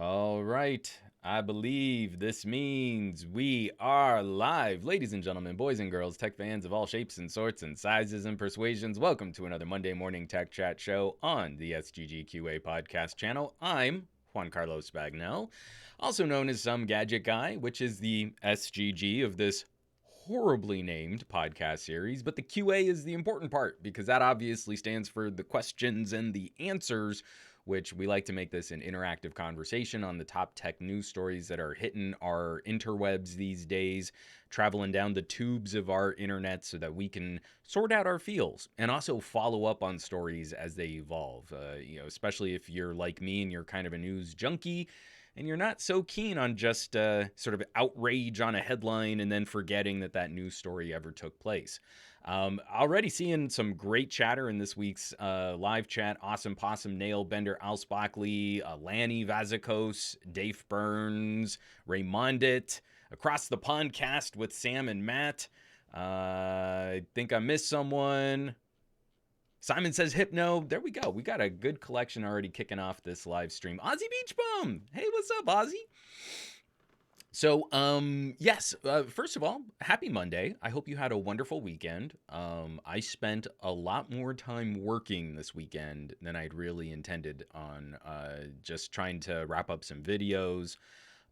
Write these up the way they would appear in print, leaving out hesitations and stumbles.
All right. I believe this means we are live. Ladies and gentlemen, boys and girls, tech fans of all shapes and sorts and sizes and persuasions, welcome to another Monday morning tech chat show on the SGGQA podcast channel. I'm Juan Carlos Bagnell, also known as SomeGadgetGuy, which is the SGG of this horribly named podcast series, but the QA is the important part because that obviously stands for the questions and the answers, which we like to make this an interactive conversation on the top tech news stories that are hitting our interwebs these days, traveling down the tubes of our internet so that we can sort out our feels and also follow up on stories as they evolve. Especially if you're like me and you're kind of a news junkie and you're not so keen on just sort of outrage on a headline and then forgetting that news story ever took place. Already seeing some great chatter in this week's live chat. Awesome Possum, Nail Bender, Al Spockley, Lanny Vazikos, Dave Burns, Raymondit, Across the Pondcast with Sam and Matt. I think I missed someone. Simon says Hypno. There we go. We got a good collection already kicking off this live stream. Ozzy Beach Bum. Hey, what's up, Ozzy? So, yes, first of all, happy Monday. I hope you had a wonderful weekend. I spent a lot more time working this weekend than I'd really intended on, just trying to wrap up some videos,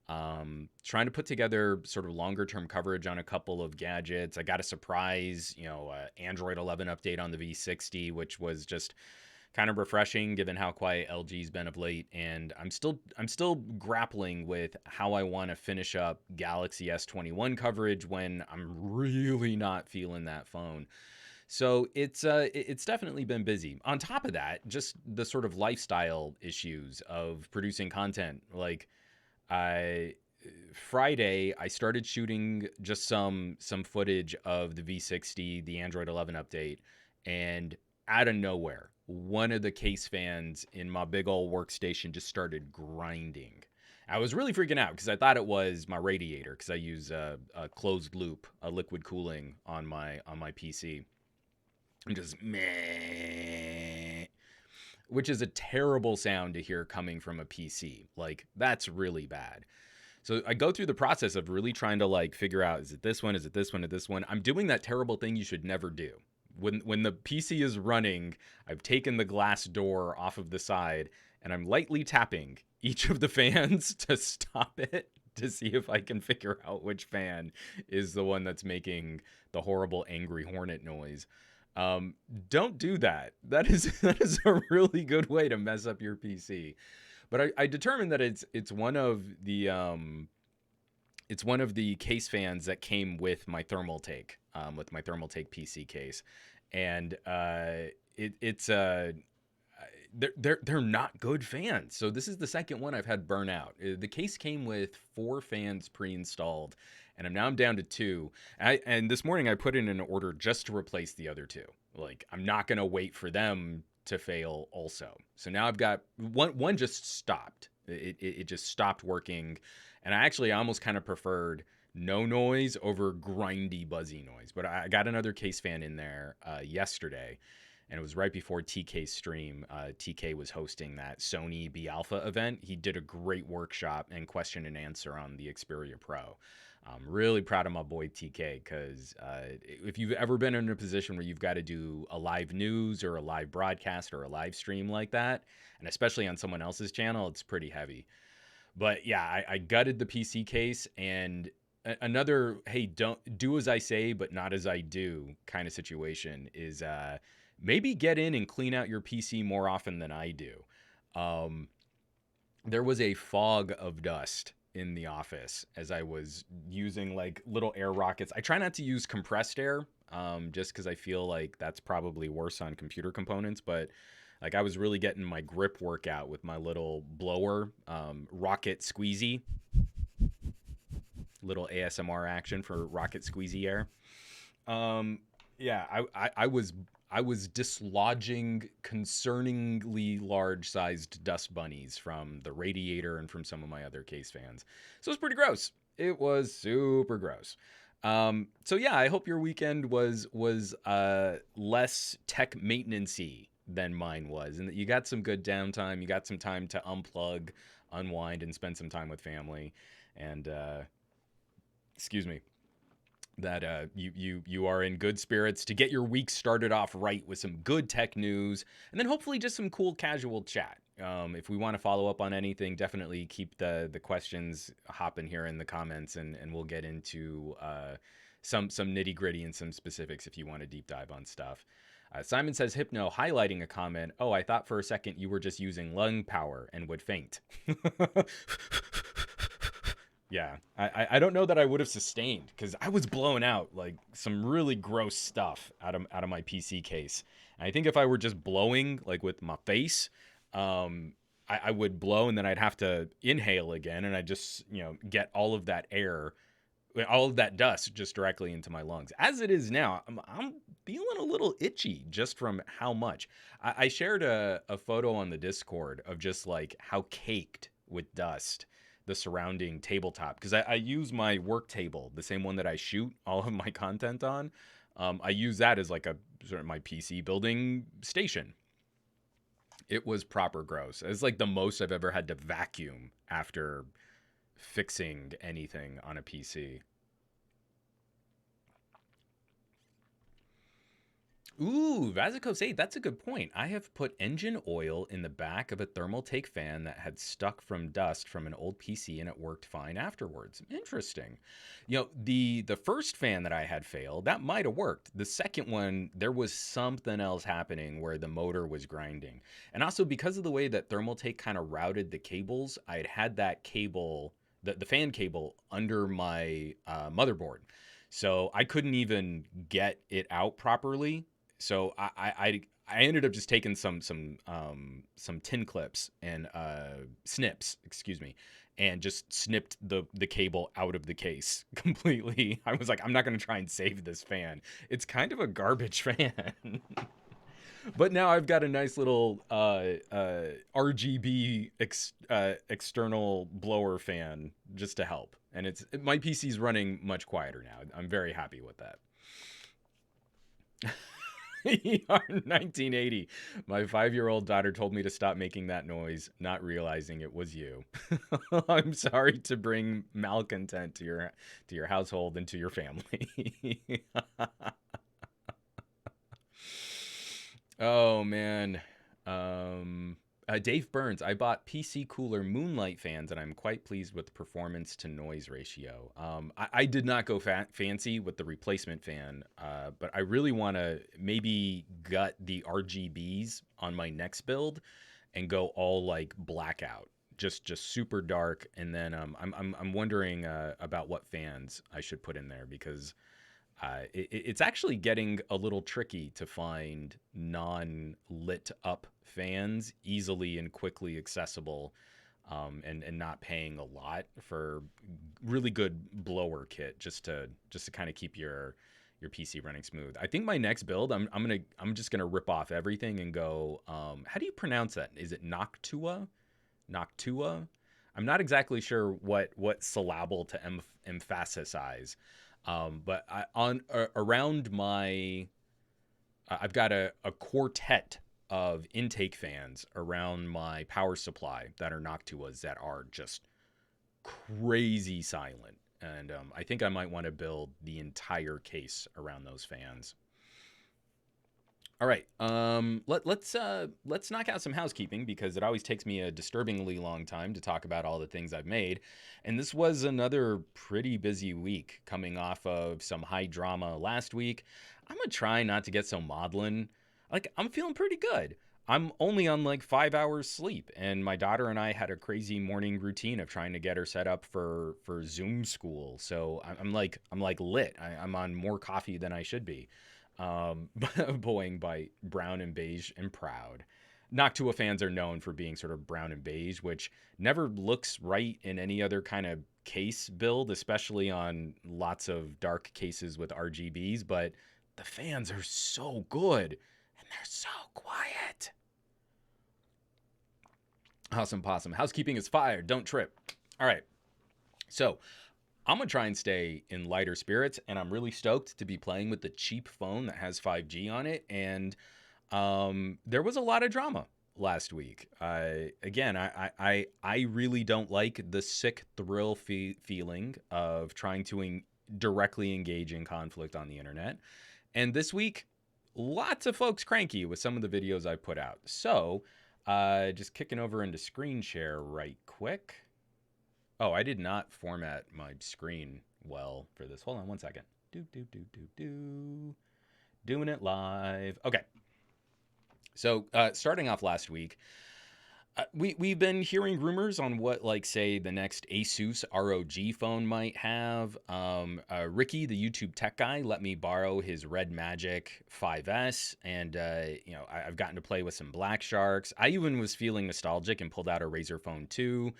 trying to put together sort of longer term coverage on a couple of gadgets. I got a surprise, Android 11 update on the V60, which was just kind of refreshing given how quiet LG's been of late, and I'm still grappling with how I want to finish up Galaxy S21 coverage when I'm really not feeling that phone. So it's definitely been busy. On top of that, just the sort of lifestyle issues of producing content. Like Friday, I started shooting just some footage of the V60, the Android 11 update, and out of nowhere, one of the case fans in my big old workstation just started grinding. I was really freaking out because I thought it was my radiator because I use a closed loop, a liquid cooling on my PC. And just meh, which is a terrible sound to hear coming from a PC. Like, that's really bad. So I go through the process of really trying to figure out, is it this one? Is it this one? Is this one? I'm doing that terrible thing you should never do. When the PC is running, I've taken the glass door off of the side and I'm lightly tapping each of the fans to stop it to see if I can figure out which fan is the one that's making the horrible angry hornet noise. Don't do that. That is a really good way to mess up your PC. But I determined that it's one of the case fans that came with my Thermaltake, with my Thermaltake PC case, and they're not good fans. So this is the second one I've had burn out. The case came with 4 fans pre-installed, and I'm down to 2. And this morning I put in an order just to replace the other 2. Like, I'm not gonna wait for them to fail also. So now I've got one just stopped. It just stopped working. And I almost kind of preferred no noise over grindy, buzzy noise. But I got another case fan in there yesterday, and it was right before TK's stream. TK was hosting that Sony B Alpha event. He did a great workshop and question and answer on the Xperia Pro. I'm really proud of my boy TK because if you've ever been in a position where you've got to do a live news or a live broadcast or a live stream like that, and especially on someone else's channel, it's pretty heavy. But yeah, I gutted the PC case, and another, hey, don't do as I say, but not as I do kind of situation is maybe get in and clean out your PC more often than I do. There was a fog of dust in the office as I was using little air rockets. I try not to use compressed air, just because I feel like that's probably worse on computer components, but I was really getting my grip workout with my little blower, rocket squeezy, little ASMR action for rocket squeezy air. Yeah, I was dislodging concerningly large-sized dust bunnies from the radiator and from some of my other case fans. So it was pretty gross. It was super gross. So yeah, I hope your weekend was less tech maintenance-y than mine was, and that you got some good downtime. You got some time to unplug. unwind and spend some time with family. And excuse me, that you are in good spirits to get your week started off right with some good tech news, and then hopefully just some cool casual chat. If we want to follow up on anything, definitely keep the questions hopping here in the comments, and we'll get into some nitty gritty and some specifics if you want to deep dive on stuff. Simon says, Hypno, highlighting a comment. Oh, I thought for a second you were just using lung power and would faint. Yeah, I don't know that I would have sustained, because I was blowing out like some really gross stuff out of my PC case. And I think if I were just blowing like with my face, I would blow and then I'd have to inhale again, and I'd just get all of that air, all of that dust just directly into my lungs. As it is now, I'm feeling a little itchy just from how much. I shared a photo on the Discord of just like how caked with dust the surrounding tabletop, because I use my work table, the same one that I shoot all of my content on. I use that as like a sort of my PC building station. It was proper gross. It's like the most I've ever had to vacuum after fixing anything on a PC. Ooh, Vazikos 8, that's a good point. I have put engine oil in the back of a thermal take fan that had stuck from dust from an old PC, and it worked fine afterwards. Interesting. The first fan that I had failed, that might have worked. The second one, there was something else happening where the motor was grinding. And also because of the way that thermal take kind of routed the cables, I had that cable, the fan cable, under my motherboard. So I couldn't even get it out properly. So I ended up just taking some tin clips and snips, excuse me, and just snipped the cable out of the case completely. I was like, I'm not going to try and save this fan. It's kind of a garbage fan. But now I've got a nice little RGB external blower fan just to help. And my PC's running much quieter now. I'm very happy with that. ER 1980. My 5-year-old daughter told me to stop making that noise, not realizing it was you. I'm sorry to bring malcontent to your household and to your family. Oh man. Dave Burns, I bought PC Cooler Moonlight fans, and I'm quite pleased with the performance to noise ratio. I did not go fancy with the replacement fan, but I really want to maybe gut the RGBs on my next build and go all like blackout, just super dark. And then I'm wondering about what fans I should put in there, because it's actually getting a little tricky to find non-lit up fans easily and quickly accessible, and not paying a lot for really good blower kit just to kind of keep your PC running smooth. I think my next build, I'm just gonna rip off everything and go. How do you pronounce that? Is it Noctua? Noctua? I'm not exactly sure what syllable to emphasize. But around my, I've got a quartet of intake fans around my power supply that are Noctuas that are just crazy silent. And I think I might want to build the entire case around those fans. All right, let's knock out some housekeeping, because it always takes me a disturbingly long time to talk about all the things I've made. And this was another pretty busy week, coming off of some high drama last week. I'm gonna try not to get so maudlin. Like, I'm feeling pretty good. I'm only on like 5 hours sleep, and my daughter and I had a crazy morning routine of trying to get her set up for Zoom school. So I'm like lit. I'm on more coffee than I should be. Boeing by Brown and Beige and Proud. Noctua fans are known for being sort of brown and beige, which never looks right in any other kind of case build, especially on lots of dark cases with RGBs, but the fans are so good, and they're so quiet. Awesome possum. Housekeeping is fire. Don't trip. All right. So I'm going to try and stay in lighter spirits, and I'm really stoked to be playing with the cheap phone that has 5G on it. And there was a lot of drama last week. Again, I really don't like the sick thrill feeling of trying to directly engage in conflict on the internet. And this week, lots of folks cranky with some of the videos I put out. So, just kicking over into screen share right quick. Oh, I did not format my screen well for this. Hold on one second. Doing it live. Okay. So, starting off last week, we've been hearing rumors on what, like, say, the next Asus ROG phone might have. Ricky, the YouTube tech guy, let me borrow his Red Magic 5S, and I've gotten to play with some Black Sharks. I even was feeling nostalgic and pulled out a Razer Phone 2.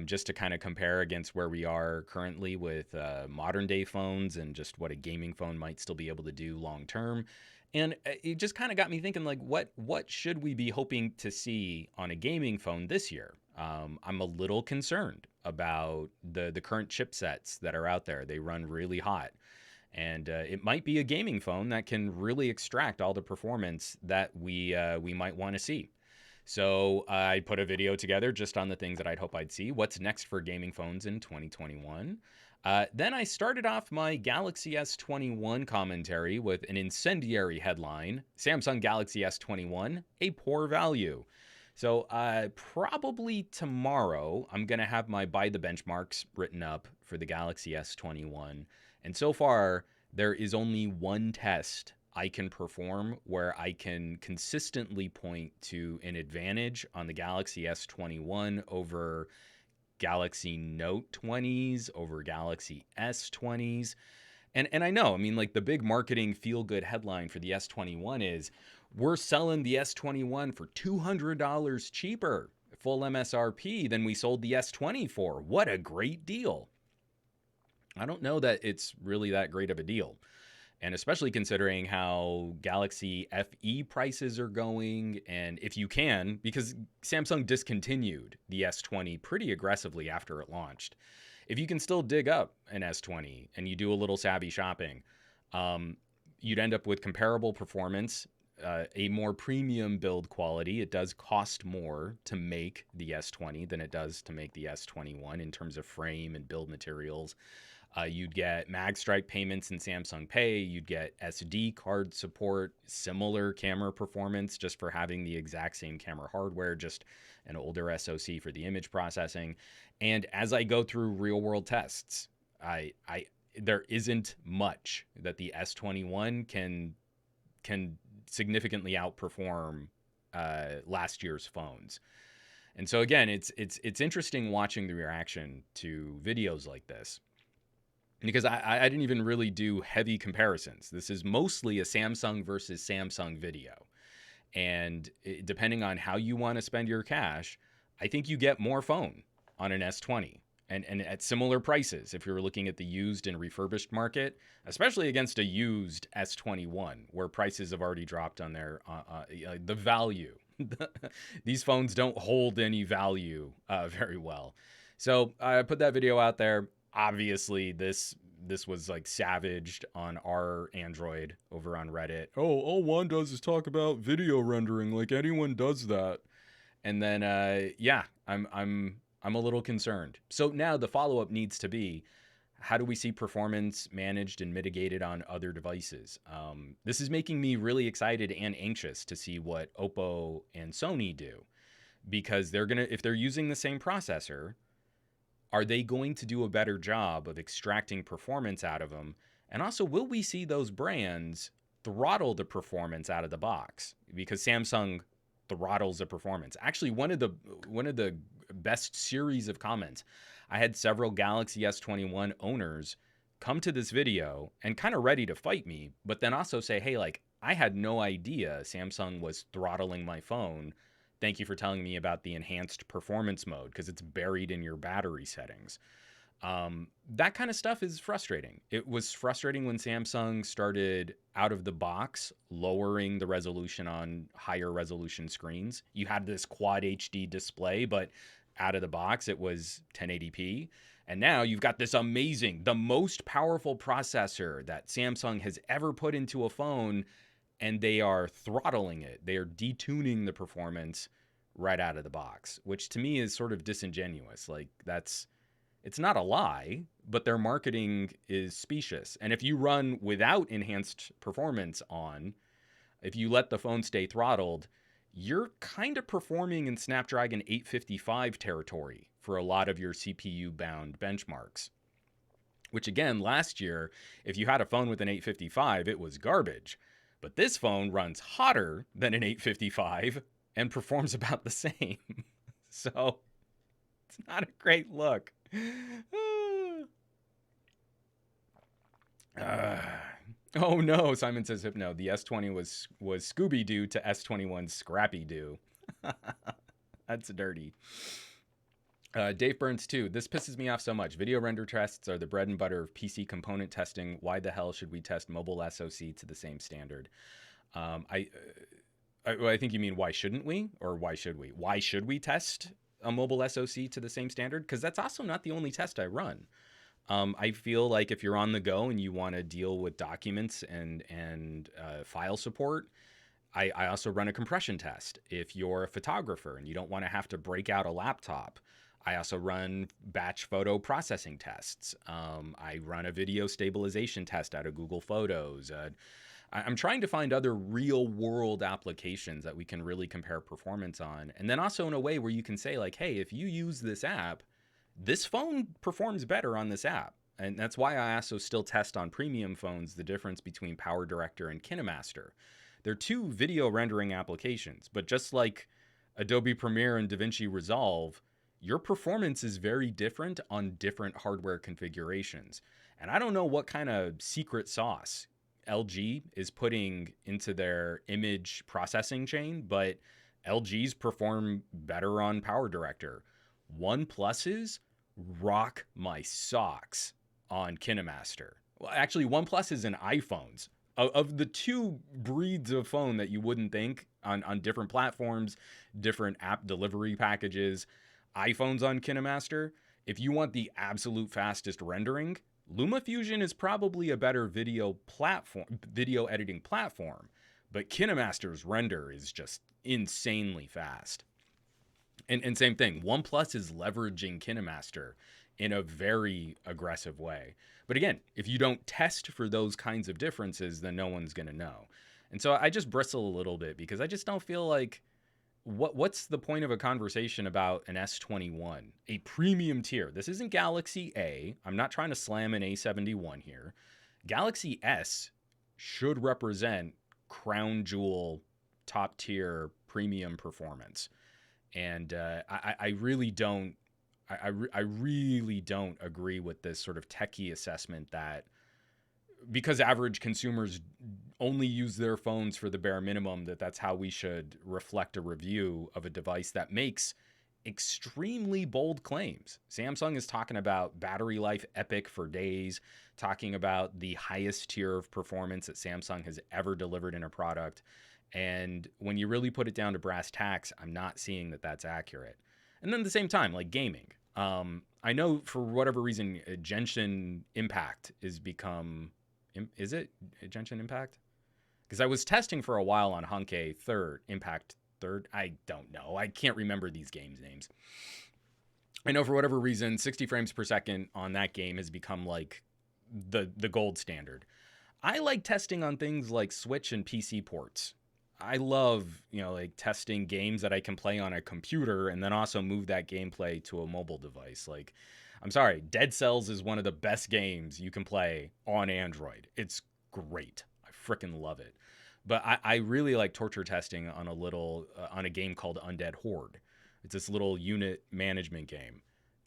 Just to kind of compare against where we are currently with modern day phones and just what a gaming phone might still be able to do long term. And it just kind of got me thinking, like, what should we be hoping to see on a gaming phone this year? I'm a little concerned about the current chipsets that are out there. They run really hot. And it might be a gaming phone that can really extract all the performance that we might want to see. So I put a video together just on the things that I'd hope I'd see. What's next for gaming phones in 2021? Then I started off my Galaxy S21 commentary with an incendiary headline: Samsung Galaxy S21, a poor value. So probably tomorrow, I'm going to have my by the benchmarks written up for the Galaxy S21. And so far, there is only one test I can perform where I can consistently point to an advantage on the Galaxy S21 over Galaxy Note 20s, over Galaxy S20s. And I know, I mean, like, the big marketing feel-good headline for the S21 is, we're selling the S21 for $200 cheaper, full MSRP, than we sold the S20 for. What a great deal. I don't know that it's really that great of a deal. And especially considering how Galaxy FE prices are going. And if you can, because Samsung discontinued the S20 pretty aggressively after it launched. If you can still dig up an S20 and you do a little savvy shopping, you'd end up with comparable performance, a more premium build quality. It does cost more to make the S20 than it does to make the S21 in terms of frame and build materials. You'd get MagStripe payments in Samsung Pay. You'd get SD card support, similar camera performance just for having the exact same camera hardware, just an older SoC for the image processing. And as I go through real world tests, there isn't much that the S21 can significantly outperform last year's phones. And so again, it's interesting watching the reaction to videos like this, because I didn't even really do heavy comparisons. This is mostly a Samsung versus Samsung video. And depending on how you want to spend your cash, I think you get more phone on an S20 and at similar prices if you're looking at the used and refurbished market, especially against a used S21 where prices have already dropped on their the value. These phones don't hold any value very well. So I put that video out there. Obviously, this was like savaged on our Android over on Reddit. Oh, all one does is talk about video rendering, like anyone does that. And then I'm a little concerned. So now the follow-up needs to be, how do we see performance managed and mitigated on other devices? This is making me really excited and anxious to see what Oppo and Sony do, because if they're using the same processor, are they going to do a better job of extracting performance out of them? And also, will we see those brands throttle the performance out of the box? Because Samsung throttles the performance. Actually, one of the best series of comments, I had several Galaxy S21 owners come to this video and kind of ready to fight me, but then also say, hey, like, I had no idea Samsung was throttling my phone. Thank you for telling me about the enhanced performance mode, because it's buried in your battery settings. That kind of stuff is frustrating. It was frustrating when Samsung started out of the box lowering the resolution on higher resolution screens. You had this quad HD display, but out of the box it was 1080p. And now you've got this amazing, the most powerful processor that Samsung has ever put into a phone, and they are throttling it. They are detuning the performance right out of the box, which to me is sort of disingenuous. Like, it's not a lie, but their marketing is specious. And if you run without enhanced performance on, if you let the phone stay throttled, you're kind of performing in Snapdragon 855 territory for a lot of your CPU bound benchmarks. Which again, last year, if you had a phone with an 855, it was garbage. But this phone runs hotter than an 855 and performs about the same. So it's not a great look. Oh no, Simon says Hypno. The S20 was Scooby-Doo to S21 Scrappy-Doo. That's dirty. Dave Burns too. This pisses me off so much. Video render tests are the bread and butter of PC component testing. Why the hell should we test mobile SoC to the same standard? I think you mean why shouldn't we, or why should we? Why should we test a mobile SoC to the same standard? Because that's also not the only test I run. I feel like if you're on the go and you want to deal with documents and file support, I also run a compression test. If you're a photographer and you don't want to have to break out a laptop, I also run batch photo processing tests. I run a video stabilization test out of Google Photos. I'm trying to find other real world applications that we can really compare performance on. And then also in a way where you can say like, hey, if you use this app, this phone performs better on this app. And that's why I also still test on premium phones the difference between Powerdirector and Kinemaster. They're two video rendering applications, but just like Adobe Premiere and DaVinci Resolve, your performance is very different on different hardware configurations. And I don't know what kind of secret sauce LG is putting into their image processing chain, but LG's perform better on Powerdirector. OnePlus's rock my socks on Kinemaster. Well, actually, OnePlus is in iPhones. Of the two breeds of phone that you wouldn't think on different platforms, different app delivery packages, iPhones on Kinemaster, if you want the absolute fastest rendering, LumaFusion is probably a better video editing platform, but Kinemaster's render is just insanely fast. And same thing, OnePlus is leveraging Kinemaster in a very aggressive way. But again, if you don't test for those kinds of differences, then no one's going to know. And so I just bristle a little bit because I just don't feel like what's the point of a conversation about an S21, a premium tier? This isn't Galaxy A. I'm not trying to slam an A71 here. Galaxy S should represent crown jewel, top tier premium performance. And I really don't. I really don't agree with this sort of techie assessment that because average consumers only use their phones for the bare minimum, that's how we should reflect a review of a device that makes extremely bold claims. Samsung is talking about battery life epic for days, talking about the highest tier of performance that Samsung has ever delivered in a product. And when you really put it down to brass tacks, I'm not seeing that that's accurate. And then at the same time, like gaming, I know for whatever reason, Genshin Impact is become, is it Genshin Impact? Because I was testing for a while on Honkai Impact 3rd. I don't know. I can't remember these games' names. I know for whatever reason, 60 frames per second on that game has become like the gold standard. I like testing on things like Switch and PC ports. I love, like testing games that I can play on a computer and then also move that gameplay to a mobile device. Like, I'm sorry, Dead Cells is one of the best games you can play on Android. It's great. I freaking love it. But I really like torture testing on on a game called Undead Horde. It's this little unit management game.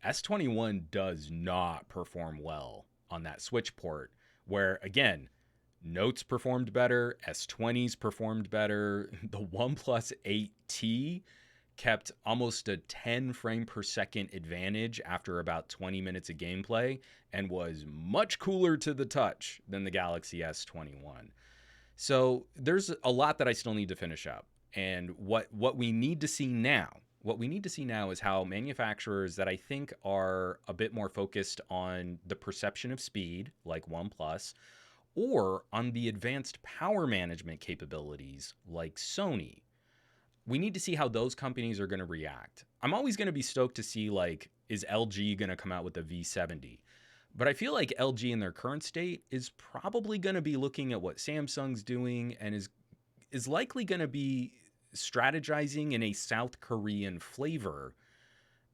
S21 does not perform well on that Switch port, where again, Notes performed better, S20s performed better. The OnePlus 8T kept almost a 10 frame per second advantage after about 20 minutes of gameplay and was much cooler to the touch than the Galaxy S21. So there's a lot that I still need to finish up. And what we need to see now, is how manufacturers that I think are a bit more focused on the perception of speed, like OnePlus, or on the advanced power management capabilities like Sony. We need to see how those companies are going to react. I'm always going to be stoked to see, like, is LG going to come out with a V70? But I feel like LG in their current state is probably going to be looking at what Samsung's doing and is likely going to be strategizing in a South Korean flavor.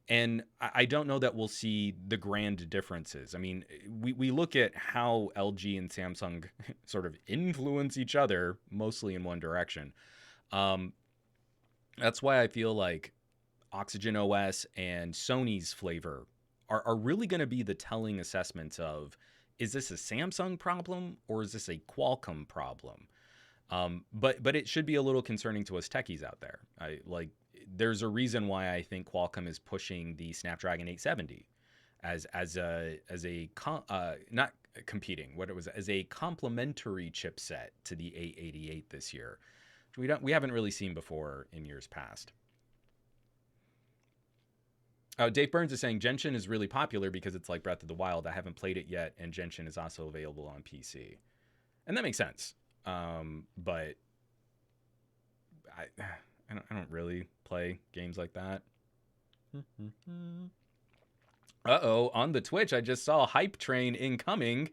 And I don't know that we'll see the grand differences. I mean, we look at how LG and Samsung sort of influence each other, mostly in one direction. Um, that's why I feel like Oxygen OS and Sony's flavor are really going to be the telling assessments of, is this a Samsung problem or is this a Qualcomm problem? But it should be a little concerning to us techies out there. There's a reason why I think Qualcomm is pushing the Snapdragon 870 not competing, what it was, as a complementary chipset to the 888 this year, which we haven't really seen before in years past. Dave Burns is saying Genshin is really popular because it's like Breath of the Wild. I haven't played it yet, and Genshin is also available on PC, and that makes sense. But I don't really play games like that. On the Twitch, I just saw Hype Train incoming.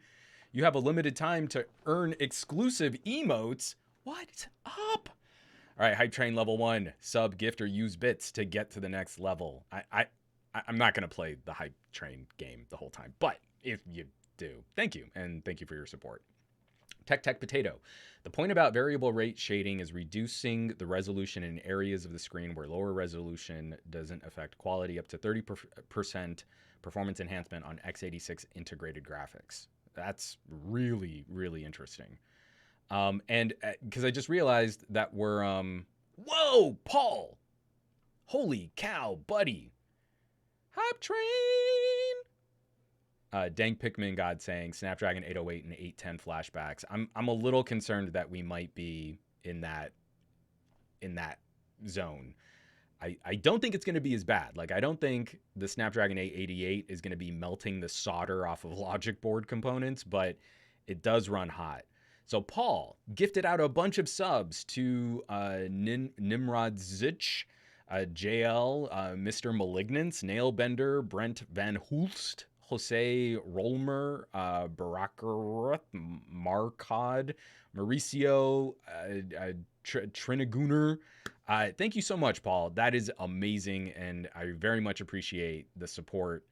You have a limited time to earn exclusive emotes. What's up? All right, Hype Train level 1. Sub, gift, or use bits to get to the next level. I'm not going to play the Hype Train game the whole time, but if you do, thank you, and thank you for your support. Tech Potato. The point about variable rate shading is reducing the resolution in areas of the screen where lower resolution doesn't affect quality, up to 30% performance enhancement on x86 integrated graphics. That's really, really interesting. And because I just realized that we're, whoa, Paul! Holy cow, buddy! Hype Train! Dang Pikmin God saying Snapdragon 808 and 810 flashbacks. I'm a little concerned that we might be in that zone. I don't think it's going to be as bad. Like, I don't think the Snapdragon 888 is going to be melting the solder off of logic board components, but it does run hot. So Paul gifted out a bunch of subs to Nimrod Zich, JL, Mr. Malignance, Nailbender, Brent Van Hulst, Jose Rolmer, Barakaruth, Marcod, Mauricio, Trinaguner. Thank you so much, Paul. That is amazing, and I very much appreciate the support,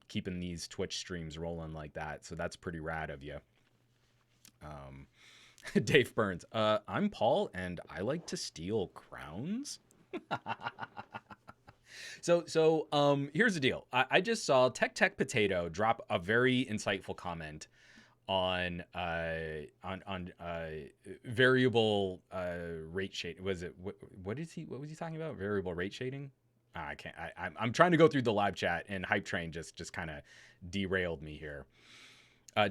keeping these Twitch streams rolling like that. So that's pretty rad of you. Dave Burns. I'm Paul, and I like to steal crowns. So here's the deal. I just saw Tech Potato drop a very insightful comment on variable rate shading. Was it what was he talking about? Variable rate shading? I can't. I'm trying to go through the live chat, and Hype Train just kind of derailed me here.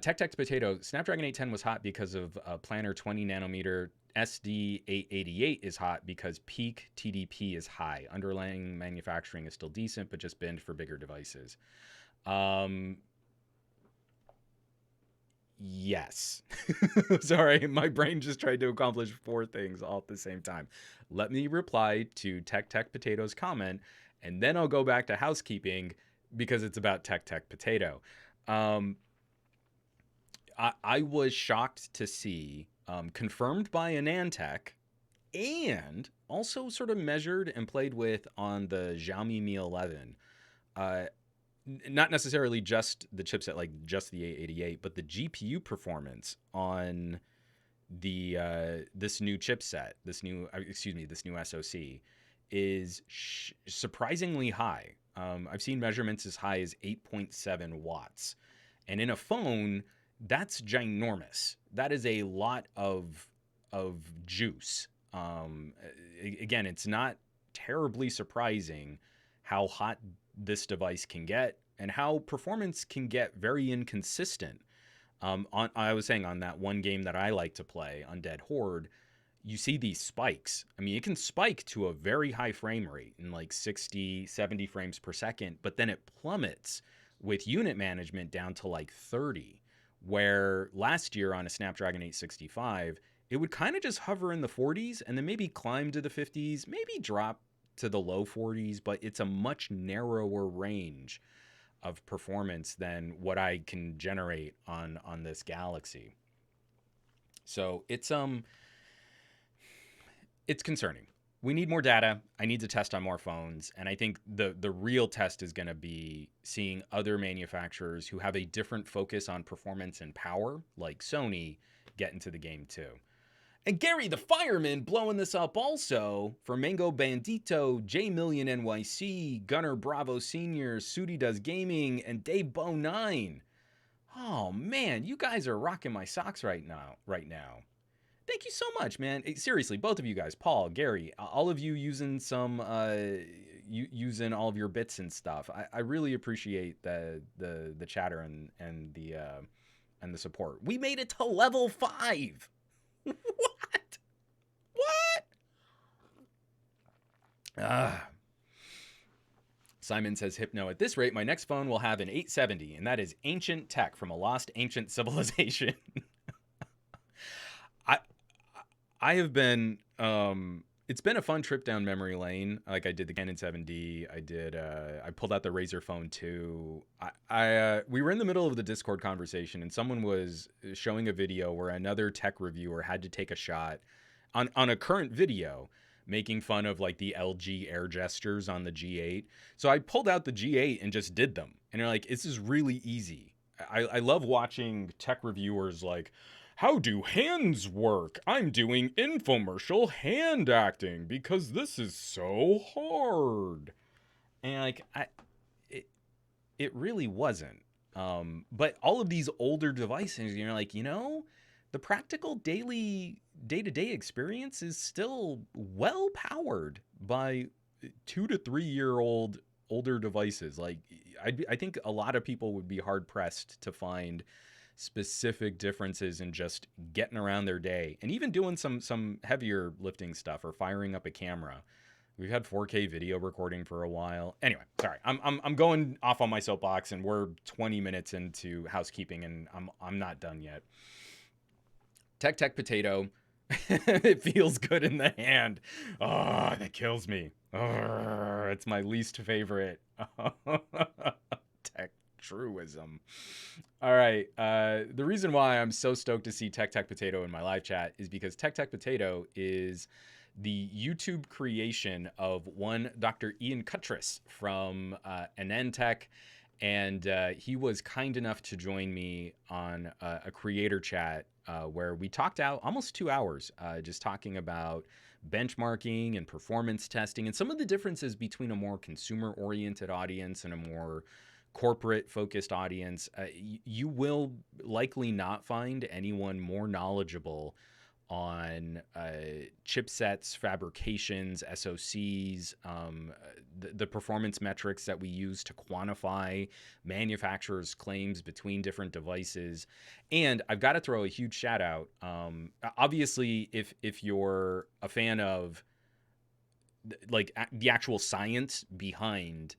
Tech Potato. Snapdragon 810 was hot because of Planner 20 nanometer. SD 888 is hot because peak TDP is high. Underlying manufacturing is still decent, but just binned for bigger devices. Yes. Sorry, my brain just tried to accomplish 4 things all at the same time. Let me reply to Tech Potato's comment, and then I'll go back to housekeeping because it's about Tech Potato. I was shocked to see, confirmed by AnandTech, and also sort of measured and played with on the Xiaomi Mi 11. Not necessarily just the chipset, like just the 888, but the GPU performance on the this new chipset, this new SoC is surprisingly high. I've seen measurements as high as 8.7 watts, and in a phone, that's ginormous. That is a lot of juice. Again, it's not terribly surprising how hot this device can get and how performance can get very inconsistent. I was saying on that one game that I like to play, Undead Horde, you see these spikes. I mean, it can spike to a very high frame rate in like 60, 70 frames per second, but then it plummets with unit management down to like 30, where last year on a Snapdragon 865, it would kind of just hover in the 40s and then maybe climb to the 50s, maybe drop to the low 40s, but it's a much narrower range of performance than what I can generate on this Galaxy. So it's concerning. We need more data. I need to test on more phones. And I think the real test is going to be seeing other manufacturers who have a different focus on performance and power, like Sony, get into the game too. And Gary the Fireman blowing this up also for Mango Bandito, J Million NYC, Gunner Bravo Sr., Sudi Does Gaming, and Dave Bo 9. Oh man, you guys are rocking my socks right now. Thank you so much, man. Seriously, both of you guys, Paul, Gary, all of you using some using all of your bits and stuff. I really appreciate the chatter and the support. We made it to level 5. What? Simon says, Hypno, at this rate, my next phone will have an 870, and that is ancient tech from a lost ancient civilization. I have been, it's been a fun trip down memory lane. Like I did the Canon 7D. I pulled out the Razer Phone 2. We were in the middle of the Discord conversation and someone was showing a video where another tech reviewer had to take a shot on a current video making fun of like the LG air gestures on the G8. So I pulled out the G8 and just did them. And you're like, this is really easy. I love watching tech reviewers like, how do hands work? I'm doing infomercial hand acting because this is so hard. And like, it really wasn't. But all of these older devices, you're like, the practical day-to-day experience is still well powered by 2 to 3 year old older devices. Like, I think a lot of people would be hard pressed to find specific differences in just getting around their day and even doing some heavier lifting stuff or firing up a camera. We've had 4K video recording for a while. Anyway, sorry, I'm going off on my soapbox, and we're 20 minutes into housekeeping, and I'm not done yet. Tech Potato, it feels good in the hand. Oh, that kills me. Oh, it's my least favorite tech truism. All right. The reason why I'm so stoked to see Tech Potato in my live chat is because Tech Potato is the YouTube creation of one Dr. Ian Cutress from Anantech. And he was kind enough to join me on a creator chat where we talked out almost 2 hours just talking about benchmarking and performance testing and some of the differences between a more consumer-oriented audience and a more corporate-focused audience. You will likely not find anyone more knowledgeable on chipsets, fabrications, SoCs, the performance metrics that we use to quantify manufacturers' claims between different devices. And I've got to throw a huge shout out. Obviously, if you're a fan of like the actual science behind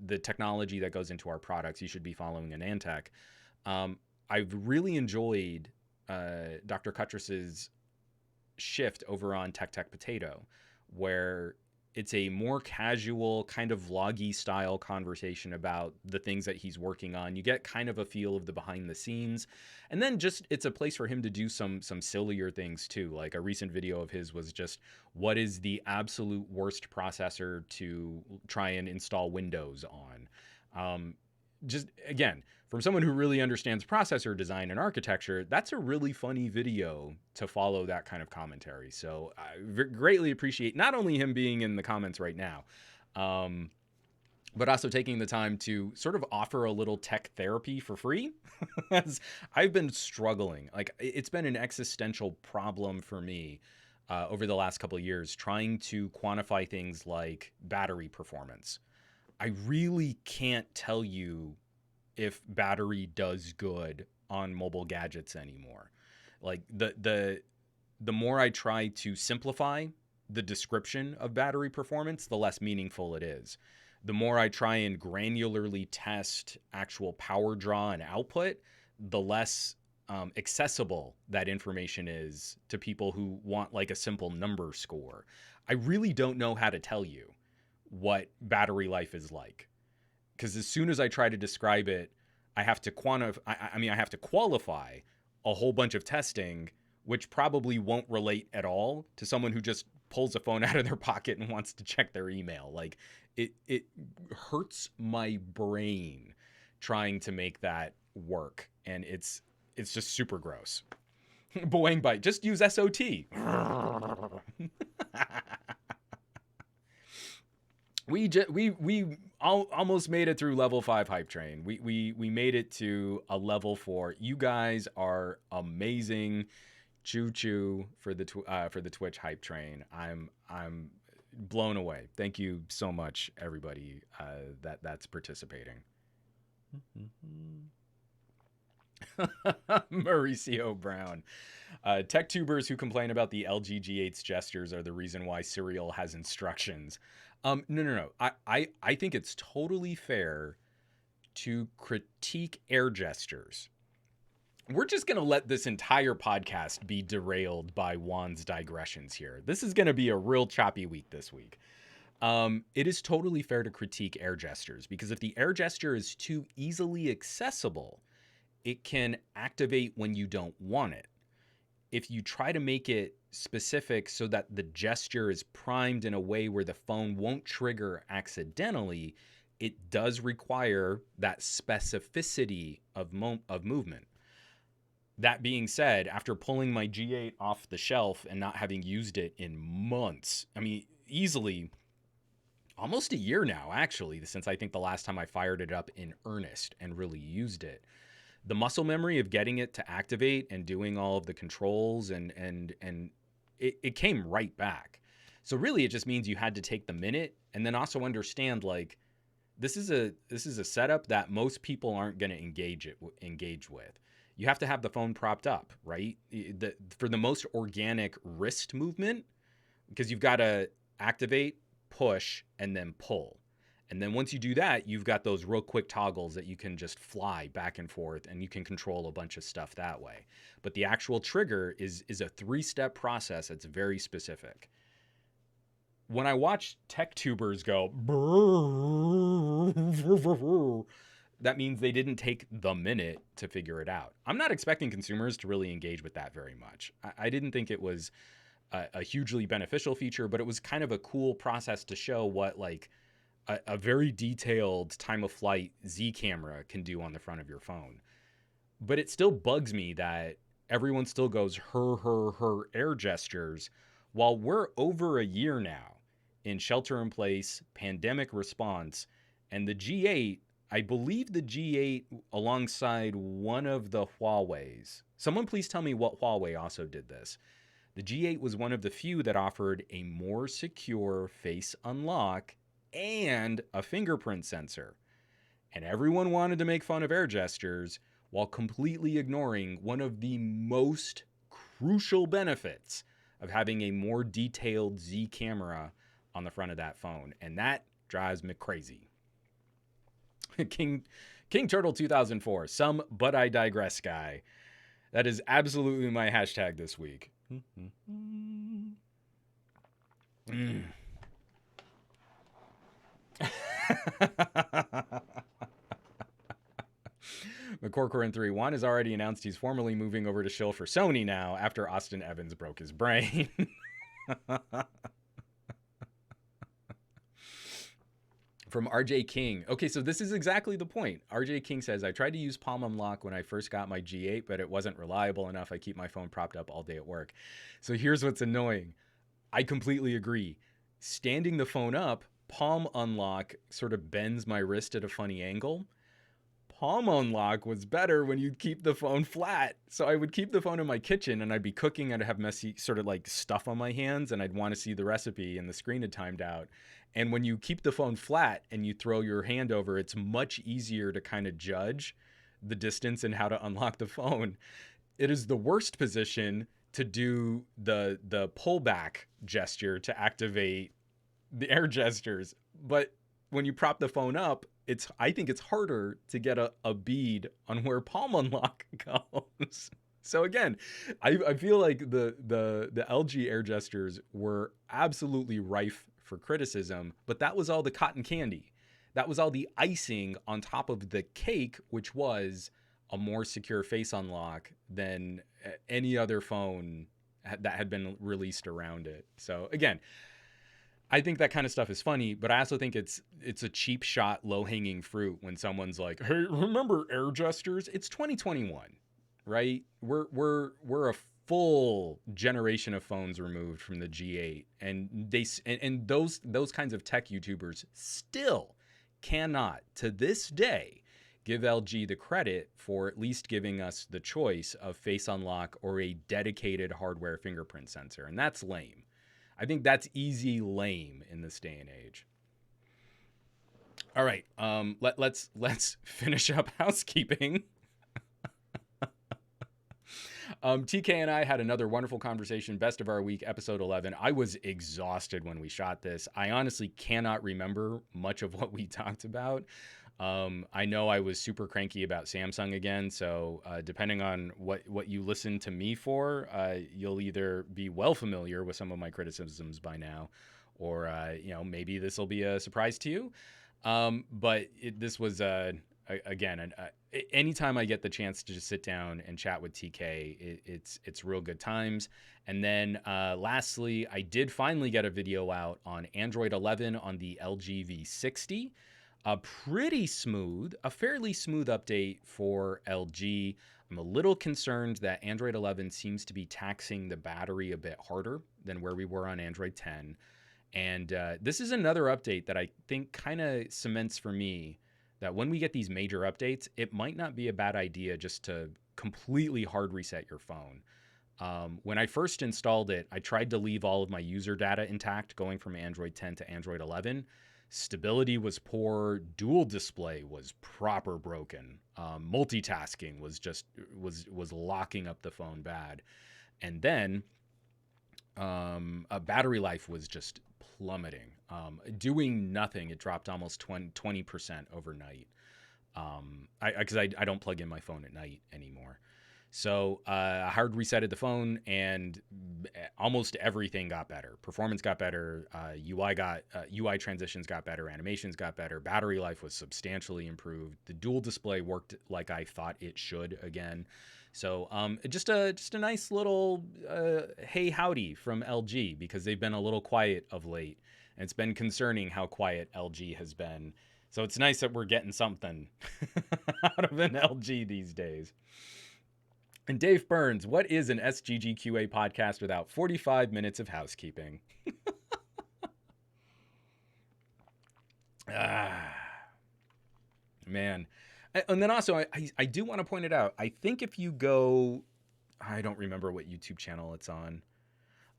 the technology that goes into our products, you should be following Anantech. I've really enjoyed Dr. Cutress's shift over on Tech Potato, where it's a more casual kind of vloggy style conversation about the things that he's working on. You get kind of a feel of the behind the scenes, and then just it's a place for him to do some sillier things too. Like a recent video of his was just what is the absolute worst processor to try and install Windows on. Just again, from someone who really understands processor design and architecture, that's a really funny video to follow that kind of commentary. So I greatly appreciate not only him being in the comments right now, but also taking the time to sort of offer a little tech therapy for free. As I've been struggling. Like, it's been an existential problem for me over the last couple of years, trying to quantify things like battery performance. I really can't tell you if battery does good on mobile gadgets anymore. Like the more I try to simplify the description of battery performance, the less meaningful it is. The more I try and granularly test actual power draw and output, the less accessible that information is to people who want like a simple number score. I really don't know how to tell you what battery life is like, because as soon as I try to describe it, I have to I have to qualify a whole bunch of testing, which probably won't relate at all to someone who just pulls a phone out of their pocket and wants to check their email. Like it hurts my brain trying to make that work, and it's just super gross. Boing bite, just use SOT. We almost made it through level 5 hype train. We made it to a level 4. You guys are amazing. Choo choo for the Twitch hype train. I'm blown away. Thank you so much, everybody that's participating. Mauricio Brown. Tech tubers who complain about the LG G8's gestures are the reason why cereal has instructions. No. I think it's totally fair to critique air gestures. We're just going to let this entire podcast be derailed by Juan's digressions here. This is going to be a real choppy week this week. It is totally fair to critique air gestures, because if the air gesture is too easily accessible, it can activate when you don't want it. If you try to make it specific so that the gesture is primed in a way where the phone won't trigger accidentally, it does require that specificity of movement. That being said, after pulling my G8 off the shelf and not having used it in months, I mean, easily almost a year now, actually, since I think the last time I fired it up in earnest and really used it, the muscle memory of getting it to activate and doing all of the controls and it came right back. So really, it just means you had to take the minute and then also understand, like, this is a setup that most people aren't going to engage with. You have to have the phone propped up, right? For the most organic wrist movement, because you've got to activate, push, and then pull. And then once you do that, you've got those real quick toggles that you can just fly back and forth, and you can control a bunch of stuff that way. But the actual trigger is a 3-step process that's very specific. When I watch tech tubers go, that means they didn't take the minute to figure it out. I'm not expecting consumers to really engage with that very much. I didn't think it was a hugely beneficial feature, but it was kind of a cool process to show what, like, a very detailed time of flight Z camera can do on the front of your phone. But it still bugs me that everyone still goes her air gestures, while we're over a year now in shelter in place, pandemic response, and the G8, I believe the G8 alongside one of the Huawei's. Someone please tell me what Huawei also did this. The G8 was one of the few that offered a more secure face unlock and a fingerprint sensor. And everyone wanted to make fun of air gestures while completely ignoring one of the most crucial benefits of having a more detailed Z camera on the front of that phone. And that drives me crazy. King Turtle 2004, some but I digress guy. That is absolutely my hashtag this week. McCorcoran 3, Juan has already announced he's formally moving over to shill for Sony now after Austin Evans broke his brain. From RJ King. Okay, so this is exactly the point. RJ King says, I tried to use Palm Unlock when I first got my G8, but it wasn't reliable enough. I keep my phone propped up all day at work. So here's what's annoying. I completely agree. Standing the phone up, Palm Unlock sort of bends my wrist at a funny angle. Palm Unlock was better when you keep the phone flat. So I would keep the phone in my kitchen and I'd be cooking and I'd have messy sort of like stuff on my hands and I'd want to see the recipe and the screen had timed out. And when you keep the phone flat and you throw your hand over, it's much easier to kind of judge the distance and how to unlock the phone. It is the worst position to do the pullback gesture to activate the air gestures. But when you prop the phone up, I think it's harder to get a bead on where palm unlock goes. So again, I feel like the LG Air gestures were absolutely rife for criticism, but that was all the cotton candy. That was all the icing on top of the cake, which was a more secure face unlock than any other phone that had been released around it. So again, I think that kind of stuff is funny, but I also think it's a cheap shot, low hanging fruit when someone's like, "Hey, remember air gestures? It's 2021, right? We're a full generation of phones removed from the G8, and those kinds of tech YouTubers still cannot to this day give LG the credit for at least giving us the choice of face unlock or a dedicated hardware fingerprint sensor, and that's lame. I think that's easy lame in this day and age. All right, let's finish up housekeeping. TK and I had another wonderful conversation, best of our week, episode 11. I was exhausted when we shot this. I honestly cannot remember much of what we talked about. I know I was super cranky about Samsung again, so depending on what you listen to me for, you'll either be well familiar with some of my criticisms by now, or maybe this will be a surprise to you. But this was again, anytime I get the chance to just sit down and chat with TK, it's real good times. And then lastly, I did finally get a video out on Android 11 on the Lg V60. A fairly smooth update for LG. I'm a little concerned that Android 11 seems to be taxing the battery a bit harder than where we were on Android 10. And this is another update that I think kind of cements for me that when we get these major updates, it might not be a bad idea just to completely hard reset your phone. When I first installed it, I tried to leave all of my user data intact going from Android 10 to Android 11. Stability was poor. Dual display was proper broken. Multitasking was locking up the phone bad. And then battery life was just plummeting. Doing nothing, it dropped almost 20% overnight. Because I don't plug in my phone at night anymore. So I hard resetted the phone, and almost everything got better. Performance got better. UI transitions got better. Animations got better. Battery life was substantially improved. The dual display worked like I thought it should again. So just a nice little hey howdy from LG, because they've been a little quiet of late, and it's been concerning how quiet LG has been. So it's nice that we're getting something out of an LG these days. And Dave Burns, what is an SGGQA podcast without 45 minutes of housekeeping? Man. And then also, I do want to point it out. I think if you go, I don't remember what YouTube channel it's on.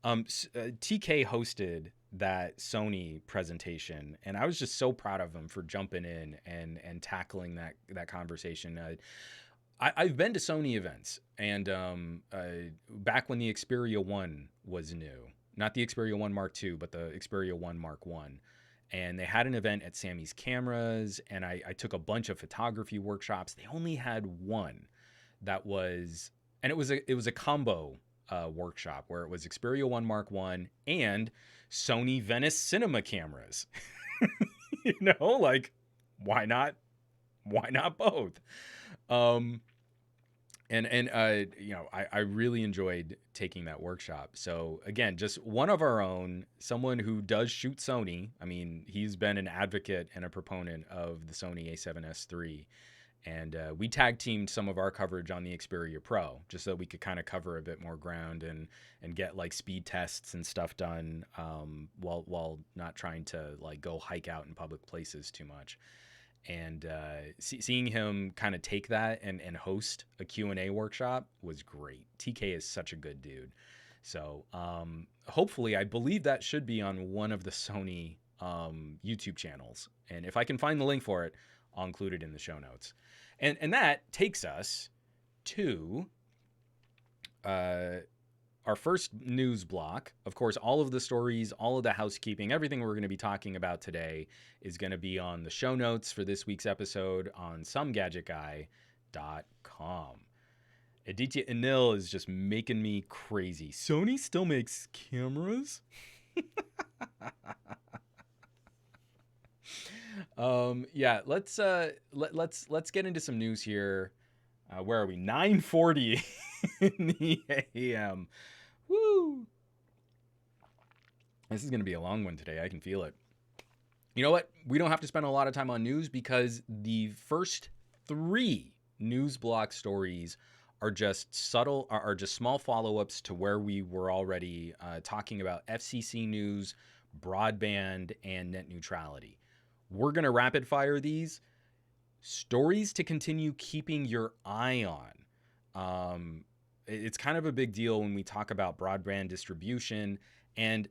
TK hosted that Sony presentation, and I was just so proud of him for jumping in and tackling that conversation. I've been to Sony events, and back when the Xperia 1 was new, not the Xperia 1 Mark II, but the Xperia 1 Mark I. And they had an event at Sammy's Cameras, and I took a bunch of photography workshops. They only had one that was, and it was a combo workshop where it was Xperia 1 Mark I and Sony Venice Cinema cameras. Like, why not both? I really enjoyed taking that workshop. So again, just one of our own, someone who does shoot Sony. I mean, he's been an advocate and a proponent of the Sony A7S III. And we tag teamed some of our coverage on the Xperia Pro, just so we could kind of cover a bit more ground and get like speed tests and stuff done while not trying to like go hike out in public places too much. And seeing him kind of take that and host a Q&A workshop was great. TK is such a good dude. So hopefully, I believe that should be on one of the Sony YouTube channels. And if I can find the link for it, I'll include it in the show notes. And that takes us to our our first news block, of course, all of the stories, all of the housekeeping, everything we're going to be talking about today is going to be on the show notes for this week's episode on SomeGadgetGuy.com. Aditya Anil is just making me crazy. Sony still makes cameras? Yeah, let's get into some news here. Where are we? 9:40 in the a.m. Woo! This is going to be a long one today. I can feel it. You know what? We don't have to spend a lot of time on news because the first 3 news block stories are just small follow-ups to where we were already talking about FCC news, broadband, and net neutrality. We're going to rapid fire these stories to continue keeping your eye on. It's kind of a big deal when we talk about broadband distribution, and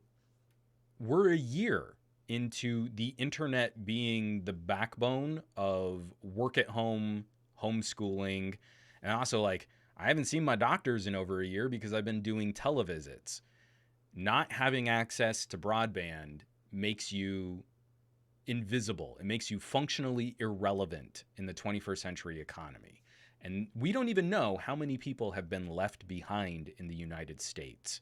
we're a year into the internet being the backbone of work at home, homeschooling, and also I haven't seen my doctors in over a year because I've been doing televisits. Not having access to broadband makes you invisible. It makes you functionally irrelevant in the 21st century economy. And we don't even know how many people have been left behind in the United States.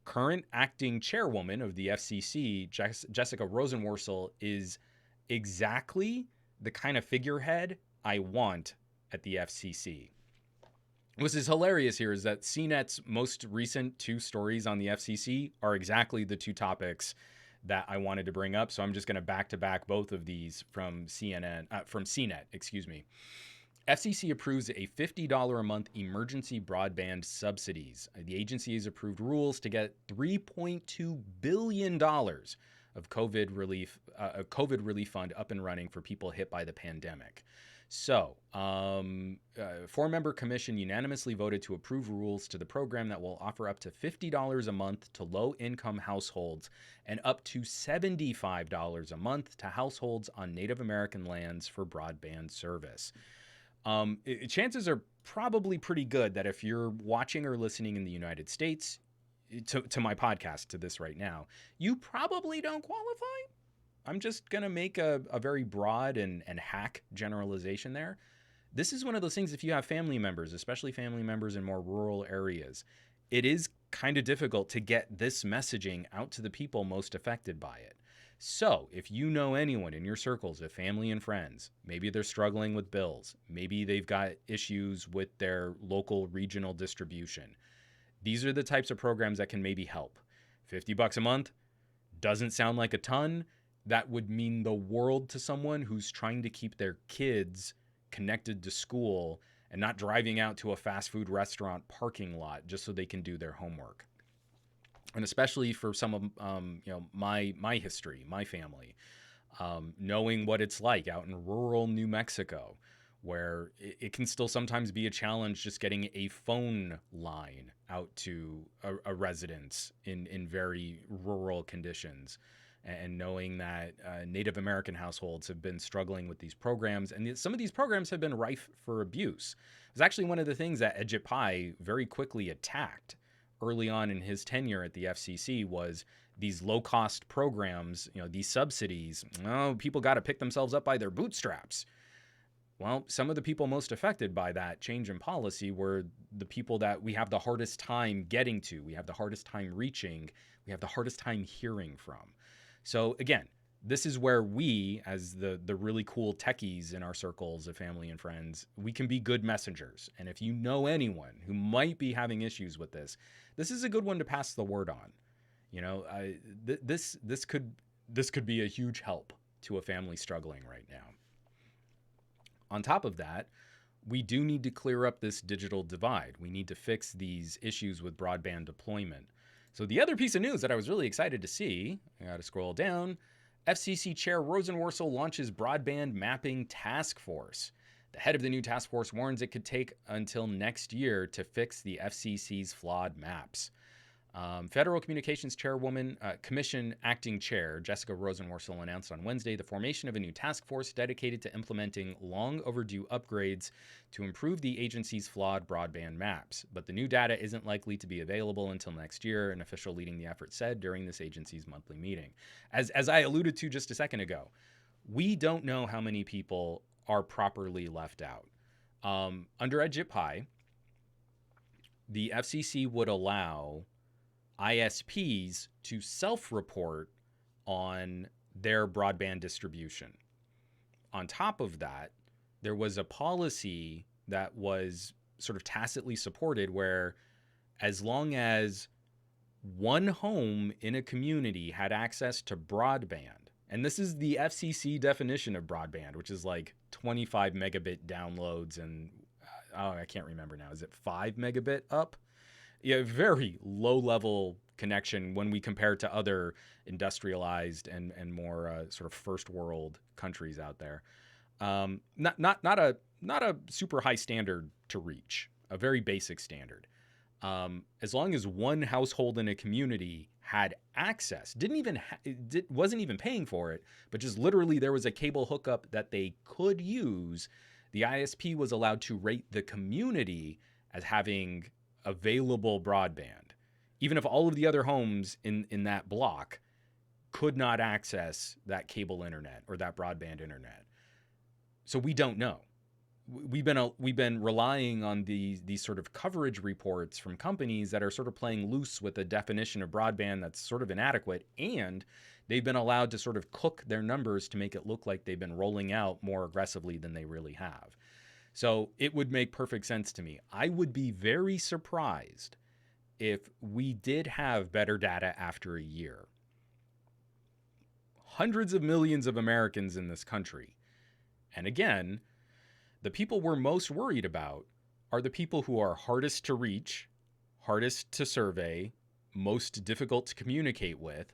Current acting chairwoman of the FCC, Jessica Rosenworcel, is exactly the kind of figurehead I want at the FCC. What is hilarious here is that CNET's most recent 2 stories on the FCC are exactly the 2 topics that I wanted to bring up. So I'm just going to back-to-back both of these from CNET, excuse me. FCC approves a $50 a month emergency broadband subsidies. The agency has approved rules to get $3.2 billion of COVID relief fund up and running for people hit by the pandemic. So, 4-member commission unanimously voted to approve rules to the program that will offer up to $50 a month to low-income households and up to $75 a month to households on Native American lands for broadband service. Chances are probably pretty good that if you're watching or listening in the United States to my podcast, to this right now, you probably don't qualify. I'm just going to make a very broad and hack generalization there. This is one of those things, if you have family members, especially family members in more rural areas, it is kind of difficult to get this messaging out to the people most affected by it. So if you know anyone in your circles of family and friends, maybe they're struggling with bills, maybe they've got issues with their local regional distribution, these are the types of programs that can maybe help. $50 a month doesn't sound like a ton. That would mean the world to someone who's trying to keep their kids connected to school and not driving out to a fast food restaurant parking lot just so they can do their homework. And especially for some of my history, my family, knowing what it's like out in rural New Mexico, where it can still sometimes be a challenge just getting a phone line out to a residence in very rural conditions. And knowing that Native American households have been struggling with these programs, and some of these programs have been rife for abuse. It was actually one of the things that Ajit Pai very quickly attacked early on in his tenure at the FCC was these low-cost programs, these subsidies. Oh, people got to pick themselves up by their bootstraps. Well, some of the people most affected by that change in policy were the people that we have the hardest time getting to, we have the hardest time reaching, we have the hardest time hearing from. So again, this is where we, as the really cool techies in our circles of family and friends, we can be good messengers. And if you know anyone who might be having issues with this is a good one to pass the word on. This could be a huge help to a family struggling right now. On top of that, we do need to clear up this digital divide. We need to fix these issues with broadband deployment. So the other piece of news that I was really excited to see, I got to scroll down, FCC Chair Rosenworcel launches broadband mapping task force. The head of the new task force warns it could take until next year to fix the FCC's flawed maps. Federal Communications Chairwoman, Commission Acting Chair Jessica Rosenworcel announced on Wednesday the formation of a new task force dedicated to implementing long overdue upgrades to improve the agency's flawed broadband maps. But the new data isn't likely to be available until next year, an official leading the effort said during this agency's monthly meeting. As I alluded to just a second ago, we don't know how many people are properly left out. Under IGPI, the FCC would allow ISPs to self-report on their broadband distribution. On top of that, there was a policy that was sort of tacitly supported where as long as one home in a community had access to broadband, and this is the FCC definition of broadband, which is like 25 megabit downloads and, I can't remember now, is it 5 megabit up? Yeah, very low level connection when we compare it to other industrialized and more sort of first world countries out there. Not a super high standard to reach, a very basic standard. As long as one household in a community had access, wasn't even paying for it, but just literally there was a cable hookup that they could use, the ISP was allowed to rate the community as having available broadband, even if all of the other homes in that block could not access that cable internet or that broadband internet. So we don't know. We've been relying on these sort of coverage reports from companies that are sort of playing loose with a definition of broadband that's sort of inadequate, and they've been allowed to sort of cook their numbers to make it look like they've been rolling out more aggressively than they really have. So it would make perfect sense to me. I would be very surprised if we did have better data after a year. Hundreds of millions of Americans in this country. And again, the people we're most worried about are the people who are hardest to reach, hardest to survey, most difficult to communicate with.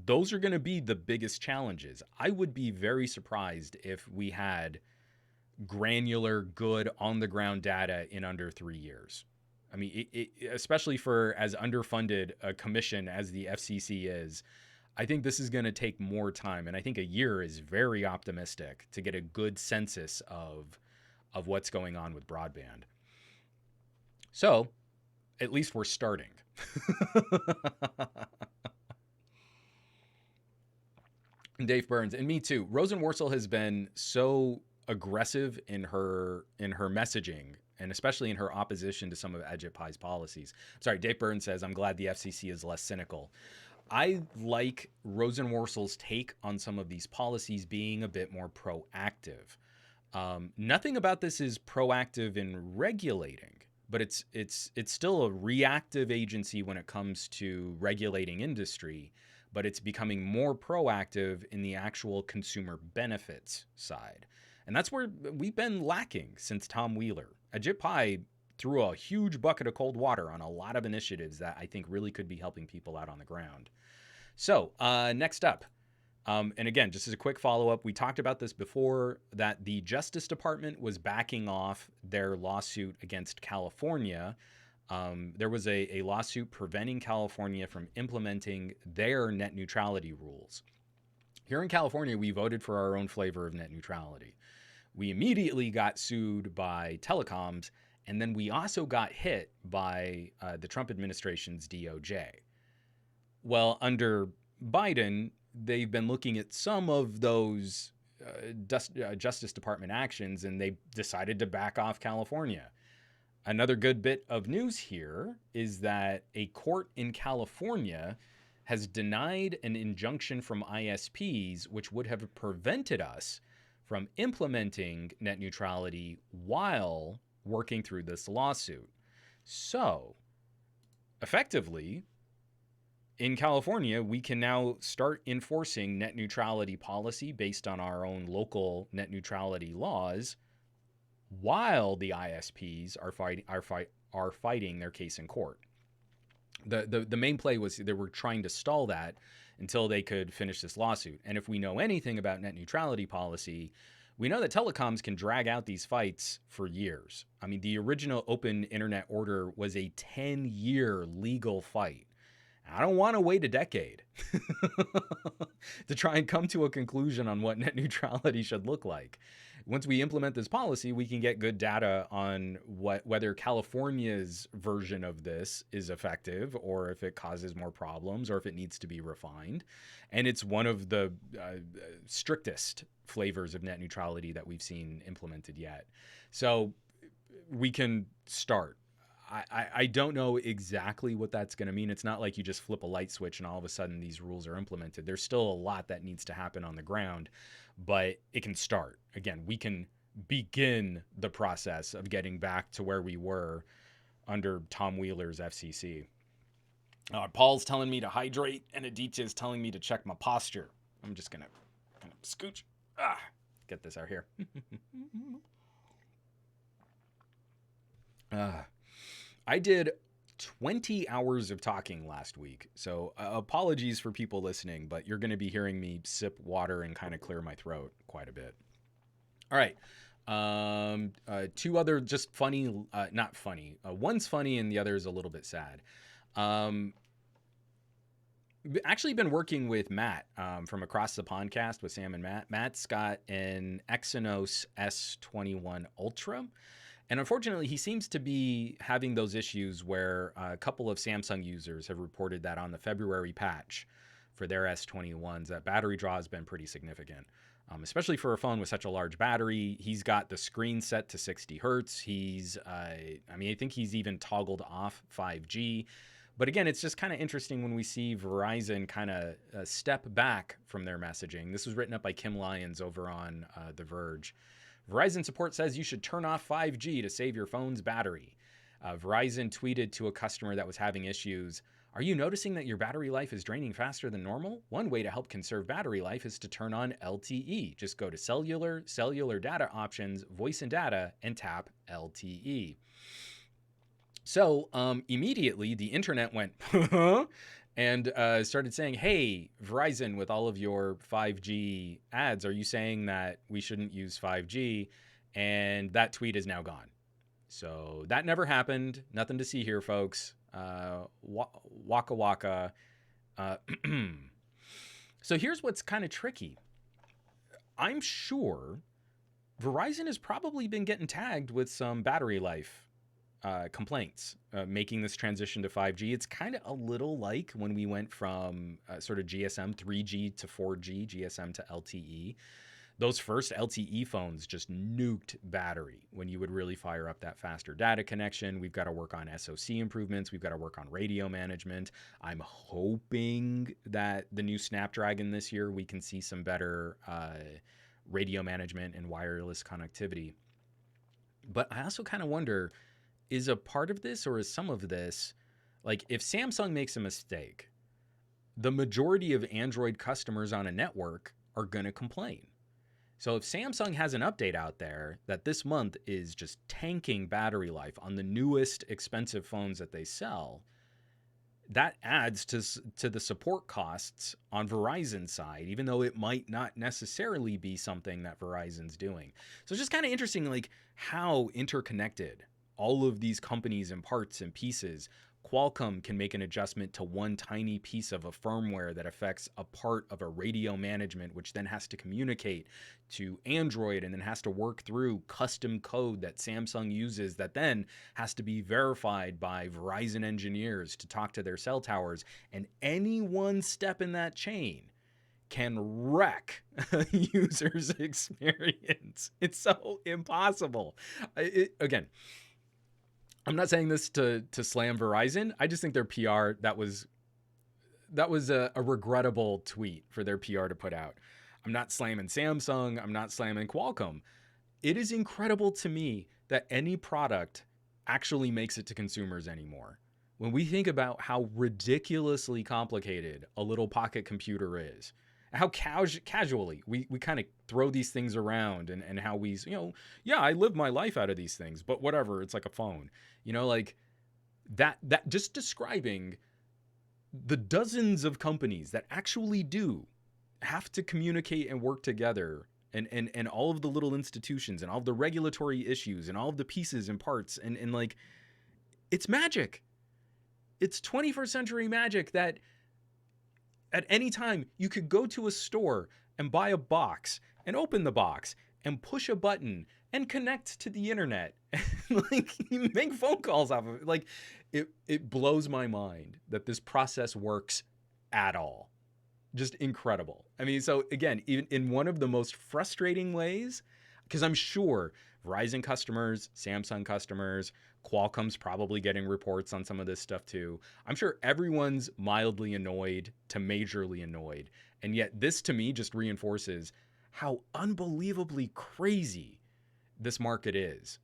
Those are going to be the biggest challenges. I would be very surprised if we had granular, good, on-the-ground data in under 3 years. I mean, especially for as underfunded a commission as the FCC is, I think this is going to take more time. And I think a year is very optimistic to get a good census of what's going on with broadband. So at least we're starting. Dave Burns, and me too. Rosenworcel has been so aggressive in her messaging, and especially in her opposition to some of IGPI's policies. Sorry, Dave Burns says, I'm glad the FCC is less cynical. I like Rosenworcel's take on some of these policies being a bit more proactive. Nothing about this is proactive in regulating, but it's still a reactive agency when it comes to regulating industry, but it's becoming more proactive in the actual consumer benefits side. And that's where we've been lacking since Tom Wheeler. IGPI threw a huge bucket of cold water on a lot of initiatives that I think really could be helping people out on the ground. So next up, and again, just as a quick follow-up, we talked about this before, that the Justice Department was backing off their lawsuit against California. There was a lawsuit preventing California from implementing their net neutrality rules. Here in California, we voted for our own flavor of net neutrality. We immediately got sued by telecoms, and then we also got hit by the Trump administration's DOJ. Well, under Biden, they've been looking at some of those Justice Department actions, and they decided to back off California. Another good bit of news here is that a court in California has denied an injunction from ISPs, which would have prevented us from implementing net neutrality while working through this lawsuit. So, effectively, in California, we can now start enforcing net neutrality policy based on our own local net neutrality laws, while the ISPs are fighting their case in court. The main play was they were trying to stall that until they could finish this lawsuit. And if we know anything about net neutrality policy, We know that telecoms can drag out these fights for years. I mean, the original open internet order was a 10-year legal fight. I don't want to wait a decade to try and come to a conclusion on what net neutrality should look like. Once we implement this policy, we can get good data on whether California's version of this is effective, or if it causes more problems, or if it needs to be refined. And it's one of the strictest flavors of net neutrality that we've seen implemented yet. So we can start. I don't know exactly what that's going to mean. It's not like you just flip a light switch and all of a sudden these rules are implemented. There's still a lot that needs to happen on the ground, but it can start. Again, we can begin the process of getting back to where we were under Tom Wheeler's FCC. Paul's telling me to hydrate, and Aditya is telling me to check my posture. I'm just going to kind of scooch. Get this out here. I did 20 hours of talking last week, so apologies for people listening, but you're going to be hearing me sip water and kind of clear my throat quite a bit. All right. Two other just funny, not funny. One's funny and the other is a little bit sad. Actually been working with Matt from Across the Podcast with Sam and Matt. Matt's got an Exynos S21 Ultra. And unfortunately, he seems to be having those issues where a couple of Samsung users have reported that on the February patch for their S21s, that battery draw has been pretty significant, especially for a phone with such a large battery. He's got the screen set to 60 hertz. I think he's even toggled off 5G. But again, it's just kind of interesting when we see Verizon kind of step back from their messaging. This was written up by Kim Lyons over on The Verge. Verizon support says you should turn off 5G to save your phone's battery. Verizon tweeted to a customer that was having issues, "Are you noticing that your battery life is draining faster than normal? One way to help conserve battery life is to turn on LTE. Just go to cellular data options, voice and data, and tap LTE." So immediately the internet went and started saying, "Hey, Verizon, with all of your 5G ads, are you saying that we shouldn't use 5G?" And that tweet is now gone. So that never happened. Nothing to see here, folks. Waka waka. So here's what's kind of tricky. I'm sure Verizon has probably been getting tagged with some battery life complaints making this transition to 5G. It's kind of a little like when we went from sort of GSM 3G to 4G, GSM to LTE. Those first LTE phones just nuked battery when you would really fire up that faster data connection. We've got to work on SoC improvements. We've got to work on radio management. I'm hoping that the new Snapdragon this year, we can see some better radio management and wireless connectivity. But I also kind of wonder, is a part of this, or is some of this, like if Samsung makes a mistake, the majority of Android customers on a network are going to complain. So if Samsung has an update out there that this month is just tanking battery life on the newest expensive phones that they sell, that adds to the support costs on Verizon's side, even though it might not necessarily be something that Verizon's doing. So it's just kind of interesting, like how interconnected all of these companies and parts and pieces. Qualcomm can make an adjustment to one tiny piece of a firmware that affects a part of a radio management, which then has to communicate to Android and then has to work through custom code that Samsung uses that then has to be verified by Verizon engineers to talk to their cell towers. And any one step in that chain can wreck a user's experience. It's so impossible. Again, I'm not saying this to slam Verizon. I just think their PR, that was a regrettable tweet for their PR to put out. I'm not slamming Samsung. I'm not slamming Qualcomm. It is incredible to me that any product actually makes it to consumers anymore. When we think about how ridiculously complicated a little pocket computer is, how casually we kind of throw these things around, and how we, I live my life out of these things, but whatever, it's like a phone, like that just describing the dozens of companies that actually do have to communicate and work together and all of the little institutions and all of the regulatory issues and all of the pieces and parts and like, it's magic. It's 21st century magic that at any time you could go to a store and buy a box and open the box and push a button and connect to the internet. Like, you make phone calls off of it. Like, it blows my mind that this process works at all. Just incredible. I mean, so again, even in one of the most frustrating ways, because I'm sure Verizon customers, Samsung customers, Qualcomm's probably getting reports on some of this stuff too. I'm sure everyone's mildly annoyed to majorly annoyed. And yet this to me just reinforces how unbelievably crazy this market is.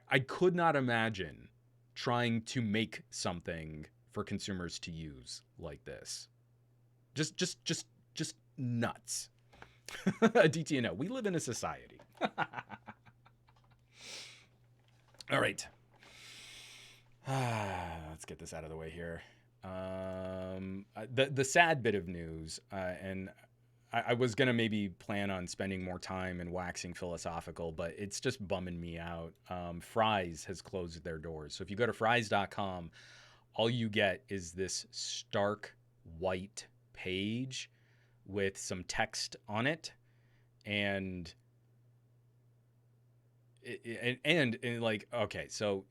I could not imagine trying to make something for consumers to use like this. Just nuts. DTNO, we live in a society. All right. Let's get this out of the way here. The sad bit of news, and I was going to maybe plan on spending more time and waxing philosophical, but it's just bumming me out. Fry's has closed their doors. So if you go to frys.com, all you get is this stark white page with some text on it, and like, okay, so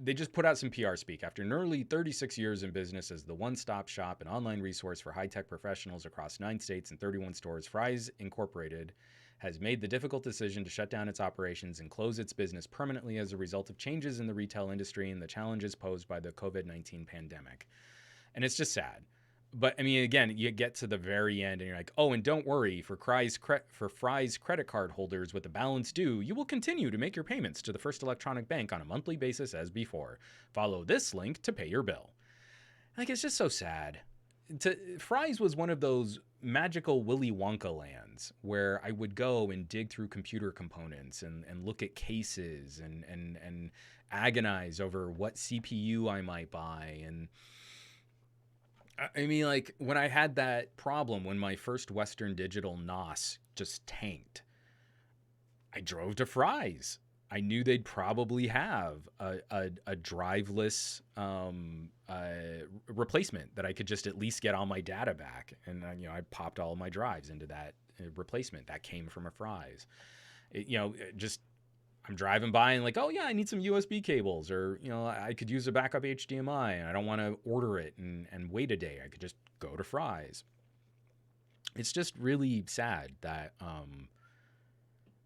they just put out some PR speak. After nearly 36 years in business as the one-stop shop and online resource for high-tech professionals across 9 states and 31 stores, Fry's Incorporated has made the difficult decision to shut down its operations and close its business permanently as a result of changes in the retail industry and the challenges posed by the COVID-19 pandemic. And it's just sad. But I mean, again, you get to the very end and you're like, oh, and don't worry, for Fry's credit card holders with a balance due, you will continue to make your payments to the First Electronic Bank on a monthly basis as before. Follow this link to pay your bill. Like, it's just so sad. Fry's was one of those magical Willy Wonka lands where I would go and dig through computer components and look at cases and agonize over what CPU I might buy. And I mean, like, when I had that problem when my first Western Digital NOS just tanked, I drove to Fry's. I knew they'd probably have a driveless replacement that I could just at least get all my data back. And, I popped all of my drives into that replacement. That came from a Fry's. I'm driving by and like, oh yeah, I need some USB cables, or, I could use a backup HDMI and I don't want to order it and wait a day. I could just go to Fry's. It's just really sad that,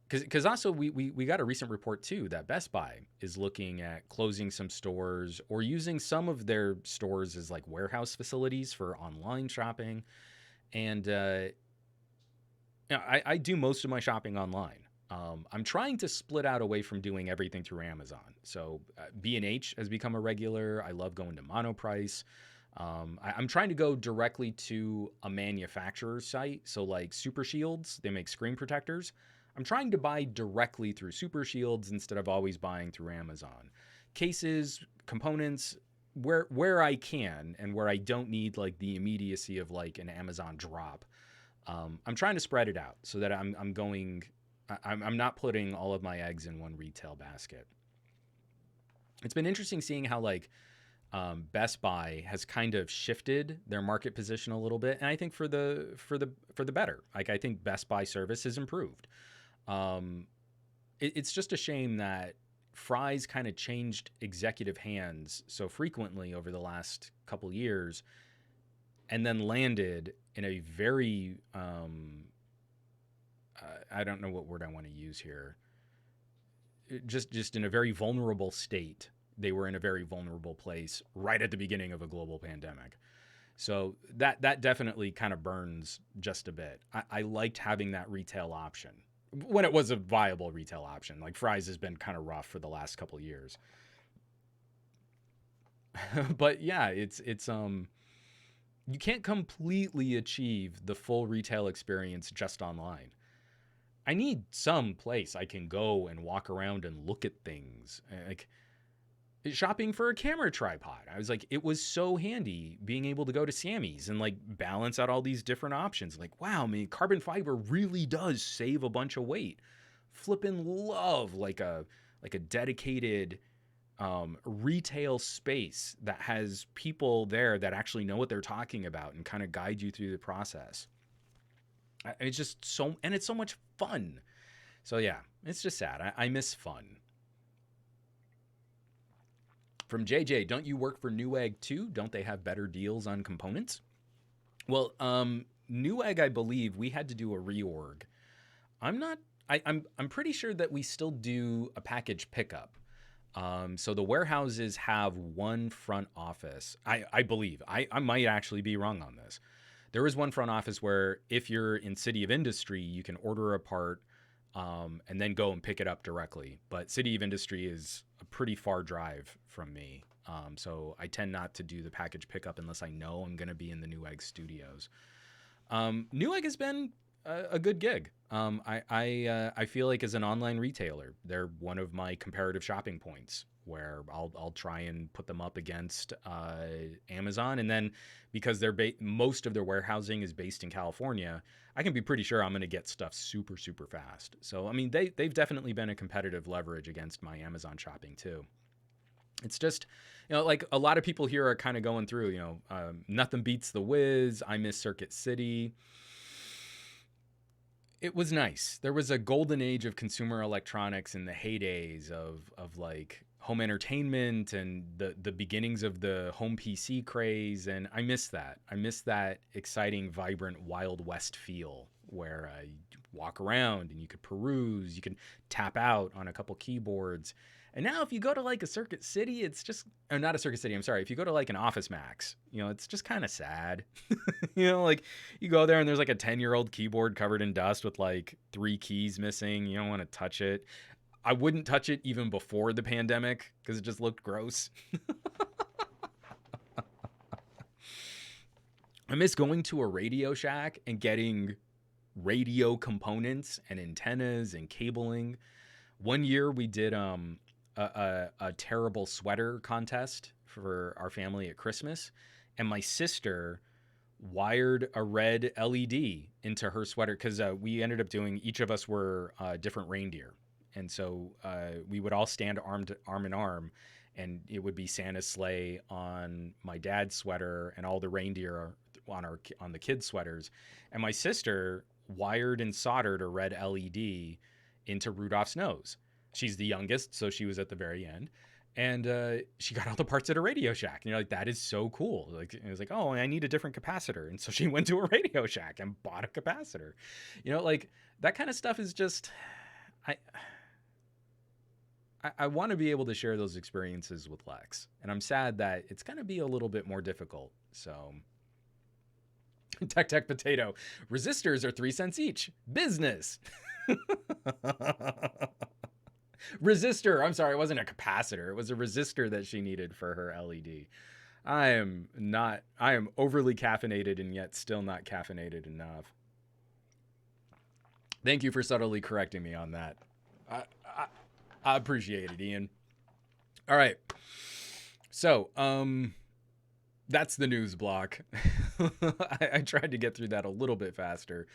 because also we got a recent report too that Best Buy is looking at closing some stores or using some of their stores as like warehouse facilities for online shopping. And I do most of my shopping online. I'm trying to split out away from doing everything through Amazon. So B&H has become a regular. I love going to Monoprice. I'm trying to go directly to a manufacturer's site. So like Super Shields, they make screen protectors. I'm trying to buy directly through Super Shields instead of always buying through Amazon. Cases, components, where I can and where I don't need like the immediacy of like an Amazon drop. I'm trying to spread it out so that I'm not putting all of my eggs in one retail basket. It's been interesting seeing how like Best Buy has kind of shifted their market position a little bit, and I think for the better. Like, I think Best Buy service has improved. It's just a shame that Fry's kind of changed executive hands so frequently over the last couple years, and then landed in a very I don't know what word I want to use here. Just in a very vulnerable state. They were in a very vulnerable place right at the beginning of a global pandemic. So that definitely kind of burns just a bit. I liked having that retail option when it was a viable retail option. Like, Fry's has been kind of rough for the last couple of years. But yeah, it's you can't completely achieve the full retail experience just online. I need some place I can go and walk around and look at things. Like, shopping for a camera tripod. I was like, it was so handy being able to go to Sammy's and like balance out all these different options. Like, wow, man, carbon fiber really does save a bunch of weight. Flippin' love like a dedicated retail space that has people there that actually know what they're talking about and kind of guide you through the process. It's just so, and it's so much fun. So yeah, it's just sad. I miss fun. From JJ, don't you work for Newegg too? Don't they have better deals on components? Well, Newegg, I believe we had to do a reorg. I'm pretty sure that we still do a package pickup. So the warehouses have one front office. I believe. I might actually be wrong on this. There is one front office where if you're in City of Industry, you can order a part and then go and pick it up directly. But City of Industry is a pretty far drive from me. So I tend not to do the package pickup unless I know I'm going to be in the Newegg studios. Newegg has been a good gig. I feel like as an online retailer, they're one of my comparative shopping points where I'll try and put them up against Amazon. And then because most of their warehousing is based in California, I can be pretty sure I'm going to get stuff super, super fast. So, I mean, they've definitely been a competitive leverage against my Amazon shopping too. It's just, like a lot of people here are kind of going through, nothing beats the Wiz. I miss Circuit City. It was nice. There was a golden age of consumer electronics in the heydays of like home entertainment and the beginnings of the home PC craze. And I miss that. I miss that exciting, vibrant, Wild West feel where you walk around and you could peruse, you can tap out on a couple keyboards. And now if you go to like a Circuit City, it's just, or not a Circuit City, I'm sorry. If you go to like an Office Max, it's just kind of sad. Like you go there and there's like a 10-year-old keyboard covered in dust with like 3 keys missing. You don't want to touch it. I wouldn't touch it even before the pandemic because it just looked gross. I miss going to a Radio Shack and getting radio components and antennas and cabling. One year we did a terrible sweater contest for our family at Christmas, and my sister wired a red LED into her sweater because we ended up doing, each of us were different reindeer, and so we would all stand arm in arm, and it would be Santa's sleigh on my dad's sweater and all the reindeer on the kids' sweaters, and my sister wired and soldered a red LED into Rudolph's nose. She's the youngest, so she was at the very end. And she got all the parts at a Radio Shack. And you're like, that is so cool. Like, it was like, oh, I need a different capacitor. And so she went to a Radio Shack and bought a capacitor. Like that kind of stuff is just, I want to be able to share those experiences with Lex. And I'm sad that it's going to be a little bit more difficult. So Tech Potato. Resistors are 3 cents each. Business. Resistor. I'm sorry, it wasn't a capacitor. It was a resistor that she needed for her LED. I am overly caffeinated and yet still not caffeinated enough. Thank you for subtly correcting me on that. I appreciate it, Ian. All right. So, that's the news block. I tried to get through that a little bit faster.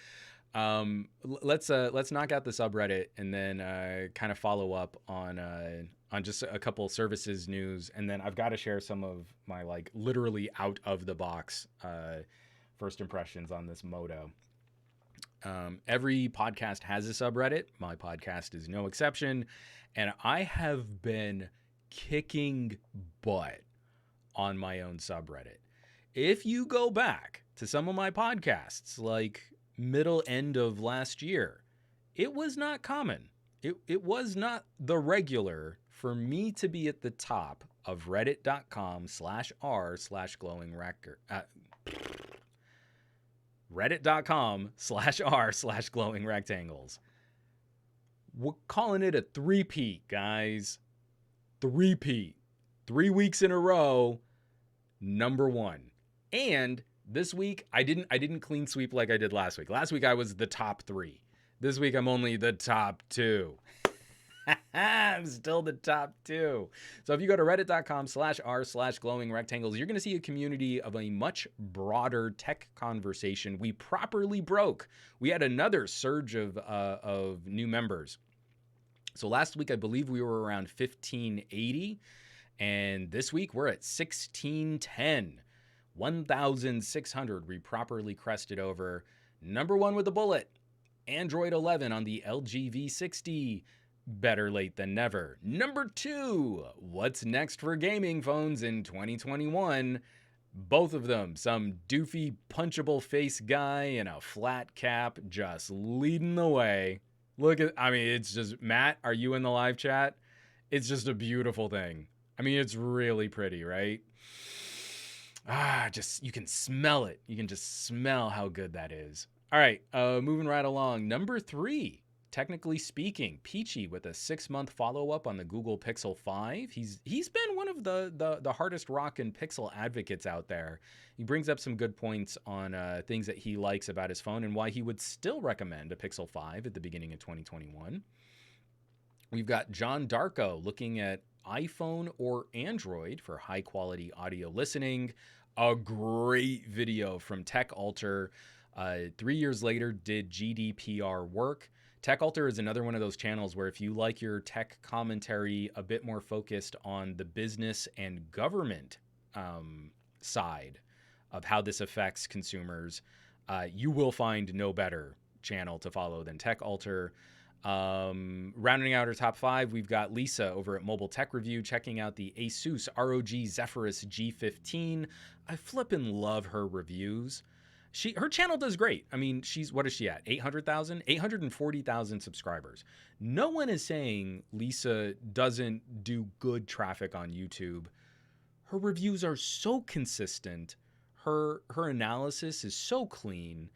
Let's knock out the subreddit and then kind of follow up on just a couple services news, and then I've got to share some of my like literally out of the box first impressions on this Moto. Every podcast has a subreddit. My podcast is no exception, and I have been kicking butt on my own subreddit. If you go back to some of my podcasts, like middle end of last year, it was not common. It was not the regular for me to be at the top of reddit.com/r/glowing-rectangles. Reddit.com/r/glowing-rectangles. We're calling it a three-peat, guys. Three-peat. 3 weeks in a row, number 1. And this week, I didn't clean sweep like I did last week. Last week, I was the top 3. This week, I'm only the top 2. I'm still the top 2. So if you go to reddit.com/r/glowing rectangles, you're going to see a community of a much broader tech conversation we properly broke. We had another surge of new members. So last week, I believe we were around 1580. And this week, we're at 1610. 1,600 we properly crested over. Number 1 with a bullet, Android 11 on the LG V60. Better late than never. Number 2, what's next for gaming phones in 2021? Both of them, some doofy punchable face guy in a flat cap just leading the way. Look at, I mean, it's just, Matt, are you in the live chat? It's just a beautiful thing. I mean, it's really pretty, right? Just, you can smell it. You can just smell how good that is. All right, moving right along. Number 3, technically speaking, Peachy with a 6-month follow-up on the Google Pixel 5. He's been one of the hardest rockin' Pixel advocates out there. He brings up some good points on things that he likes about his phone and why he would still recommend a Pixel 5 at the beginning of 2021. We've got John Darko looking at iPhone or Android for high-quality audio listening. A great video from TechAltar. 3 years later, did GDPR work? TechAltar is another one of those channels where if you like your tech commentary a bit more focused on the business and government side of how this affects consumers, you will find no better channel to follow than TechAltar. Rounding out our top 5, we've got Lisa over at Mobile Tech Review checking out the Asus ROG Zephyrus G15. I flippin' love her reviews. Her channel does great. I mean, what is she at? 800,000? 840,000 subscribers. No one is saying Lisa doesn't do good traffic on YouTube. Her reviews are so consistent. Her analysis is so clean.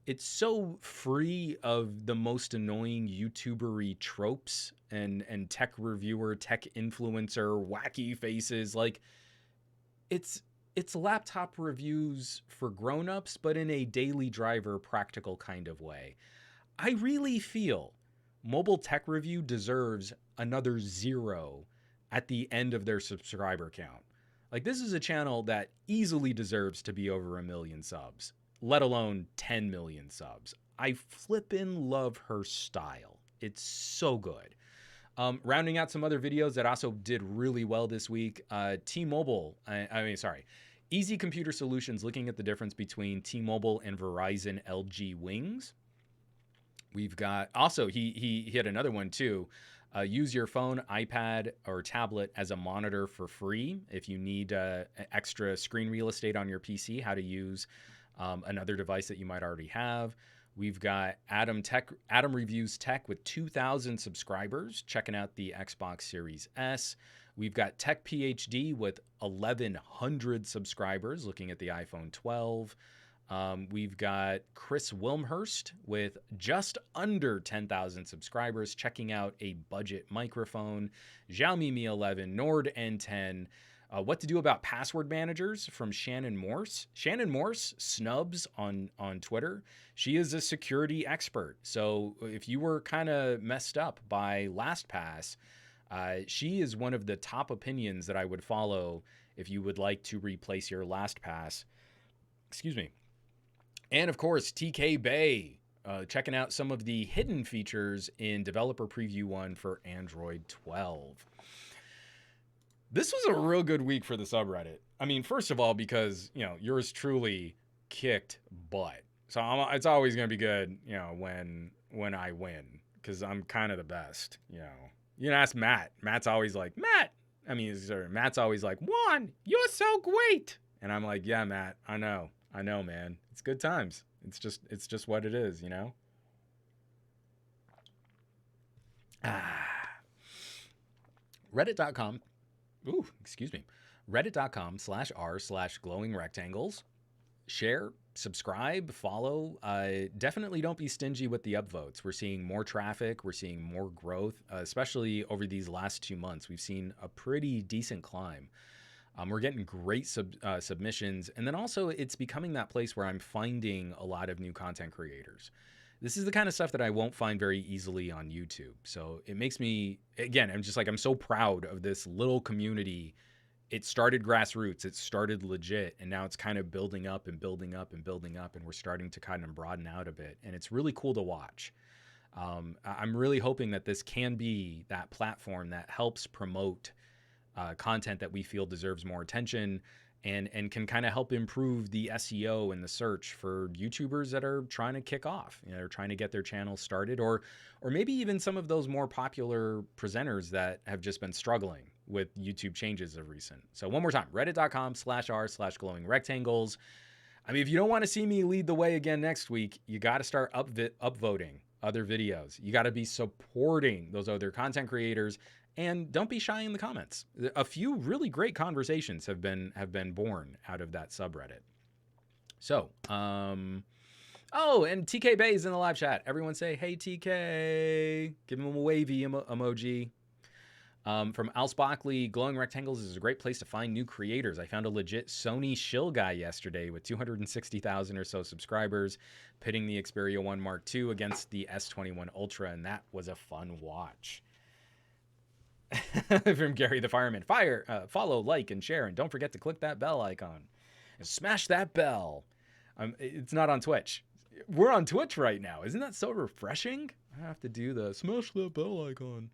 It's so free of the most annoying YouTuber-y tropes and tech reviewer, tech influencer, wacky faces. Like, it's laptop reviews for grown-ups, but in a daily driver practical kind of way. I really feel Mobile Tech Review deserves another 0 at the end of their subscriber count. Like, this is a channel that easily deserves to be over 1 million subs, let alone 10 million subs. I flippin' love her style. It's so good. Rounding out some other videos that also did really well this week, Easy Computer Solutions looking at the difference between T-Mobile and Verizon LG Wings. We've got, also, he hit another one too. Use your phone, iPad, or tablet as a monitor for free. If you need extra screen real estate on your PC, how to use another device that you might already have. We've got Adam Reviews Tech with 2,000 subscribers, checking out the Xbox Series S. We've got Tech PhD with 1,100 subscribers, looking at the iPhone 12. We've got Chris Wilmhurst with just under 10,000 subscribers, checking out a budget microphone. Xiaomi Mi 11, Nord N10. What to do about password managers from Shannon Morse. Shannon Morse snubs on Twitter. She is a security expert. So if you were kind of messed up by LastPass, she is one of the top opinions that I would follow if you would like to replace your LastPass. Excuse me. And of course, TK Bay, checking out some of the hidden features in Developer Preview 1 for Android 12. This was a real good week for the subreddit. I mean, first of all, because, yours truly kicked butt. So it's always going to be good, when I win, because I'm kind of the best, You ask Matt. Matt's always like, Matt's always like, Juan, you're so great. And I'm like, yeah, Matt, I know, man. It's good times. It's just what it is, Reddit.com. Reddit.com/r/glowing rectangles. Share, subscribe, follow. Definitely don't be stingy with the upvotes. We're seeing more traffic. We're seeing more growth, especially over these last 2 months. We've seen a pretty decent climb. We're getting great submissions. And then also it's becoming that place where I'm finding a lot of new content creators. This is the kind of stuff that I won't find very easily on YouTube. So it makes me, again, I'm just like, I'm so proud of this little community. It started grassroots, it started legit, and now it's kind of building up and building up and building up, and we're starting to kind of broaden out a bit. And it's really cool to watch. I'm really hoping that this can be that platform that helps promote content that we feel deserves more attention, and can kind of help improve the SEO and the search for YouTubers that are trying to kick off, you know, trying to get their channel started, or maybe even some of those more popular presenters that have just been struggling with YouTube changes of recent. So one more time, reddit.com/r/glowing rectangles. I mean, if you don't want to see me lead the way again next week, you got to start upvoting other videos. You got to be supporting those other content creators, and don't be shy in the comments. A few really great conversations have been born out of that subreddit. So, oh, and TK Bay's in the live chat. Everyone say, hey, TK. Give him a wavy emoji. From Al Spockley, Glowing Rectangles is a great place to find new creators. I found a legit Sony shill guy yesterday with 260,000 or so subscribers, pitting the Xperia 1 Mark II against the S21 Ultra, and that was a fun watch. From Gary the Fireman. Follow, like, and share, and don't forget to click that bell icon. And smash that bell. It's not on Twitch. We're on Twitch right now. Isn't that so refreshing? I have to do the smash that bell icon.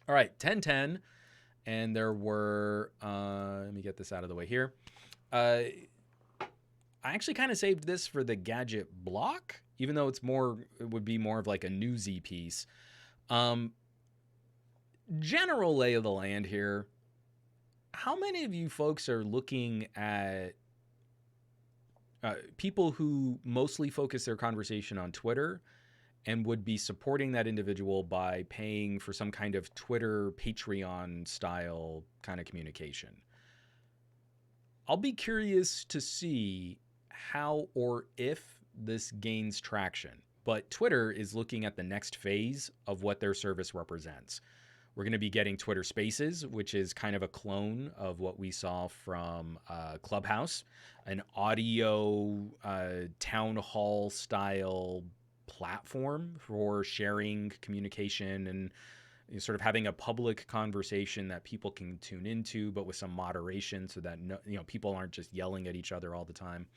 All right, 10:10, and there were, let me get this out of the way here. I actually kind of saved this for the gadget block, even though it would be more of like a newsy piece. General lay of the land here. How many of you folks are looking at people who mostly focus their conversation on Twitter and would be supporting that individual by paying for some kind of Twitter Patreon style kind of communication? I'll be curious to see how or if this gains traction. But Twitter is looking at the next phase of what their service represents. We're going to be getting Twitter Spaces, which is kind of a clone of what we saw from Clubhouse, an audio town hall style platform for sharing communication and sort of having a public conversation that people can tune into, but with some moderation so that people aren't just yelling at each other all the time.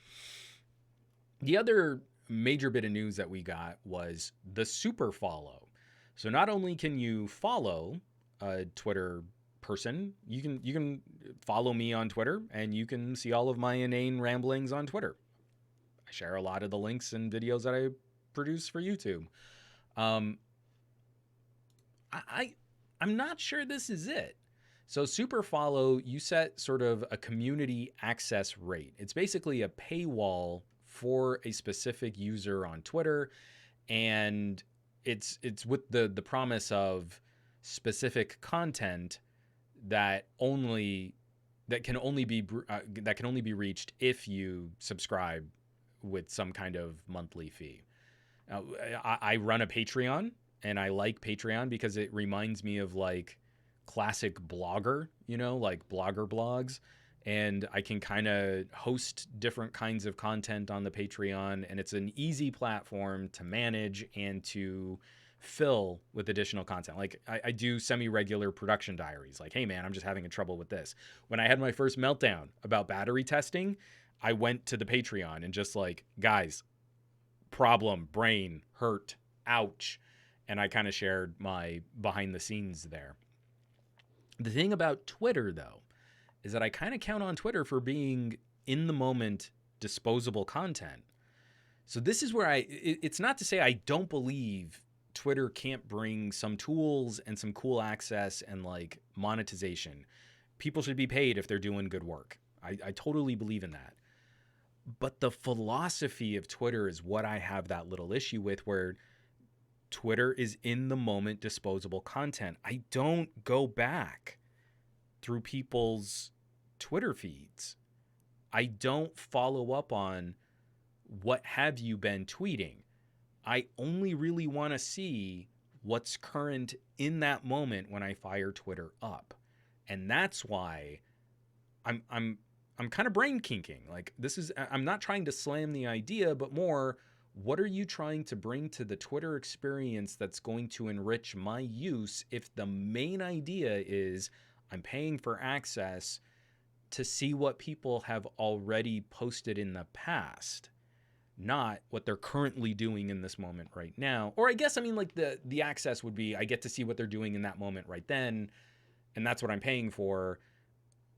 The other major bit of news that we got was the super follow. So not only can you follow a Twitter person, you can follow me on Twitter, and you can see all of my inane ramblings on Twitter. I share a lot of the links and videos that I produce for YouTube. I'm not sure this is it. So super follow, you set sort of a community access rate. It's basically a paywall for a specific user on Twitter, and it's with the promise of specific content that can only be reached if you subscribe with some kind of monthly fee. I run a Patreon, and I like Patreon because it reminds me of like classic blogger, like blogger blogs. And I can kind of host different kinds of content on the Patreon, and it's an easy platform to manage and to fill with additional content. Like I do semi-regular production diaries. Like, hey man, I'm just having a trouble with this. When I had my first meltdown about battery testing, I went to the Patreon and just like, guys, problem, brain, hurt, ouch. And I kind of shared my behind the scenes there. The thing about Twitter, though, is that I kind of count on Twitter for being in the moment disposable content. So this is where it's not to say I don't believe Twitter can't bring some tools and some cool access and like monetization. People should be paid if they're doing good work. I totally believe in that. But the philosophy of Twitter is what I have that little issue with, where Twitter is in the moment disposable content. I don't go back through people's Twitter feeds. I don't follow up on what have you been tweeting. I only really want to see what's current in that moment when I fire Twitter up. And that's why I'm kind of brain kinking. Like, I'm not trying to slam the idea, but more, What are you trying to bring to the Twitter experience that's going to enrich my use if the main idea is I'm paying for access to see what people have already posted in the past, not what they're currently doing in this moment right now? Or I guess, I mean, like the access would be I get to see what they're doing in that moment right then, and that's what I'm paying for.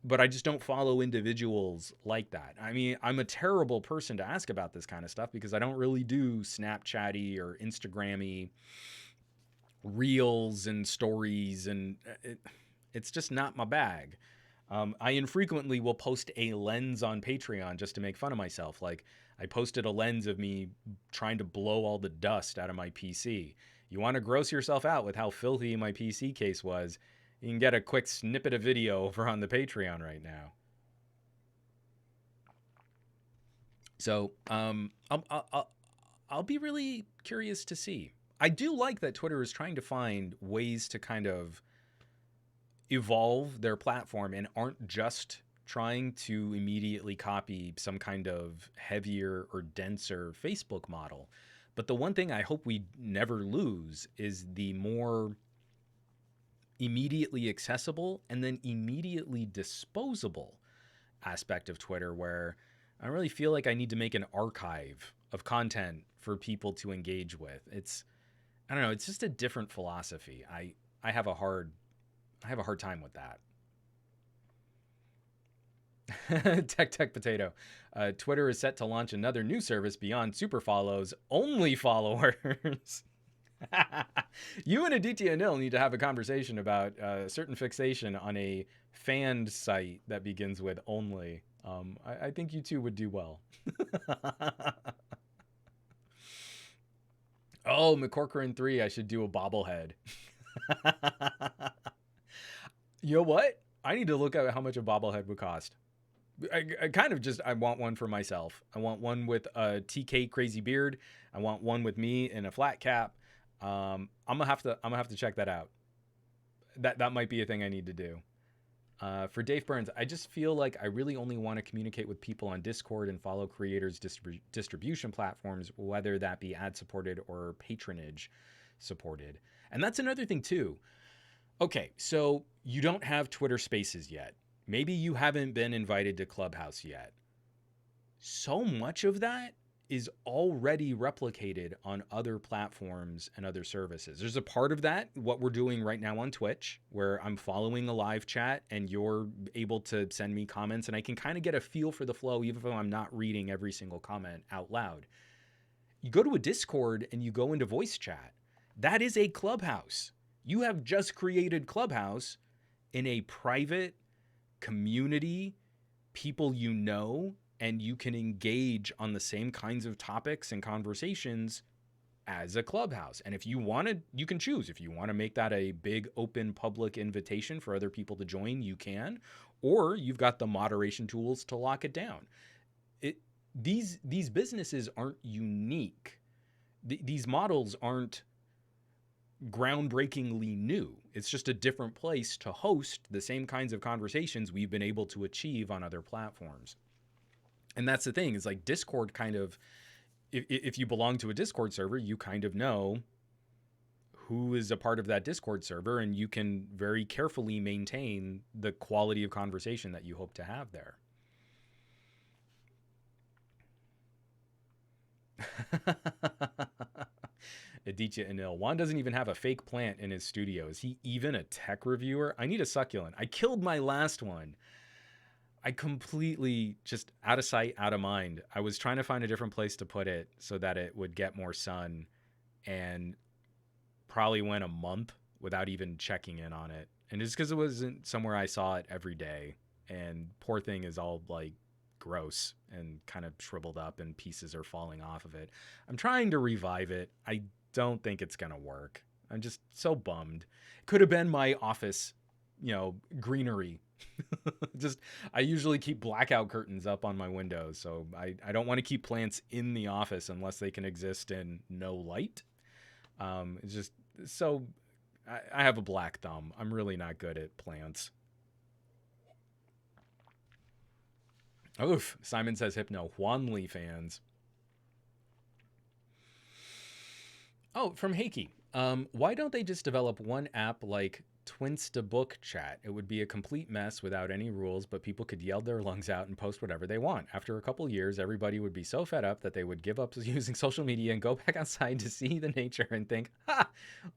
But I just don't follow individuals like that. I mean, I'm a terrible person to ask about this kind of stuff because I don't really do Snapchatty or Instagrammy reels and stories, and it's just not my bag. I infrequently will post a lens on Patreon just to make fun of myself. Like, I posted a lens of me trying to blow all the dust out of my PC. You want to gross yourself out with how filthy my PC case was, you can get a quick snippet of video over on the Patreon right now. So I'll be really curious to see. I do like that Twitter is trying to find ways to kind of evolve their platform and aren't just trying to immediately copy some kind of heavier or denser Facebook model. But the one thing I hope we never lose is the more immediately accessible and then immediately disposable aspect of Twitter, where I really feel like I need to make an archive of content for people to engage with. I don't know, it's just a different philosophy. I have a hard time with that. Tech Potato. Twitter is set to launch another new service beyond super follows, only followers. You and Aditya Anil need to have a conversation about a certain fixation on a fanned site that begins with only. I think you two would do well. Oh, McCorcoran 3, I should do a bobblehead. You know what? I need to look at how much a bobblehead would cost. I want one for myself. I want one with a TK crazy beard. I want one with me in a flat cap. I'm gonna have to check that out. That might be a thing I need to do. For Dave Burns, I just feel like I really only want to communicate with people on Discord and follow creators' distribution platforms, whether that be ad supported or patronage supported. And that's another thing too. Okay, so you don't have Twitter Spaces yet. Maybe you haven't been invited to Clubhouse yet. So much of that is already replicated on other platforms and other services. There's a part of that, what we're doing right now on Twitch, where I'm following a live chat and you're able to send me comments and I can kind of get a feel for the flow, even if I'm not reading every single comment out loud. You go to a Discord and you go into voice chat. That is a Clubhouse. You have just created Clubhouse in a private community, people you know, and you can engage on the same kinds of topics and conversations as a Clubhouse. And if you want to, you can choose. If you want to make that a big open public invitation for other people to join, you can. Or you've got the moderation tools to lock it down. These businesses aren't unique. These models aren't groundbreakingly new. It's just a different place to host the same kinds of conversations we've been able to achieve on other platforms. And that's the thing, is like Discord kind of, if you belong to a Discord server, you kind of know who is a part of that Discord server, and you can very carefully maintain the quality of conversation that you hope to have there. Aditya Anil. Juan doesn't even have a fake plant in his studio. Is he even a tech reviewer? I need a succulent. I killed my last one. I completely just out of sight, out of mind. I was trying to find a different place to put it so that it would get more sun, and probably went a month without even checking in on it. And it's because it wasn't somewhere I saw it every day. And poor thing is all like gross and kind of shriveled up and pieces are falling off of it. I'm trying to revive it. I don't think it's going to work. I'm just so bummed. Could have been my office, greenery. I usually keep blackout curtains up on my windows. So I don't want to keep plants in the office unless they can exist in no light. It's just so I have a black thumb. I'm really not good at plants. Oof. Simon says Hypno. Juanly fans. Oh, from Heiki. Why don't they just develop one app like Twinsta-Book Chat? It would be a complete mess without any rules, but people could yell their lungs out and post whatever they want. After a couple years, everybody would be so fed up that they would give up using social media and go back outside to see the nature and think, ha,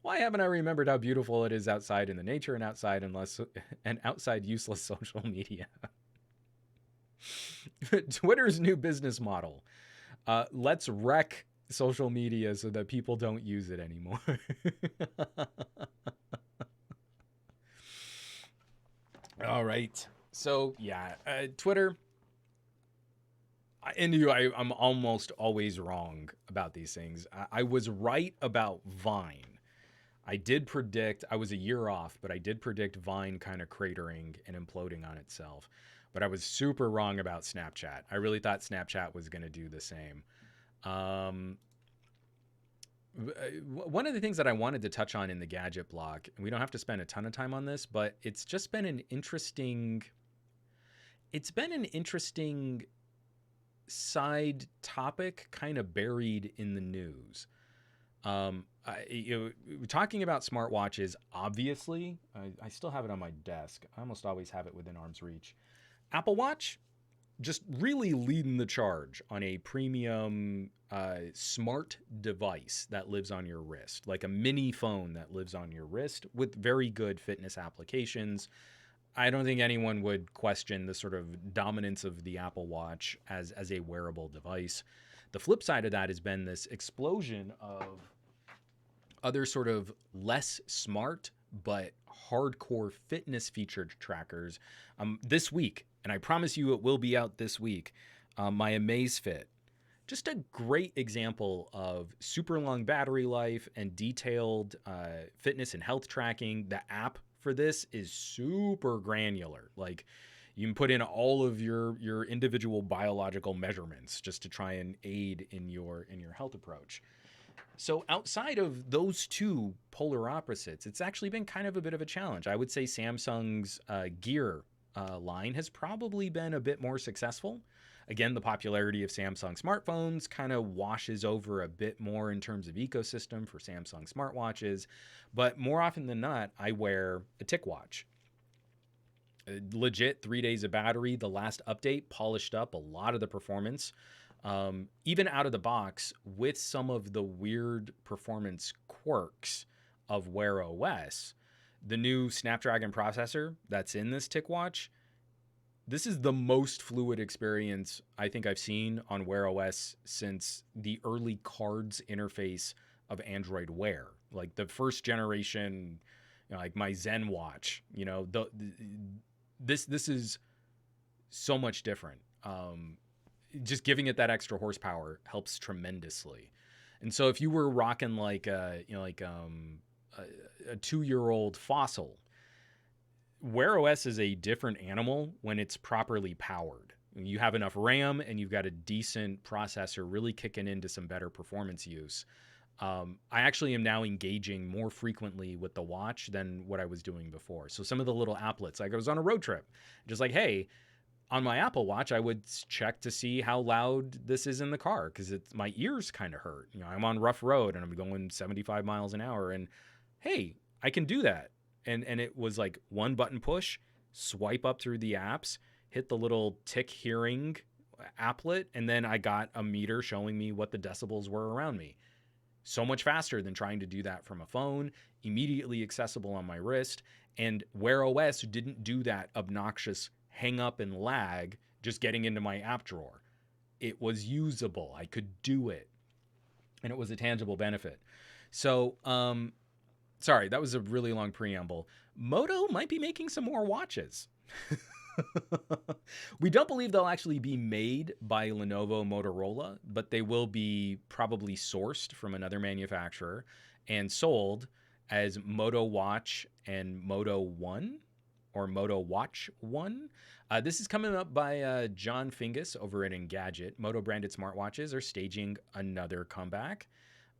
why haven't I remembered how beautiful it is outside in the nature and outside useless social media? Twitter's new business model. Let's wreck social media so that people don't use it anymore. All right. So yeah, Twitter. I'm almost always wrong about these things. I was right about Vine. I did predict, I was a year off, but I did predict Vine kind of cratering and imploding on itself. But I was super wrong about Snapchat. I really thought Snapchat was going to do the same. One of the things that I wanted to touch on in the gadget block, and we don't have to spend a ton of time on this, but it's just been an interesting side topic kind of buried in the news. Talking about smartwatches, obviously, I still have it on my desk. I almost always have it within arm's reach. Apple Watch, just really leading the charge on a premium smart device that lives on your wrist, like a mini phone that lives on your wrist with very good fitness applications. I don't think anyone would question the sort of dominance of the Apple Watch as a wearable device. The flip side of that has been this explosion of other sort of less smart but hardcore fitness featured trackers this week, and I promise you it will be out this week. My Amazfit, just a great example of super long battery life and detailed fitness and health tracking. The app for this is super granular. Like, you can put in all of your individual biological measurements just to try and aid in your health approach. So outside of those two polar opposites, it's actually been kind of a bit of a challenge. I would say Samsung's Gear line has probably been a bit more successful. Again, the popularity of Samsung smartphones kind of washes over a bit more in terms of ecosystem for Samsung smartwatches. But more often than not, I wear a Ticwatch. Legit 3 days of battery. The last update polished up a lot of the performance. Even out of the box with some of the weird performance quirks of Wear OS, the new Snapdragon processor that's in this Ticwatch, this is the most fluid experience I think I've seen on Wear OS since the early cards interface of Android Wear. Like the first generation, like my Zen watch, this is so much different. Just giving it that extra horsepower helps tremendously. And so if you were rocking like a 2-year-old Fossil, Wear OS is a different animal when it's properly powered. You have enough RAM and you've got a decent processor really kicking into some better performance use. I actually am now engaging more frequently with the watch than what I was doing before. So some of the little applets, like I was on a road trip, just like, hey, on my Apple Watch, I would check to see how loud this is in the car because my ears kind of hurt. I'm on rough road and I'm going 75 miles an hour, and hey, I can do that. And it was like one button push, swipe up through the apps, hit the little tick hearing applet, and then I got a meter showing me what the decibels were around me. So much faster than trying to do that from a phone, immediately accessible on my wrist. And Wear OS didn't do that obnoxious hang up and lag just getting into my app drawer. It was usable. I could do it. And it was a tangible benefit. So, sorry, that was a really long preamble. Moto might be making some more watches. We don't believe they'll actually be made by Lenovo Motorola, but they will be probably sourced from another manufacturer and sold as Moto Watch and Moto One or Moto Watch One. This is coming up by John Fingus over at Engadget. Moto branded smartwatches are staging another comeback.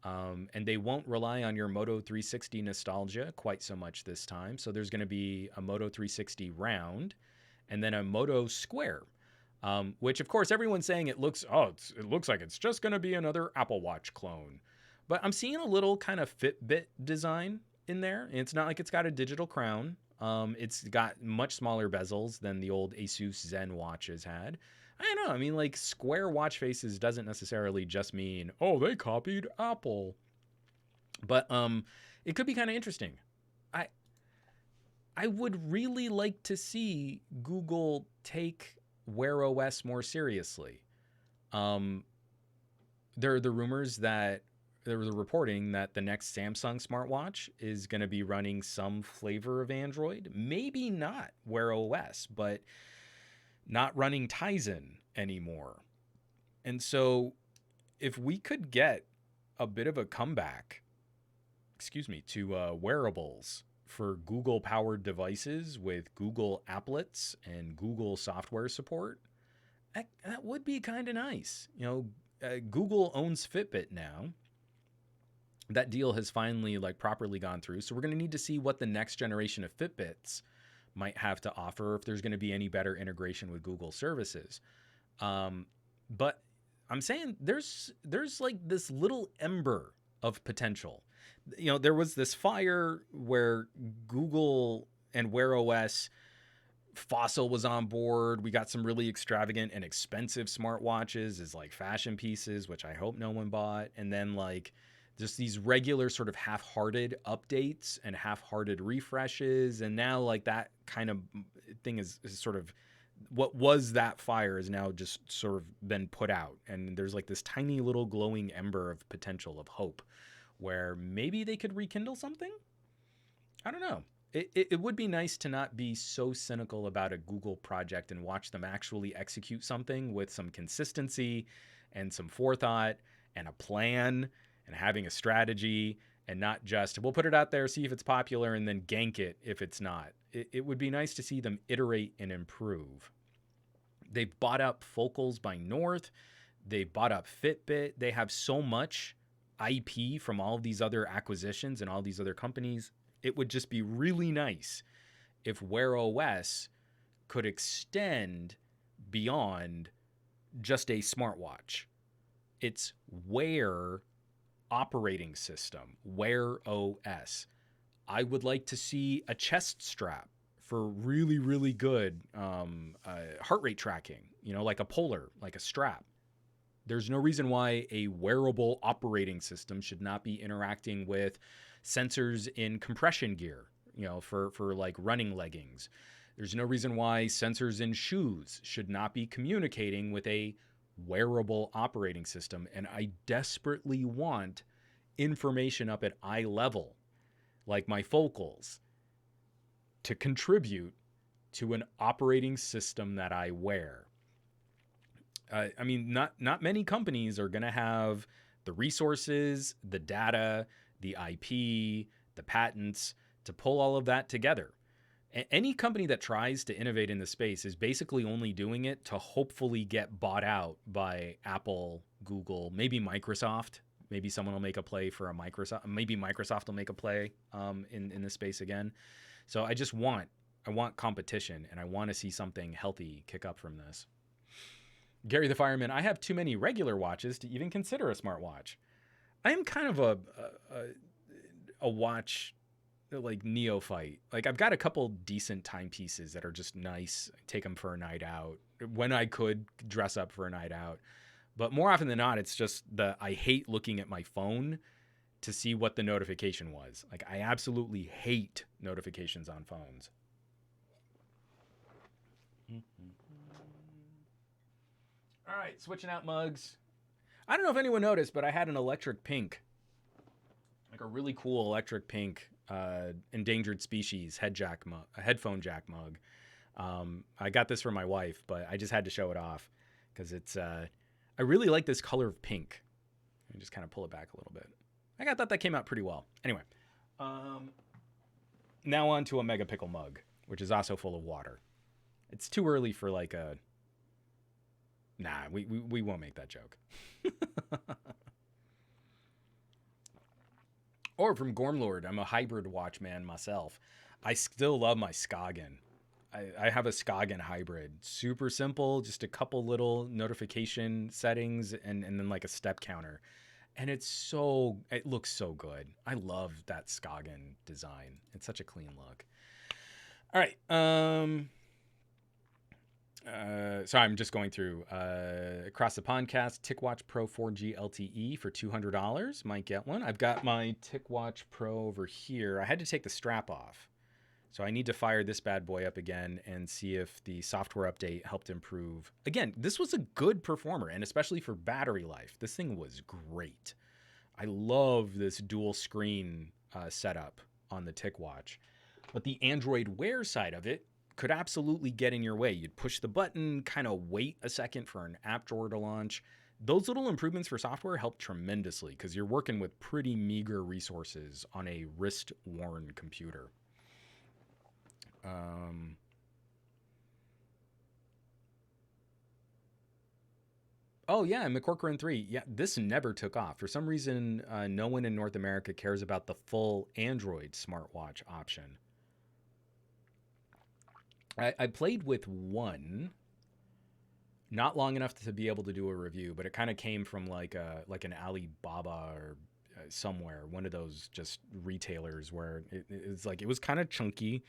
And they won't rely on your Moto 360 nostalgia quite so much this time. So there's going to be a Moto 360 round and then a Moto square, which of course everyone's saying it looks like it's just going to be another Apple Watch clone. But I'm seeing a little kind of Fitbit design in there. It's not like it's got a digital crown. It's got much smaller bezels than the old Asus Zen watches had. I don't know. I mean, like, square watch faces doesn't necessarily just mean, oh, they copied Apple. But it could be kind of interesting. I would really like to see Google take Wear OS more seriously. There are the rumors that there was a reporting that the next Samsung smartwatch is going to be running some flavor of Android. Maybe not Wear OS, but not running Tizen anymore. And so if we could get a bit of a comeback, to wearables for Google-powered devices with Google applets and Google software support, that would be kind of nice. Google owns Fitbit now. That deal has finally properly gone through. So we're going to need to see what the next generation of Fitbits might have to offer, if there's going to be any better integration with Google services. But I'm saying there's this little ember of potential. There was this fire where Google and Wear OS, Fossil was on board. We got some really extravagant and expensive smartwatches as fashion pieces, which I hope no one bought. And then just these regular sort of half-hearted updates and half-hearted refreshes. And now that kind of thing is sort of what was that fire is now just sort of been put out. And there's this tiny little glowing ember of potential, of hope, where maybe they could rekindle something. I don't know. It would be nice to not be so cynical about a Google project and watch them actually execute something with some consistency and some forethought and a plan and having a strategy, and not just, we'll put it out there, see if it's popular, and then gank it if it's not. It would be nice to see them iterate and improve. They've bought up Focals by North. They bought up Fitbit. They have so much IP from all of these other acquisitions and all these other companies. It would just be really nice if Wear OS could extend beyond just a smartwatch. It's Wear operating system, Wear OS. I would like to see a chest strap for really, really good heart rate tracking, like a Polar, like a strap. There's no reason why a wearable operating system should not be interacting with sensors in compression gear, for running leggings. There's no reason why sensors in shoes should not be communicating with a wearable operating system. And I desperately want information up at eye level, like my Focals, to contribute to an operating system that I wear. I mean, not many companies are going to have the resources, the data, the IP, the patents to pull all of that together. Any company that tries to innovate in the space is basically only doing it to hopefully get bought out by Apple, Google, maybe Microsoft. Maybe someone will make a play for a Microsoft. Maybe Microsoft will make a play in this space again. So I want competition, and I want to see something healthy kick up from this. Gary the Fireman, I have too many regular watches to even consider a smartwatch. I am kind of a watch neophyte. I've got a couple decent timepieces that are just nice. I take them for a night out when I could dress up for a night out. But more often than not, it's just I hate looking at my phone to see what the notification was. I absolutely hate notifications on phones. All right, switching out mugs. I don't know if anyone noticed, but I had an electric pink, a really cool electric pink endangered species headphone jack mug. I got this for my wife, but I just had to show it off because it's. I really like this color of pink. Let me just kind of pull it back a little bit. I thought that came out pretty well. Anyway, now on to a Mega Pickle mug, which is also full of water. It's too early for a. Nah, we won't make that joke. Or from Gormlord, I'm a hybrid watch man myself. I still love my Skagen. I have a Skagen hybrid. Super simple, just a couple little notification settings and then a step counter. And it looks so good. I love that Skagen design. It's such a clean look. All right. Sorry, I'm just going through. Across the podcast, Ticwatch Pro 4G LTE for $200. Might get one. I've got my Ticwatch Pro over here. I had to take the strap off. So I need to fire this bad boy up again and see if the software update helped improve. Again, this was a good performer, and especially for battery life, this thing was great. I love this dual screen setup on the Ticwatch. But the Android Wear side of it could absolutely get in your way. You'd push the button, kind of wait a second for an app drawer to launch. Those little improvements for software help tremendously because you're working with pretty meager resources on a wrist-worn computer. Oh yeah, McCorcoran 3. Yeah, this never took off. For some reason, no one in North America cares about the full Android smartwatch option. I played with one, not long enough to be able to do a review, but it kind of came from like an Alibaba or somewhere, one of those just retailers where it was kind of chunky.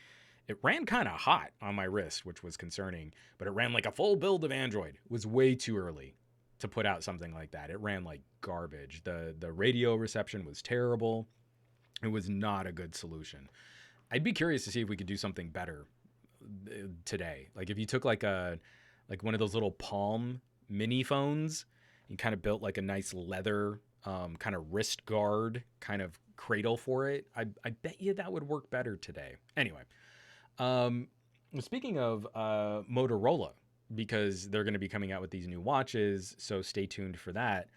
It ran kind of hot on my wrist, which was concerning, but it ran like a full build of Android. It was way too early to put out something like that. It ran like garbage. The radio reception was terrible. It was not a good solution. I'd be curious to see if we could do something better today. Like if you took like one of those little Palm mini phones, you kind of built like a nice leather kind of wrist guard kind of cradle for it. I bet you that would work better today. Anyway, speaking of Motorola, because they're going to be coming out with these new watches, so stay tuned for that.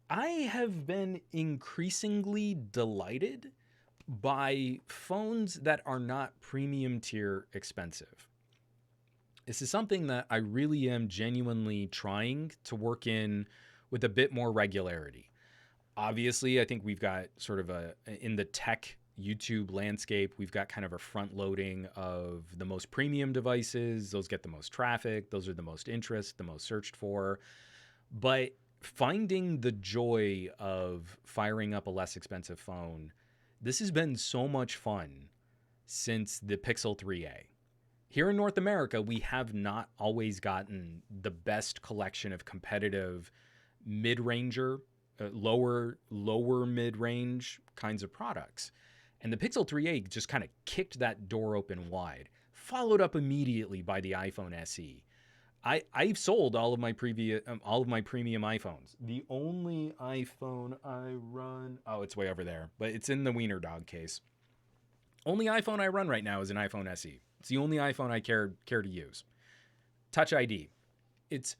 I have been increasingly delighted by phones that are not premium tier expensive. This is something that I really am genuinely trying to work in with a bit more regularity. Obviously, I think we've got sort of in the tech YouTube landscape, we've got kind of a front loading of the most premium devices. Those get the most traffic. Those are the most interest, the most searched for. But finding the joy of firing up a less expensive phone, this has been so much fun since the Pixel 3a. Here in North America, we have not always gotten the best collection of competitive mid-ranger, lower mid-range kinds of products. And the Pixel 3a just kind of kicked that door open wide, followed up immediately by the iPhone SE. I've sold all of my premium iPhones. The only iPhone I run, it's way over there, but it's in the wiener dog case. Only iPhone I run right now is an iPhone SE. It's the only iPhone I care to use. Touch ID. It's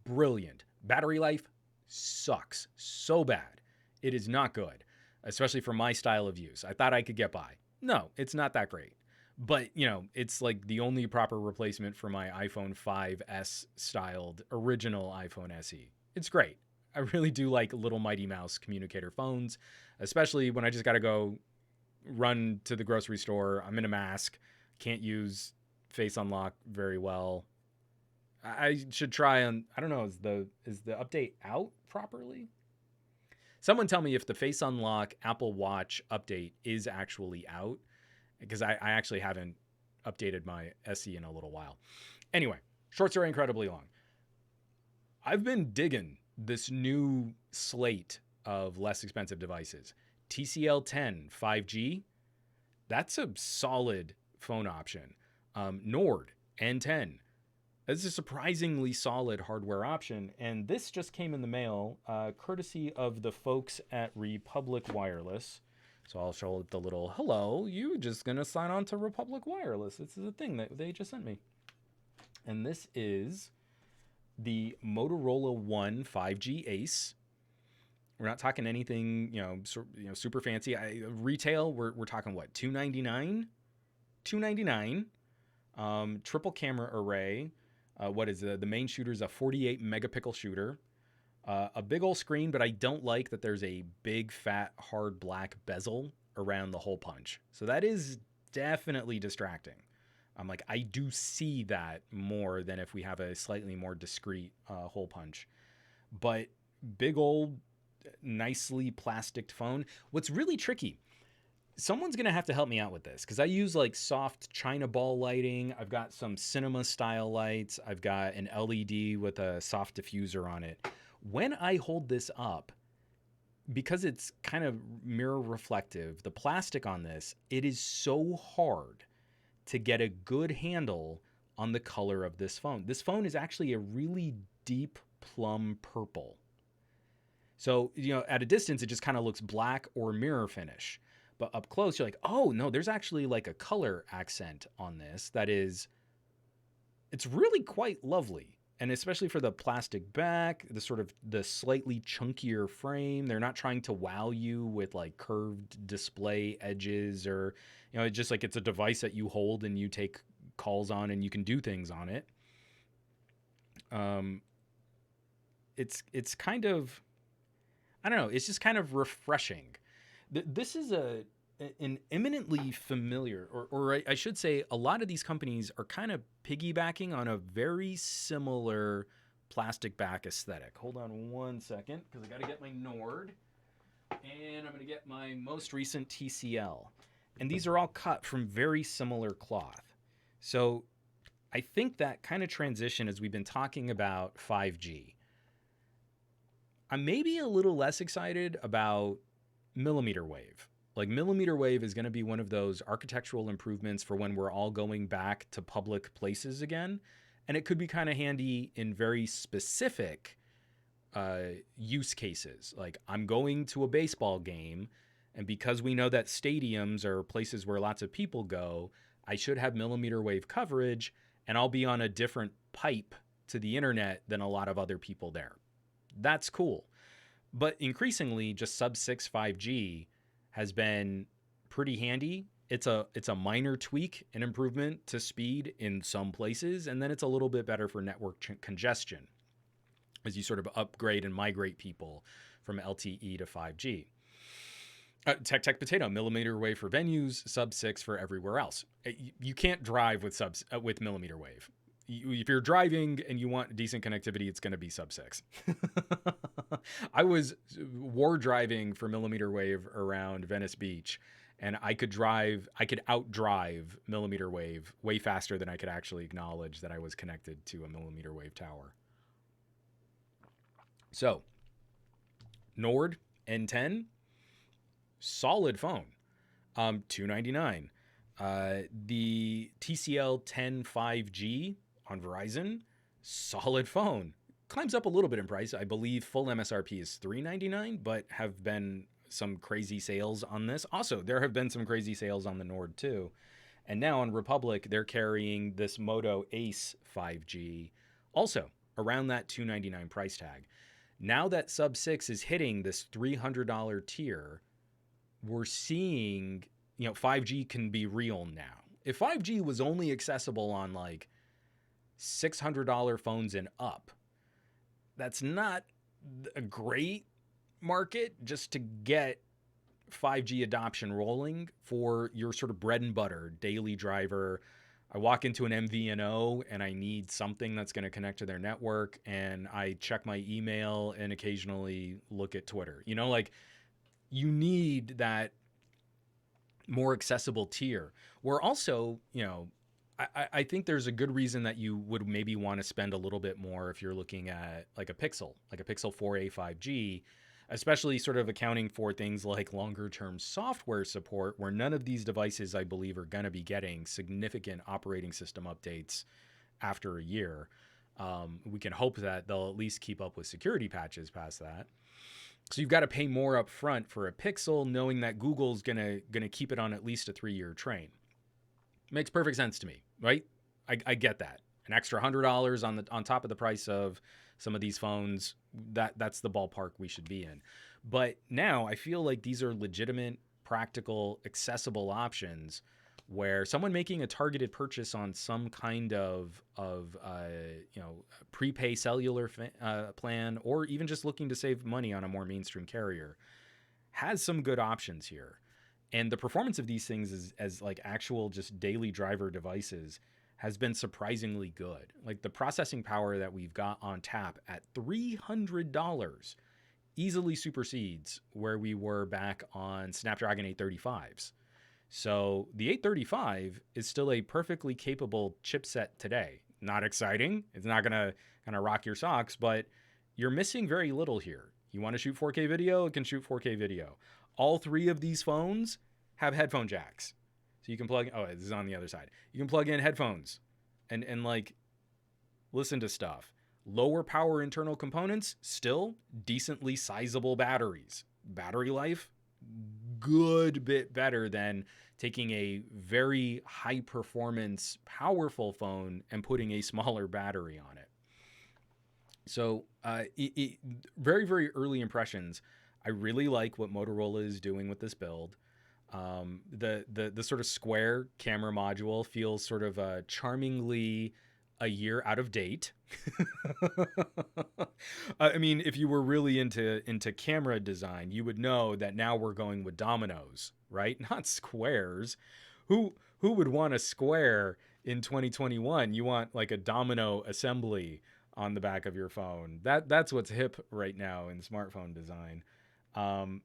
brilliant. Battery life sucks so bad. It is not good, especially for my style of use. I thought I could get by. No, it's not that great. But, it's like the only proper replacement for my iPhone 5S styled original iPhone SE. It's great. I really do like little Mighty Mouse communicator phones, especially when I just got to go run to the grocery store. I'm in a mask, can't use Face Unlock very well. I should try on, I don't know, is the update out properly? Someone tell me if the Face Unlock Apple Watch update is actually out, because I actually haven't updated my SE in a little while. Anyway, short story incredibly long. I've been digging this new slate of less expensive devices. TCL 10 5G, that's a solid phone option. Nord N10, that's a surprisingly solid hardware option. And this just came in the mail, courtesy of the folks at Republic Wireless. So I'll show the little, hello, you just going to sign on to Republic Wireless. This is a thing that they just sent me. And this is the Motorola One 5G Ace. We're not talking anything, super fancy. Retail, we're talking what, $299? $299. Triple camera array. What is the main shooter is a 48 megapixel shooter. A big old screen, but I don't like that there's a big, fat, hard black bezel around the hole punch. So that is definitely distracting. I do see that more than if we have a slightly more discreet hole punch. But big old, nicely plasticed phone. What's really tricky, someone's going to have to help me out with this because I use like soft China ball lighting. I've got some cinema style lights. I've got an LED with a soft diffuser on it. When I hold this up, because it's kind of mirror reflective, the plastic on this, it is so hard to get a good handle on the color of this phone. This phone is actually a really deep plum purple. So, at a distance, it just kind of looks black or mirror finish. But up close, you're like, oh, no, there's actually like a color accent on this it's really quite lovely. And especially for the plastic back, the slightly chunkier frame, they're not trying to wow you with like curved display edges or, it's just like it's a device that you hold and you take calls on and you can do things on it. It's kind of, I don't know, it's just kind of refreshing. This is an eminently familiar, or I should say, a lot of these companies are kind of piggybacking on a very similar plastic back aesthetic. Hold on one second, because I got to get my Nord, and I'm going to get my most recent TCL. And these are all cut from very similar cloth. So I think that kind of transition, as we've been talking about 5G, I'm maybe a little less excited about millimeter wave. Like millimeter wave is going to be one of those architectural improvements for when we're all going back to public places again. And it could be kind of handy in very specific use cases. Like I'm going to a baseball game, and because we know that stadiums are places where lots of people go, I should have millimeter wave coverage, and I'll be on a different pipe to the internet than a lot of other people there. That's cool. But increasingly, just sub-6 5G has been pretty handy. It's a minor tweak, an improvement to speed in some places, and then it's a little bit better for network congestion as you sort of upgrade and migrate people from LTE to 5G. Tech Potato, millimeter wave for venues, sub-6 for everywhere else. You can't drive with millimeter wave. If you're driving and you want decent connectivity, it's going to be sub-6. I was war driving for millimeter wave around Venice Beach, and I could outdrive millimeter wave way faster than I could actually acknowledge that I was connected to a millimeter wave tower. So, Nord N10, solid phone, $299. The TCL 10 5G on Verizon, solid phone. Climbs up a little bit in price. I believe full MSRP is $399, but have been some crazy sales on this. Also, there have been some crazy sales on the Nord too. And now on Republic, they're carrying this Moto Ace 5G, also around that $299 price tag. Now that sub-6 is hitting this $300 tier, we're seeing, 5G can be real now. If 5G was only accessible on like $600 phones and up, that's not a great market just to get 5G adoption rolling for your sort of bread and butter daily driver. I walk into an Mvno and I need something that's going to connect to their network, and I check my email and occasionally look at Twitter. You need that more accessible tier. Where also, I think there's a good reason that you would maybe want to spend a little bit more if you're looking at like a Pixel 4a 5G, especially sort of accounting for things like longer term software support, where none of these devices, I believe, are going to be getting significant operating system updates after a year. We can hope that they'll at least keep up with security patches past that. So you've got to pay more up front for a Pixel, knowing that Google's gonna keep it on at least a 3-year train. Makes perfect sense to me, right? I get that. An extra $100 on top of the price of some of these phones, that's the ballpark we should be in. But now I feel like these are legitimate, practical, accessible options where someone making a targeted purchase on some kind of prepay cellular plan, or even just looking to save money on a more mainstream carrier, has some good options here. And the performance of these things as like actual just daily driver devices has been surprisingly good. Like the processing power that we've got on tap at $300 easily supersedes where we were back on Snapdragon 835s. So the 835 is still a perfectly capable chipset today. Not exciting. It's not going to kind of rock your socks, but you're missing very little here. You want to shoot 4K video? It can shoot 4K video. All three of these phones have headphone jacks. So you can plug, oh, this is on the other side. You can plug in headphones and like listen to stuff. Lower power internal components, still decently sizable batteries. Battery life, good bit better than taking a very high performance, powerful phone and putting a smaller battery on it. So very, very early impressions. I really like what Motorola is doing with this build. The sort of square camera module feels sort of charmingly a year out of date. I mean, if you were really into camera design, you would know that now we're going with dominoes, right? Not squares. Who would want a square in 2021? You want like a domino assembly on the back of your phone. That's what's hip right now in smartphone design. I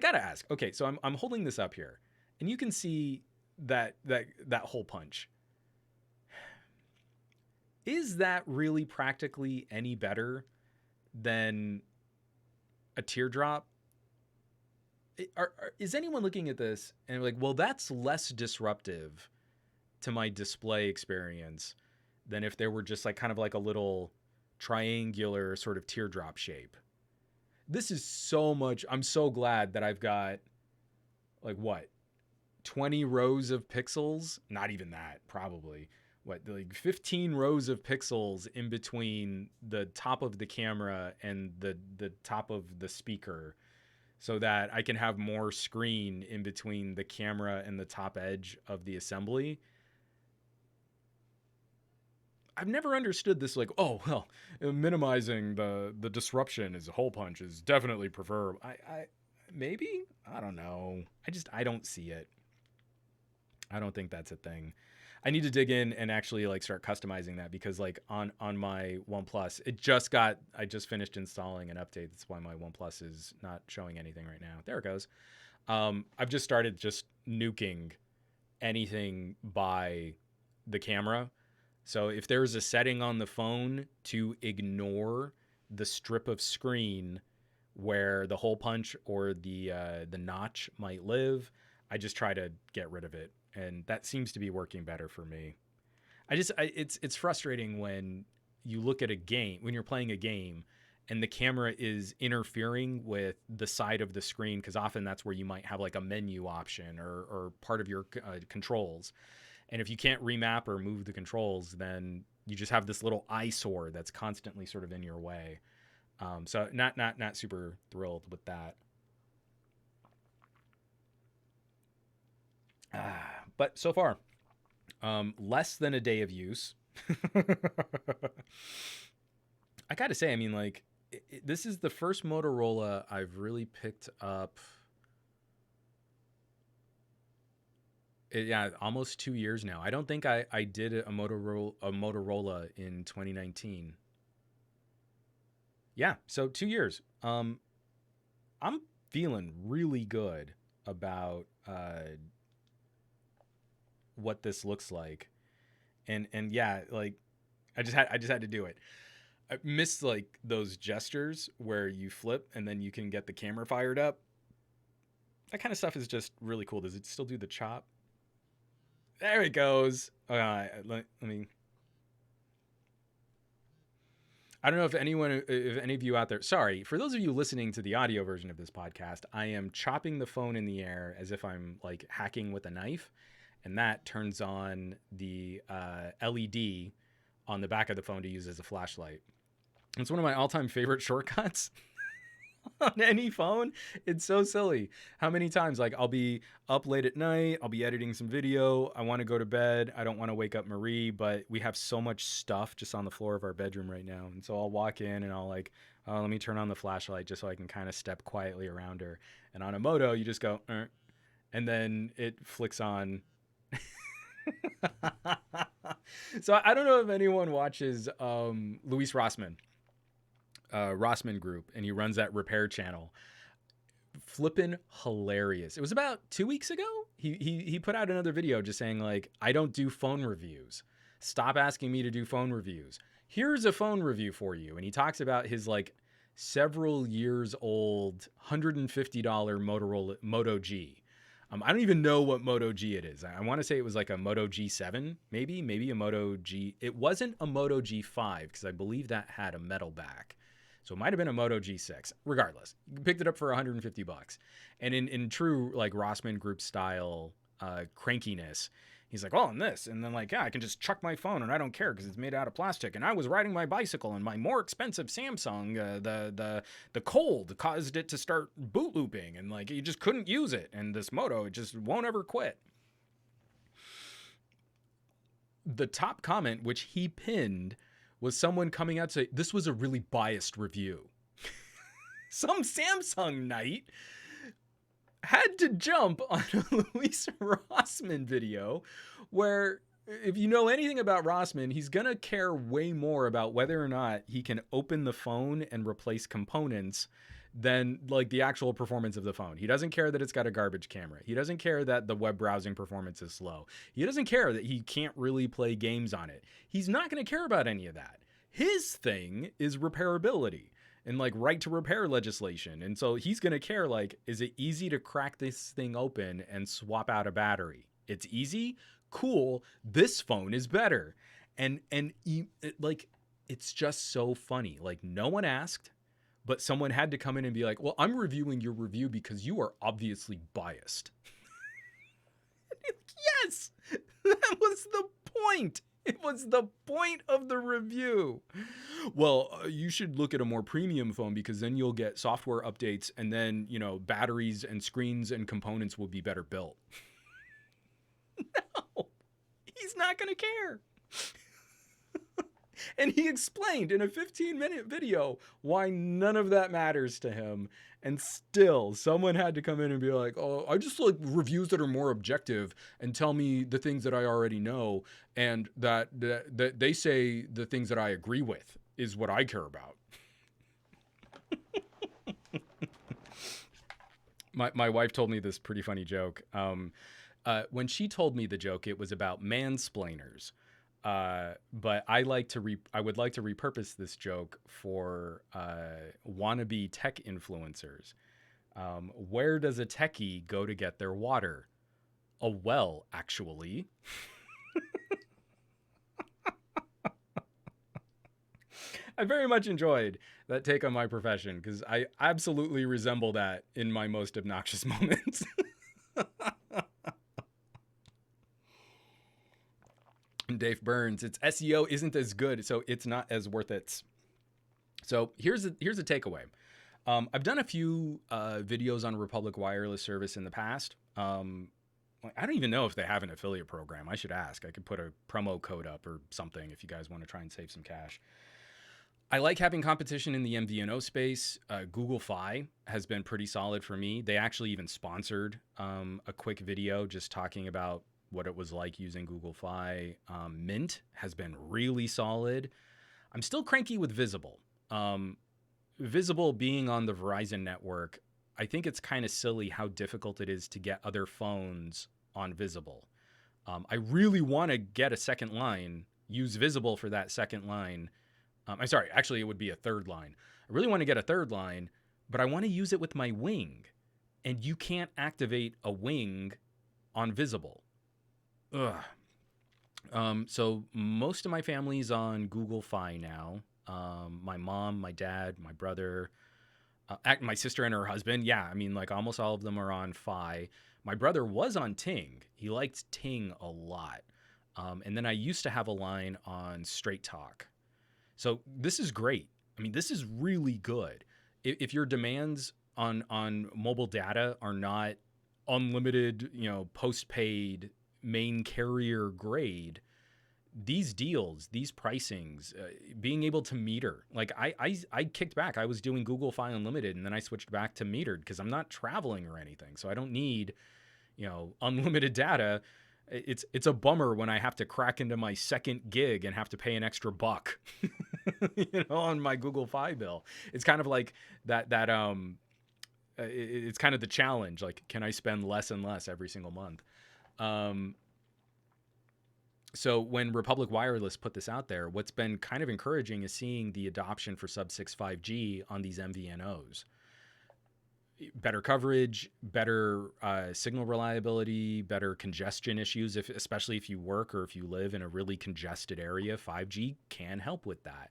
gotta ask. Okay, so I'm holding this up here, and you can see that hole punch. Is that really practically any better than a teardrop? Is anyone looking at this and like, well, that's less disruptive to my display experience than if there were just like kind of like a little triangular sort of teardrop shape? This is so much. I'm so glad that I've got like what, 20 rows of pixels? Not even that, probably. What, like 15 rows of pixels in between the top of the camera and the top of the speaker, so that I can have more screen in between the camera and the top edge of the assembly. I've never understood this, like, oh, well, minimizing the disruption is a hole punch is definitely preferable. I maybe? I don't know. I don't see it. I don't think that's a thing. I need to dig in and actually like start customizing that, because like on my OnePlus, I just finished installing an update. That's why my OnePlus is not showing anything right now. There it goes. I've just started just nuking anything by the camera. So if there's a setting on the phone to ignore the strip of screen where the hole punch or the notch might live, I just try to get rid of it. And that seems to be working better for me. It's frustrating when you look at a game, when you're playing a game and the camera is interfering with the side of the screen, because often that's where you might have like a menu option or part of your controls. And if you can't remap or move the controls, then you just have this little eyesore that's constantly sort of in your way. So not super thrilled with that. But so far, less than a day of use. I gotta say, I mean, like, this is the first Motorola I've really picked up. Yeah, almost 2 years now. I don't think I did a Motorola in 2019. Yeah, so 2 years. I'm feeling really good about what this looks like, and yeah, like I just had to do it. I missed like those gestures where you flip and then you can get the camera fired up. That kind of stuff is just really cool. Does it still do the chop? There it goes. Let me. I don't know if any of you out there, sorry, for those of you listening to the audio version of this podcast, I am chopping the phone in the air as if I'm like hacking with a knife. And that turns on the LED on the back of the phone to use as a flashlight. It's one of my all-time favorite shortcuts on any phone. It's so silly. How many times, like, I'll be up late at night, I'll be editing some video, I want to go to bed, I don't want to wake up Marie, but we have so much stuff just on the floor of our bedroom right now. And so I'll walk in and I'll like, oh, let me turn on the flashlight just so I can kind of step quietly around her. And on a Moto, you just go, and then it flicks on. So I don't know if anyone watches Luis Rossmann, Rossmann Group, and he runs that repair channel. Flippin' hilarious. It was about 2 weeks ago. He put out another video just saying, like, I don't do phone reviews. Stop asking me to do phone reviews. Here's a phone review for you. And he talks about his like several years old $150 Motorola Moto G. I don't even know what Moto G it is. I want to say it was like a Moto G7, maybe a Moto G. It wasn't a Moto G5 because I believe that had a metal back. So it might have been a Moto G6. Regardless, you picked it up for $150. And in true like Rossmann Group style crankiness, he's like, oh, and this, and then like, yeah, I can just chuck my phone and I don't care because it's made out of plastic. And I was riding my bicycle and my more expensive Samsung, the cold caused it to start boot looping, and like you just couldn't use it. And this Moto, it just won't ever quit. The top comment, which he pinned, was someone coming out to say, this was a really biased review. Some Samsung knight had to jump on a Luis Rossmann video where, if you know anything about Rossmann, he's going to care way more about whether or not he can open the phone and replace components than like the actual performance of the phone. He doesn't care that it's got a garbage camera. He doesn't care that the web browsing performance is slow. He doesn't care that he can't really play games on it. He's not going to care about any of that. His thing is repairability and like right to repair legislation. And so he's going to care, like, is it easy to crack this thing open and swap out a battery? It's easy. Cool. This phone is better. And like, it's just so funny. Like, no one asked, but someone had to come in and be like, well, I'm reviewing your review because you are obviously biased. Yes, that was the point. It was the point of the review. Well, you should look at a more premium phone because then you'll get software updates and then, you know, batteries and screens and components will be better built. No, he's not going to care. And he explained in a 15-minute video why none of that matters to him. And still, someone had to come in and be like, oh, I just like reviews that are more objective and tell me the things that I already know. And that they say the things that I agree with is what I care about. My wife told me this pretty funny joke. When she told me the joke, it was about mansplainers. But I would like to repurpose this joke for wannabe tech influencers. Where does a techie go to get their water? A well, actually. I very much enjoyed that take on my profession because I absolutely resemble that in my most obnoxious moments. Dave Burns, its SEO isn't as good, so it's not as worth it. So here's a takeaway. I've done a few videos on Republic Wireless Service in the past. I don't even know if they have an affiliate program. I should ask. I could put a promo code up or something if you guys want to try and save some cash. I like having competition in the Mvno space. Google Fi has been pretty solid for me. They actually even sponsored a quick video just talking about what it was like using Google Fi. Mint has been really solid. I'm still cranky with Visible. Visible being on the Verizon network, I think it's kind of silly how difficult it is to get other phones on Visible. I really want to get a second line, use Visible for that second line. I'm sorry, actually it would be a third line. I really want to get a third line, but I want to use it with my Wing. And you can't activate a Wing on Visible. Ugh. So most of my family's on Google Fi now. My mom, my dad, my brother, my sister and her husband. Yeah, I mean, like almost all of them are on Fi. My brother was on Ting. He liked Ting a lot. And then I used to have a line on Straight Talk. So this is great. I mean, this is really good. If your demands on mobile data are not unlimited, you know, post-paid main carrier grade, these deals, these pricings, being able to meter, like I kicked back. I was doing Google Fi Unlimited and then I switched back to metered because I'm not traveling or anything. So I don't need, you know, unlimited data. It's a bummer when I have to crack into my second gig and have to pay an extra buck, on my Google Fi bill. It's kind of like that. It's kind of the challenge. Like, can I spend less and less every single month? So when Republic Wireless put this out there, what's been kind of encouraging is seeing the adoption for sub-6 5G on these MVNOs. Better coverage, better signal reliability, better congestion issues, especially if you work or if you live in a really congested area. 5G can help with that.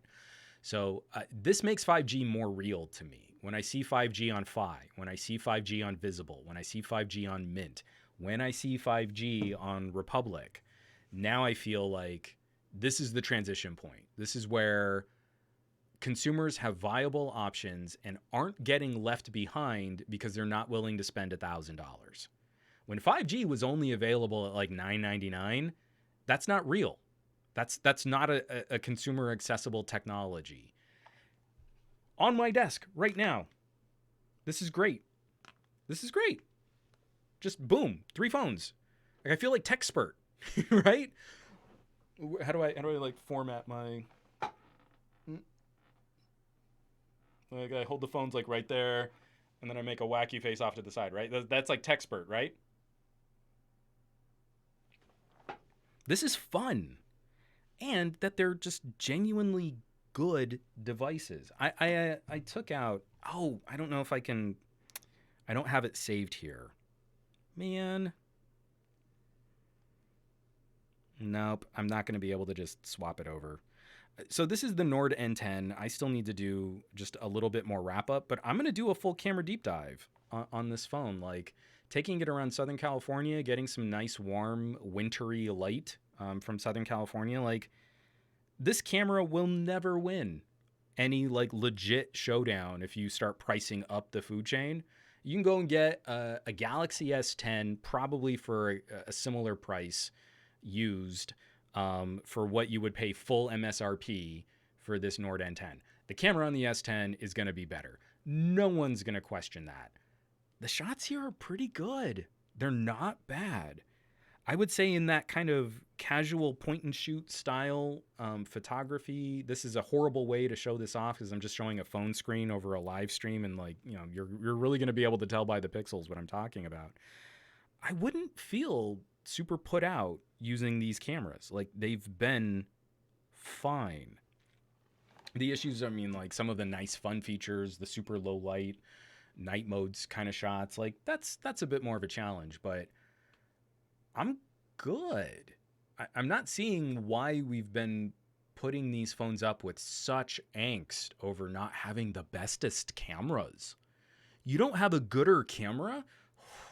So this makes 5G more real to me. When I see 5G on Fi, when I see 5G on Visible, when I see 5G on Mint, when I see 5G on Republic, now I feel like this is the transition point. This is where consumers have viable options and aren't getting left behind because they're not willing to spend $1,000. When 5G was only available at like $9.99, that's not real. That's not a consumer accessible technology. On my desk right now, this is great. This is great. Just boom, 3 phones. Like, I feel like TechSpert, right? How do I like format my? Like, I hold the phones like right there, and then I make a wacky face off to the side, right? That's like TechSpert, right? This is fun, and that they're just genuinely good devices. I took out. Oh, I don't know if I can. I don't have it saved here. Man. Nope, I'm not going to be able to just swap it over. So this is the Nord N10. I still need to do just a little bit more wrap up, but I'm going to do a full camera deep dive on this phone. Like, taking it around Southern California, getting some nice, warm, wintry light from Southern California. Like, this camera will never win any like legit showdown if you start pricing up the food chain. You can go and get a Galaxy S10 probably for a similar price used for what you would pay full MSRP for this Nord N10. The camera on the S10 is going to be better. No one's going to question that. The shots here are pretty good. They're not bad. I would say in that kind of casual point and shoot style photography, this is a horrible way to show this off because I'm just showing a phone screen over a live stream, and like, you're really going to be able to tell by the pixels what I'm talking about. I wouldn't feel super put out using these cameras. Like, they've been fine. The issues, I mean, like some of the nice fun features, the super low light, night modes kind of shots, like that's a bit more of a challenge, but I'm good. I'm not seeing why we've been putting these phones up with such angst over not having the bestest cameras. You don't have a gooder camera?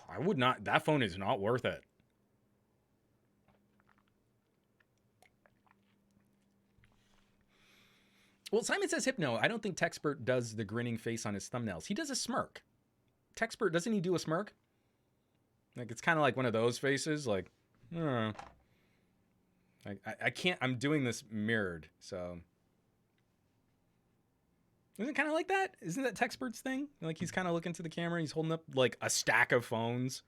I would not. That phone is not worth it. Well, Simon says Hypno. I don't think TechSpert does the grinning face on his thumbnails. He does a smirk. TechSpert, doesn't he do a smirk? Like, it's kind of like one of those faces. Like, I can't. I'm doing this mirrored, so. Isn't it kind of like that? Isn't that TechSpert's thing? Like, he's kind of looking to the camera. He's holding up like a stack of phones.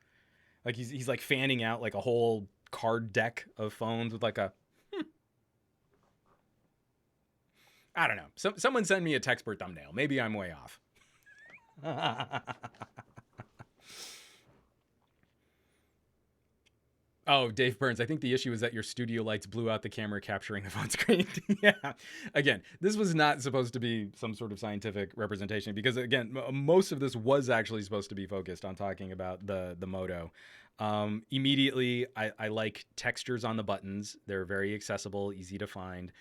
Like, he's like fanning out like a whole card deck of phones with like a. I don't know. Someone send me a TechSpert thumbnail. Maybe I'm way off. Oh, Dave Burns, I think the issue is that your studio lights blew out the camera capturing the phone screen. Yeah. Again, this was not supposed to be some sort of scientific representation because, again, most of this was actually supposed to be focused on talking about the Moto. Immediately, I like textures on the buttons. They're very accessible, easy to find.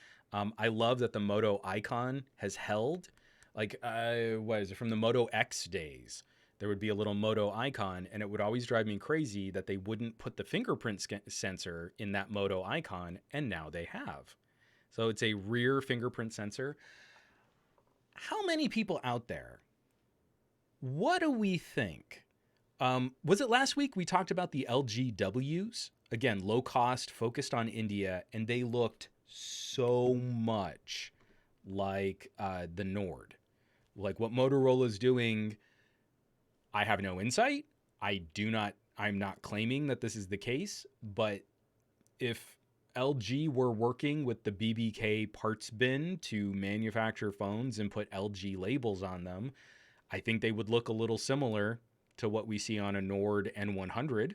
I love that the Moto icon has held. Like, what is it, from the Moto X days? There would be a little Moto icon, and it would always drive me crazy that they wouldn't put the fingerprint sensor in that Moto icon, and now they have. So it's a rear fingerprint sensor. How many people out there, what do we think? Was it last week we talked about the LG Ws? Again, low cost, focused on India, and they looked so much like the Nord. Like what Motorola is doing, I have no insight. I'm not claiming that this is the case, but if LG were working with the BBK parts bin to manufacture phones and put LG labels on them, I think they would look a little similar to what we see on a Nord N100.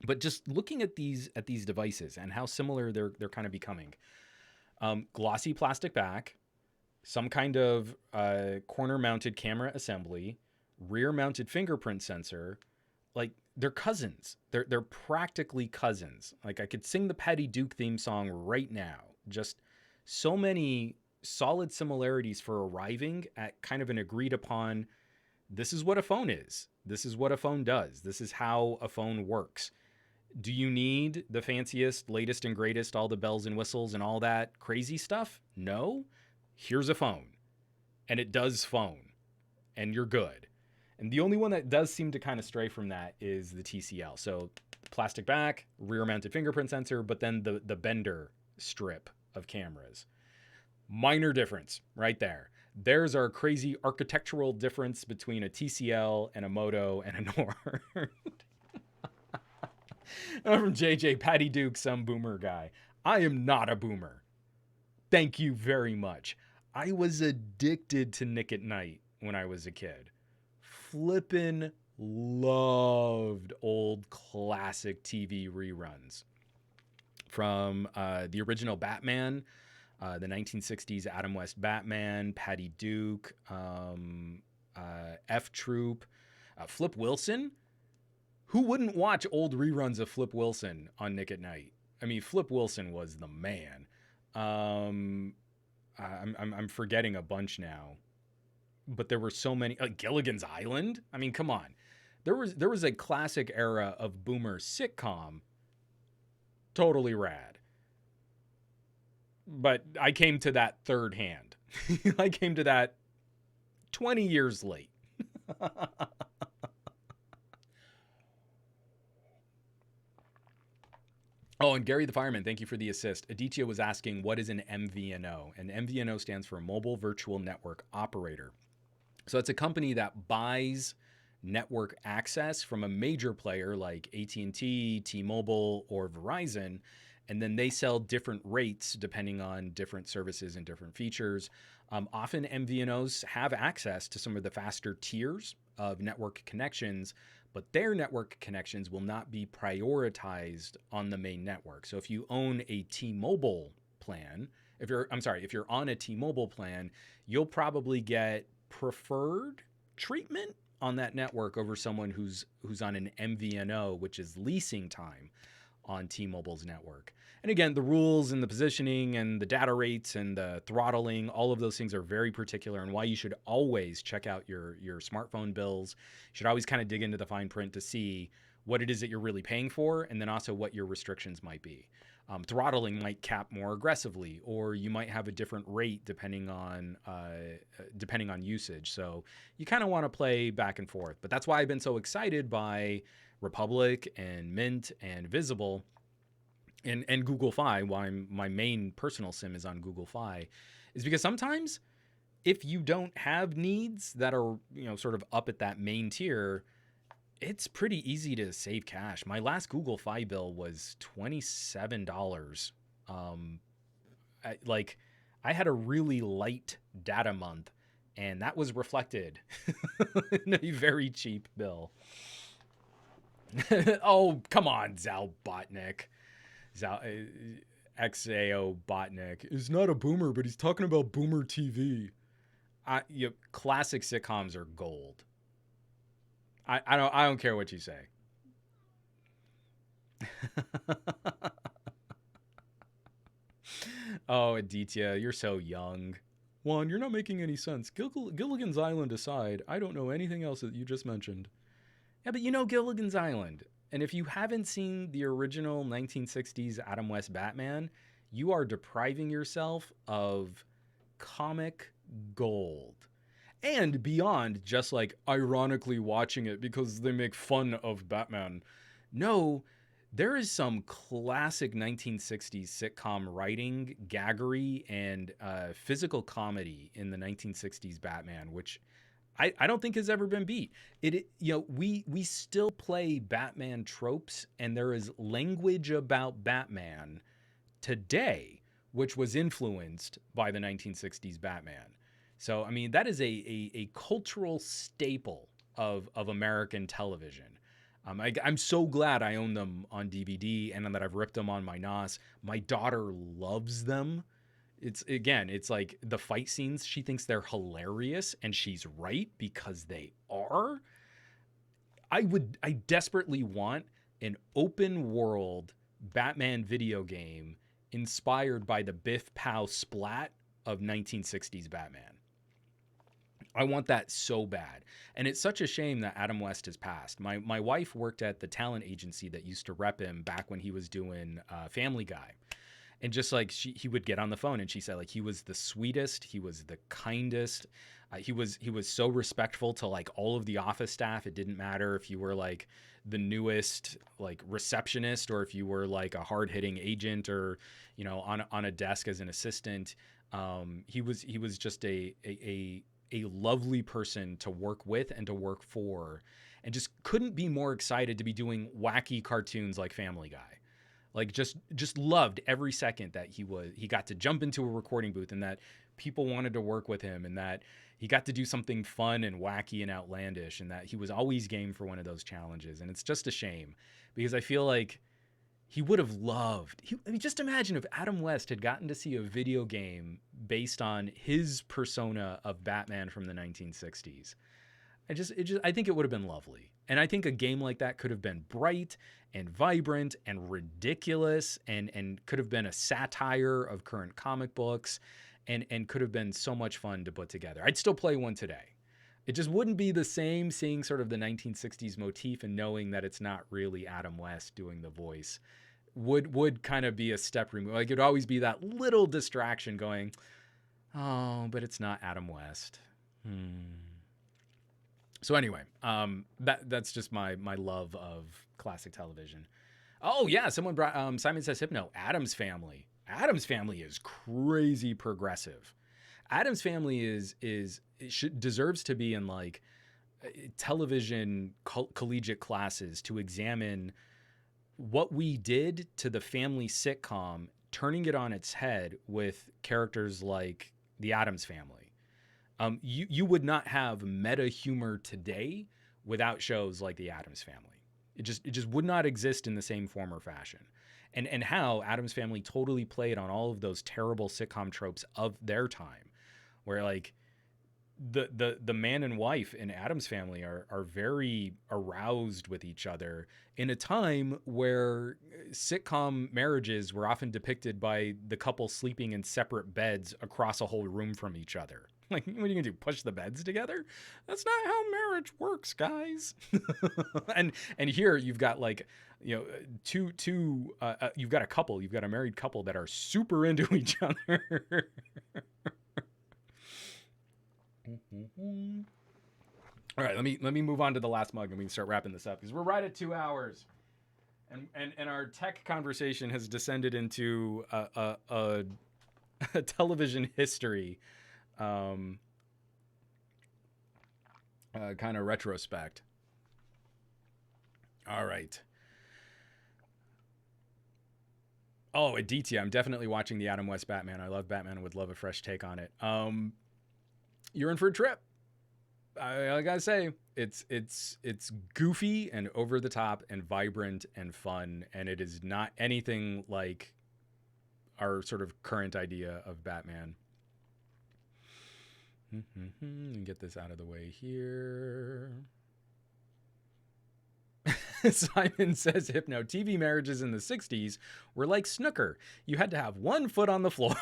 But just looking at these devices and how similar they're kind of becoming, glossy plastic back, some kind of corner-mounted camera assembly, rear-mounted fingerprint sensor, like they're cousins. They're practically cousins. Like I could sing the Patty Duke theme song right now. Just so many solid similarities for arriving at kind of an agreed upon, this is what a phone is. This is what a phone does. This is how a phone works. Do you need the fanciest, latest and greatest, all the bells and whistles and all that crazy stuff? No. Here's a phone. And it does phone. And you're good. And the only one that does seem to kind of stray from that is the TCL. So plastic back, rear-mounted fingerprint sensor, but then the bender strip of cameras. Minor difference right there. There's our crazy architectural difference between a TCL and a Moto and a Nord. I'm from JJ, Patty Duke, some boomer guy. I am not a boomer. Thank you very much. I was addicted to Nick at Night when I was a kid. Flippin' loved old classic TV reruns. From the original Batman, the 1960s Adam West Batman, Patty Duke, F Troop, Flip Wilson. Who wouldn't watch old reruns of Flip Wilson on Nick at Night? I mean, Flip Wilson was the man. I'm forgetting a bunch now, but there were so many. Gilligan's Island. I mean, come on. There was a classic era of boomer sitcom. Totally rad. But I came to that third hand. I came to that 20 years late. Oh, and Gary the Fireman, thank you for the assist. Aditya was asking, what is an MVNO? And MVNO stands for Mobile Virtual Network Operator. So it's a company that buys network access from a major player like AT&T, T-Mobile, or Verizon, and then they sell different rates depending on different services and different features. Often MVNOs have access to some of the faster tiers of network connections, but their network connections will not be prioritized on the main network. So if you own a T-Mobile plan, if you're on a T-Mobile plan, you'll probably get preferred treatment on that network over someone who's on an MVNO, which is leasing time on T-Mobile's network. And again, the rules and the positioning and the data rates and the throttling, all of those things are very particular, and why you should always check out your smartphone bills. You should always kind of dig into the fine print to see what it is that you're really paying for, and then also what your restrictions might be. Throttling might cap more aggressively, or you might have a different rate depending on usage. So you kind of want to play back and forth. But that's why I've been so excited by Republic and Mint and Visible and Google Fi, why my main personal SIM is on Google Fi, is because sometimes if you don't have needs that are, sort of up at that main tier, it's pretty easy to save cash. My last Google Fi bill was $27. I had a really light data month, and that was reflected in a very cheap bill. Oh, come on, Zal Botnick. XAO Botnick is not a boomer, but he's talking about boomer TV. Classic sitcoms are gold. I don't care what you say. Oh, Aditya, you're so young. Juan, you're not making any sense. Gilligan's Island aside, I don't know anything else that you just mentioned. Yeah, but you know Gilligan's Island. And if you haven't seen the original 1960s Adam West Batman, you are depriving yourself of comic gold. And beyond just like ironically watching it because they make fun of Batman. No, there is some classic 1960s sitcom writing, gaggery, and physical comedy in the 1960s Batman, which I don't think has ever been beat. We still play Batman tropes, and there is language about Batman today which was influenced by the 1960s Batman. So I mean that is a cultural staple of American television. I'm so glad I own them on DVD and that I've ripped them on my NOS. My daughter loves them. It's like the fight scenes. She thinks they're hilarious, and she's right because they are. I desperately want an open world Batman video game inspired by the Biff Pow splat of 1960s Batman. I want that so bad. And it's such a shame that Adam West has passed. My wife worked at the talent agency that used to rep him back when he was doing Family Guy. And just like he would get on the phone and she said like he was the sweetest, he was the kindest. He was so respectful to like all of the office staff. It didn't matter if you were like the newest like receptionist or if you were like a hard-hitting agent or on a desk as an assistant. He was just a lovely person to work with and to work for, and just couldn't be more excited to be doing wacky cartoons like Family Guy. Like just loved every second that he got to jump into a recording booth and that people wanted to work with him and that he got to do something fun and wacky and outlandish and that he was always game for one of those challenges. And it's just a shame because I feel like he would have loved. I mean, just imagine if Adam West had gotten to see a video game based on his persona of Batman from the 1960s. I think it would have been lovely. And I think a game like that could have been bright and vibrant and ridiculous and could have been a satire of current comic books and could have been so much fun to put together. I'd still play one today. It just wouldn't be the same seeing sort of the 1960s motif and knowing that it's not really Adam West doing the voice. Would kind of be a step removed. Like it'd always be that little distraction going, oh, but it's not Adam West. So anyway, that's just my love of classic television. Oh yeah, someone brought Simon Says Hypno. Addams Family. Addams Family is crazy progressive. Addams Family deserves to be in like television collegiate classes to examine what we did to the family sitcom, turning it on its head with characters like the Addams Family. You would not have meta humor today without shows like the Addams Family. It just would not exist in the same form or fashion. And how Addams Family totally played on all of those terrible sitcom tropes of their time, where like the man and wife in Addams Family are very aroused with each other in a time where sitcom marriages were often depicted by the couple sleeping in separate beds across a whole room from each other. Like, what are you gonna do? Push the beds together? That's not how marriage works, guys. and here you've got like, two you've got a married couple that are super into each other. All right, let me move on to the last mug and we can start wrapping this up because we're right at 2 hours, and our tech conversation has descended into a television history, kind of retrospect. All right. Oh, Aditya, I'm definitely watching the Adam West Batman. I love Batman and would love a fresh take on it. You're in for a trip. I gotta say, it's goofy and over the top and vibrant and fun, and it is not anything like our sort of current idea of Batman. Get this out of the way here. Simon Says Hypno. TV marriages in the 60s were like snooker. You had to have one foot on the floor.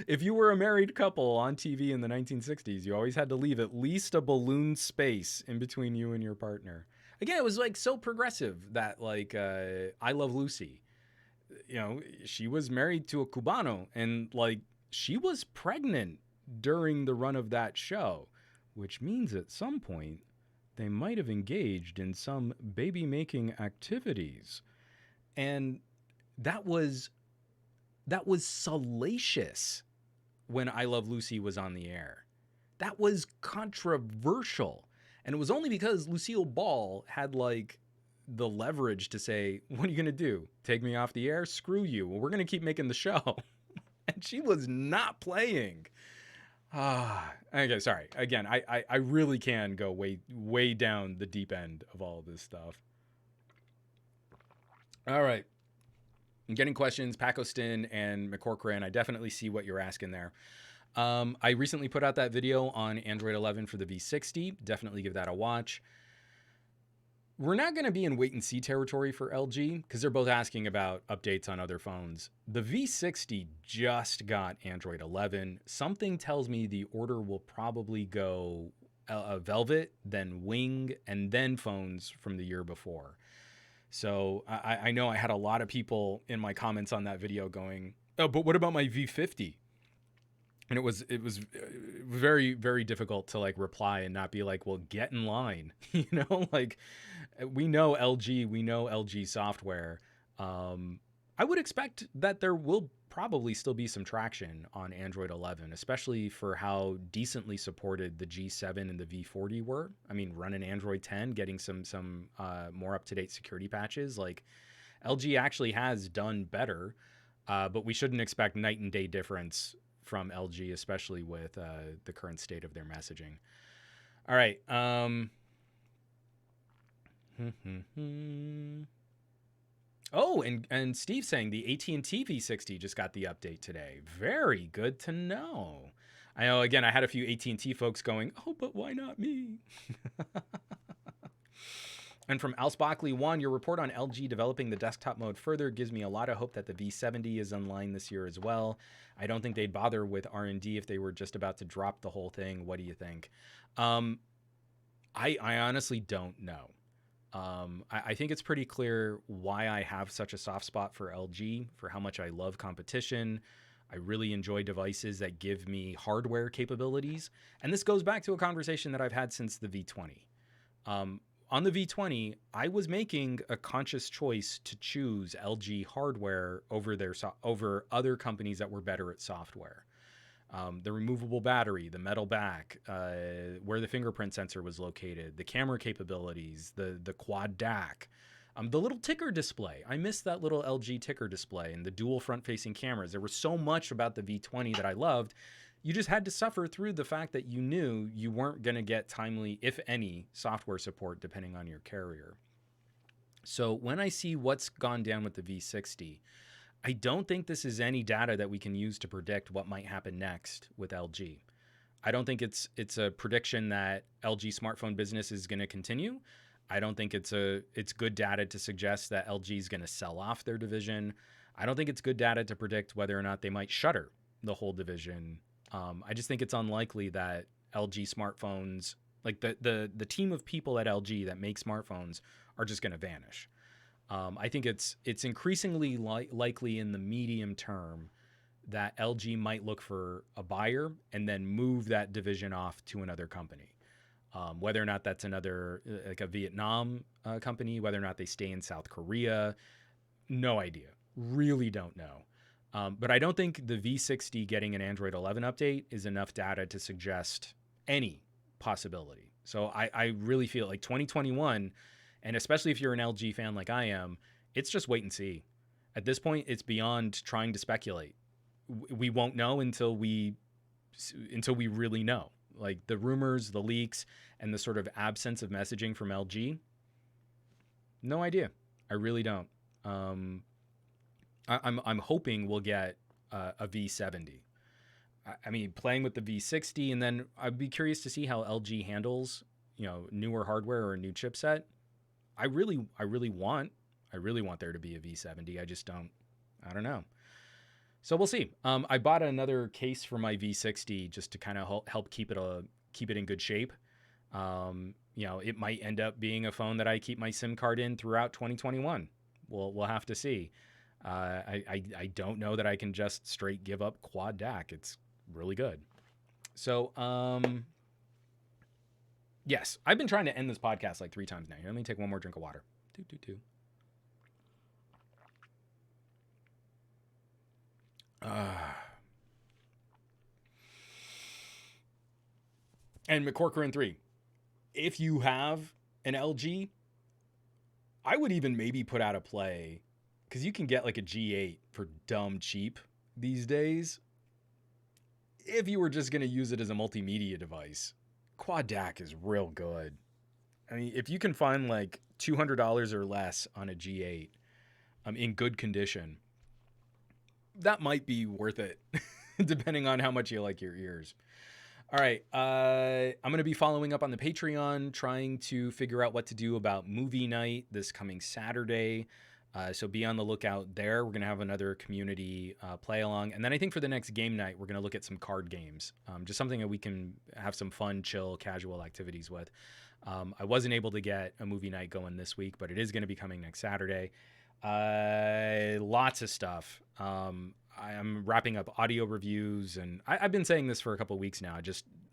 If you were a married couple on TV in the 1960s, you always had to leave at least a balloon space in between you and your partner. Again, it was like so progressive that like I Love Lucy. She was married to a Cubano and like she was pregnant during the run of that show, which means at some point they might have engaged in some baby-making activities. And that was salacious. when I Love Lucy was on the air. That was controversial. And it was only because Lucille Ball had like the leverage to say, what are you going to do? Take me off the air? Screw you. Well, we're going to keep making the show. And she was not playing. Okay, sorry. Again, I really can go way down the deep end of all of this stuff. All right. I'm getting questions, Pacostin and McCorcoran. I definitely see what you're asking there. I recently put out that video on Android 11 for the V60. Definitely give that a watch. We're not going to be in wait and see territory for LG because they're both asking about updates on other phones. The V60 just got Android 11. Something tells me the order will probably go Velvet, then Wing, and then phones from the year before. So I know I had a lot of people in my comments on that video going, oh, but what about my V50? And it was very, very difficult to like reply and not be like, well, get in line. You know, like we know LG software. I would expect that there will probably still be some traction on Android 11, especially for how decently supported the G7 and the V40 were. I mean, running Android 10, getting some more up-to-date security patches. Like LG actually has done better, but we shouldn't expect night and day difference from LG, especially with the current state of their messaging. All right. Oh, and Steve saying the AT&T V60 just got the update today. Very good to know. I know, again, I had a few AT&T folks going, oh, but why not me? And from Alsbockley1, your report on LG developing the desktop mode further gives me a lot of hope that the V70 is online this year as well. I don't think they'd bother with R&D if they were just about to drop the whole thing. What do you think? I honestly don't know. I think it's pretty clear why I have such a soft spot for LG, for how much I love competition. I really enjoy devices that give me hardware capabilities. And this goes back to a conversation that I've had since the V20. On the V20, I was making a conscious choice to choose LG hardware over other companies that were better at software. The removable battery, the metal back, where the fingerprint sensor was located, the camera capabilities, the quad DAC, the little ticker display. I missed that little LG ticker display and the dual front-facing cameras. There was so much about the V20 that I loved. You just had to suffer through the fact that you knew you weren't going to get timely, if any, software support depending on your carrier. So when I see what's gone down with the V60, I don't think this is any data that we can use to predict what might happen next with LG. I don't think it's a prediction that LG smartphone business is going to continue. I don't think it's good data to suggest that LG is going to sell off their division. I don't think it's good data to predict whether or not they might shutter the whole division. I just think it's unlikely that LG smartphones, like the team of people at LG that make smartphones, are just going to vanish. I think it's increasingly likely in the medium term that LG might look for a buyer and then move that division off to another company. Whether or not that's another, like a Vietnam company, whether or not they stay in South Korea, no idea. Really don't know. But I don't think the V60 getting an Android 11 update is enough data to suggest any possibility. So I really feel like 2021, and especially if you're an LG fan like I am, it's just wait and see. At this point, it's beyond trying to speculate. We won't know until we really know. Like the rumors, the leaks, and the sort of absence of messaging from LG, no idea. I really don't. I'm hoping we'll get a V70. I mean, playing with the V60, and then I'd be curious to see how LG handles, newer hardware or a new chipset. I really want there to be a V70. I don't know. So we'll see. I bought another case for my V60 just to kind of help keep it in good shape. It might end up being a phone that I keep my SIM card in throughout 2021. We'll have to see. I don't know that I can just straight give up quad DAC. It's really good. So, yes, I've been trying to end this podcast like 3 times now. Let me take one more drink of water. And McCorcoran 3, if you have an LG, I would even maybe put out a play, because you can get like a G8 for dumb cheap these days. If you were just going to use it as a multimedia device, Quad DAC is real good. I mean, if you can find like $200 or less on a G8 in good condition, that might be worth it, depending on how much you like your ears. All right, I'm going to be following up on the Patreon, trying to figure out what to do about movie night this coming Saturday. So be on the lookout there. We're going to have another community play along. And then I think for the next game night, we're going to look at some card games. Just something that we can have some fun, chill, casual activities with. I wasn't able to get a movie night going this week, but it is going to be coming next Saturday. Lots of stuff. I'm wrapping up audio reviews, and I've been saying this for a couple of weeks now.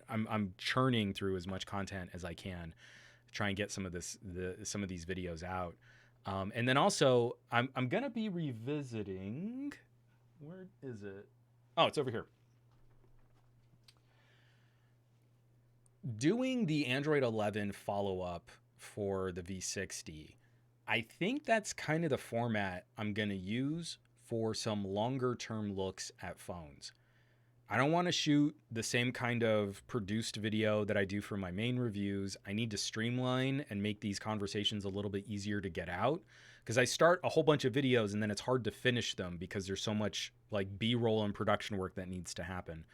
I'm churning through as much content as I can, try and get some of these videos out. And then also, I'm gonna be revisiting. Where is it? Oh, it's over here. Doing the Android 11 follow-up for the V60. I think that's kind of the format I'm gonna use for some longer-term looks at phones. I don't want to shoot the same kind of produced video that I do for my main reviews. I need to streamline and make these conversations a little bit easier to get out, because I start a whole bunch of videos and then it's hard to finish them because there's so much like B-roll and production work that needs to happen.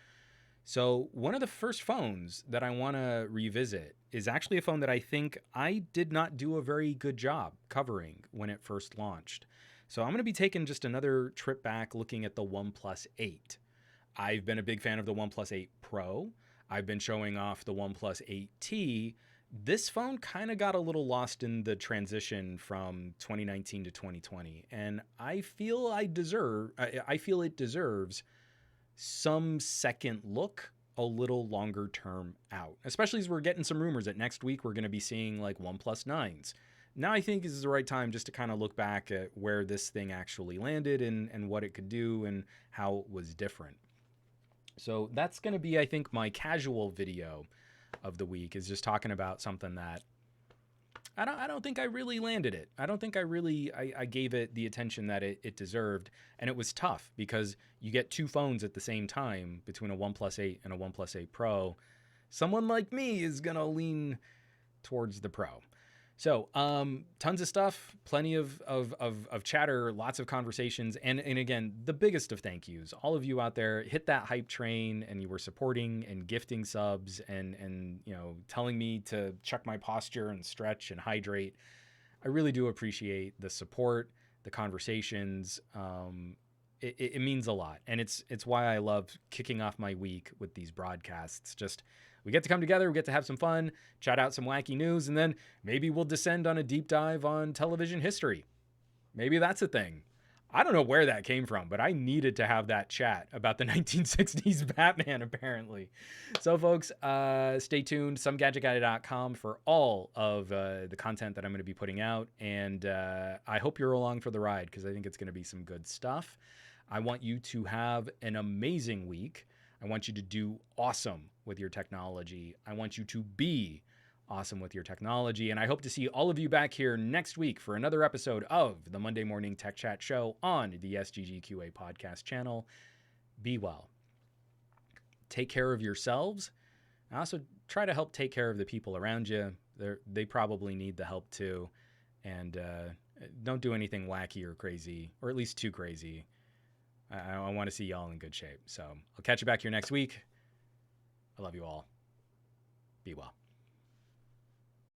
So one of the first phones that I want to revisit is actually a phone that I think I did not do a very good job covering when it first launched. So I'm going to be taking just another trip back looking at the OnePlus 8. I've been a big fan of the OnePlus 8 Pro. I've been showing off the OnePlus 8T. This phone kind of got a little lost in the transition from 2019 to 2020, and I feel it deserves some second look a little longer term out, especially as we're getting some rumors that next week we're going to be seeing like OnePlus 9s. Now I think this is the right time just to kind of look back at where this thing actually landed and what it could do and how it was different. So that's going to be, I think, my casual video of the week, is just talking about something that I don't think I really landed it. I don't think I gave it the attention that it deserved. And it was tough because you get two phones at the same time between a OnePlus 8 and a OnePlus 8 Pro. Someone like me is going to lean towards the Pro. So tons of stuff, plenty of chatter, lots of conversations. And again, the biggest of thank yous. All of you out there hit that hype train and you were supporting and gifting subs and telling me to check my posture and stretch and hydrate. I really do appreciate the support, the conversations. It means a lot. And it's why I love kicking off my week with these broadcasts. Just we get to come together, we get to have some fun, chat out some wacky news, and then maybe we'll descend on a deep dive on television history. Maybe that's a thing. I don't know where that came from, but I needed to have that chat about the 1960s Batman, apparently. So, folks, stay tuned. SomeGadgetGuy.com for all of the content that I'm going to be putting out. And I hope you're along for the ride, because I think it's going to be some good stuff. I want you to have an amazing week. I want you to do awesome with your technology. I want you to be awesome with your technology. And I hope to see all of you back here next week for another episode of the Monday Morning Tech Chat Show on the SGGQA podcast channel. Be well. Take care of yourselves. And also try to help take care of the people around you. They probably need the help too. And don't do anything wacky or crazy, or at least too crazy. I want to see y'all in good shape. So I'll catch you back here next week. I love you all. Be well.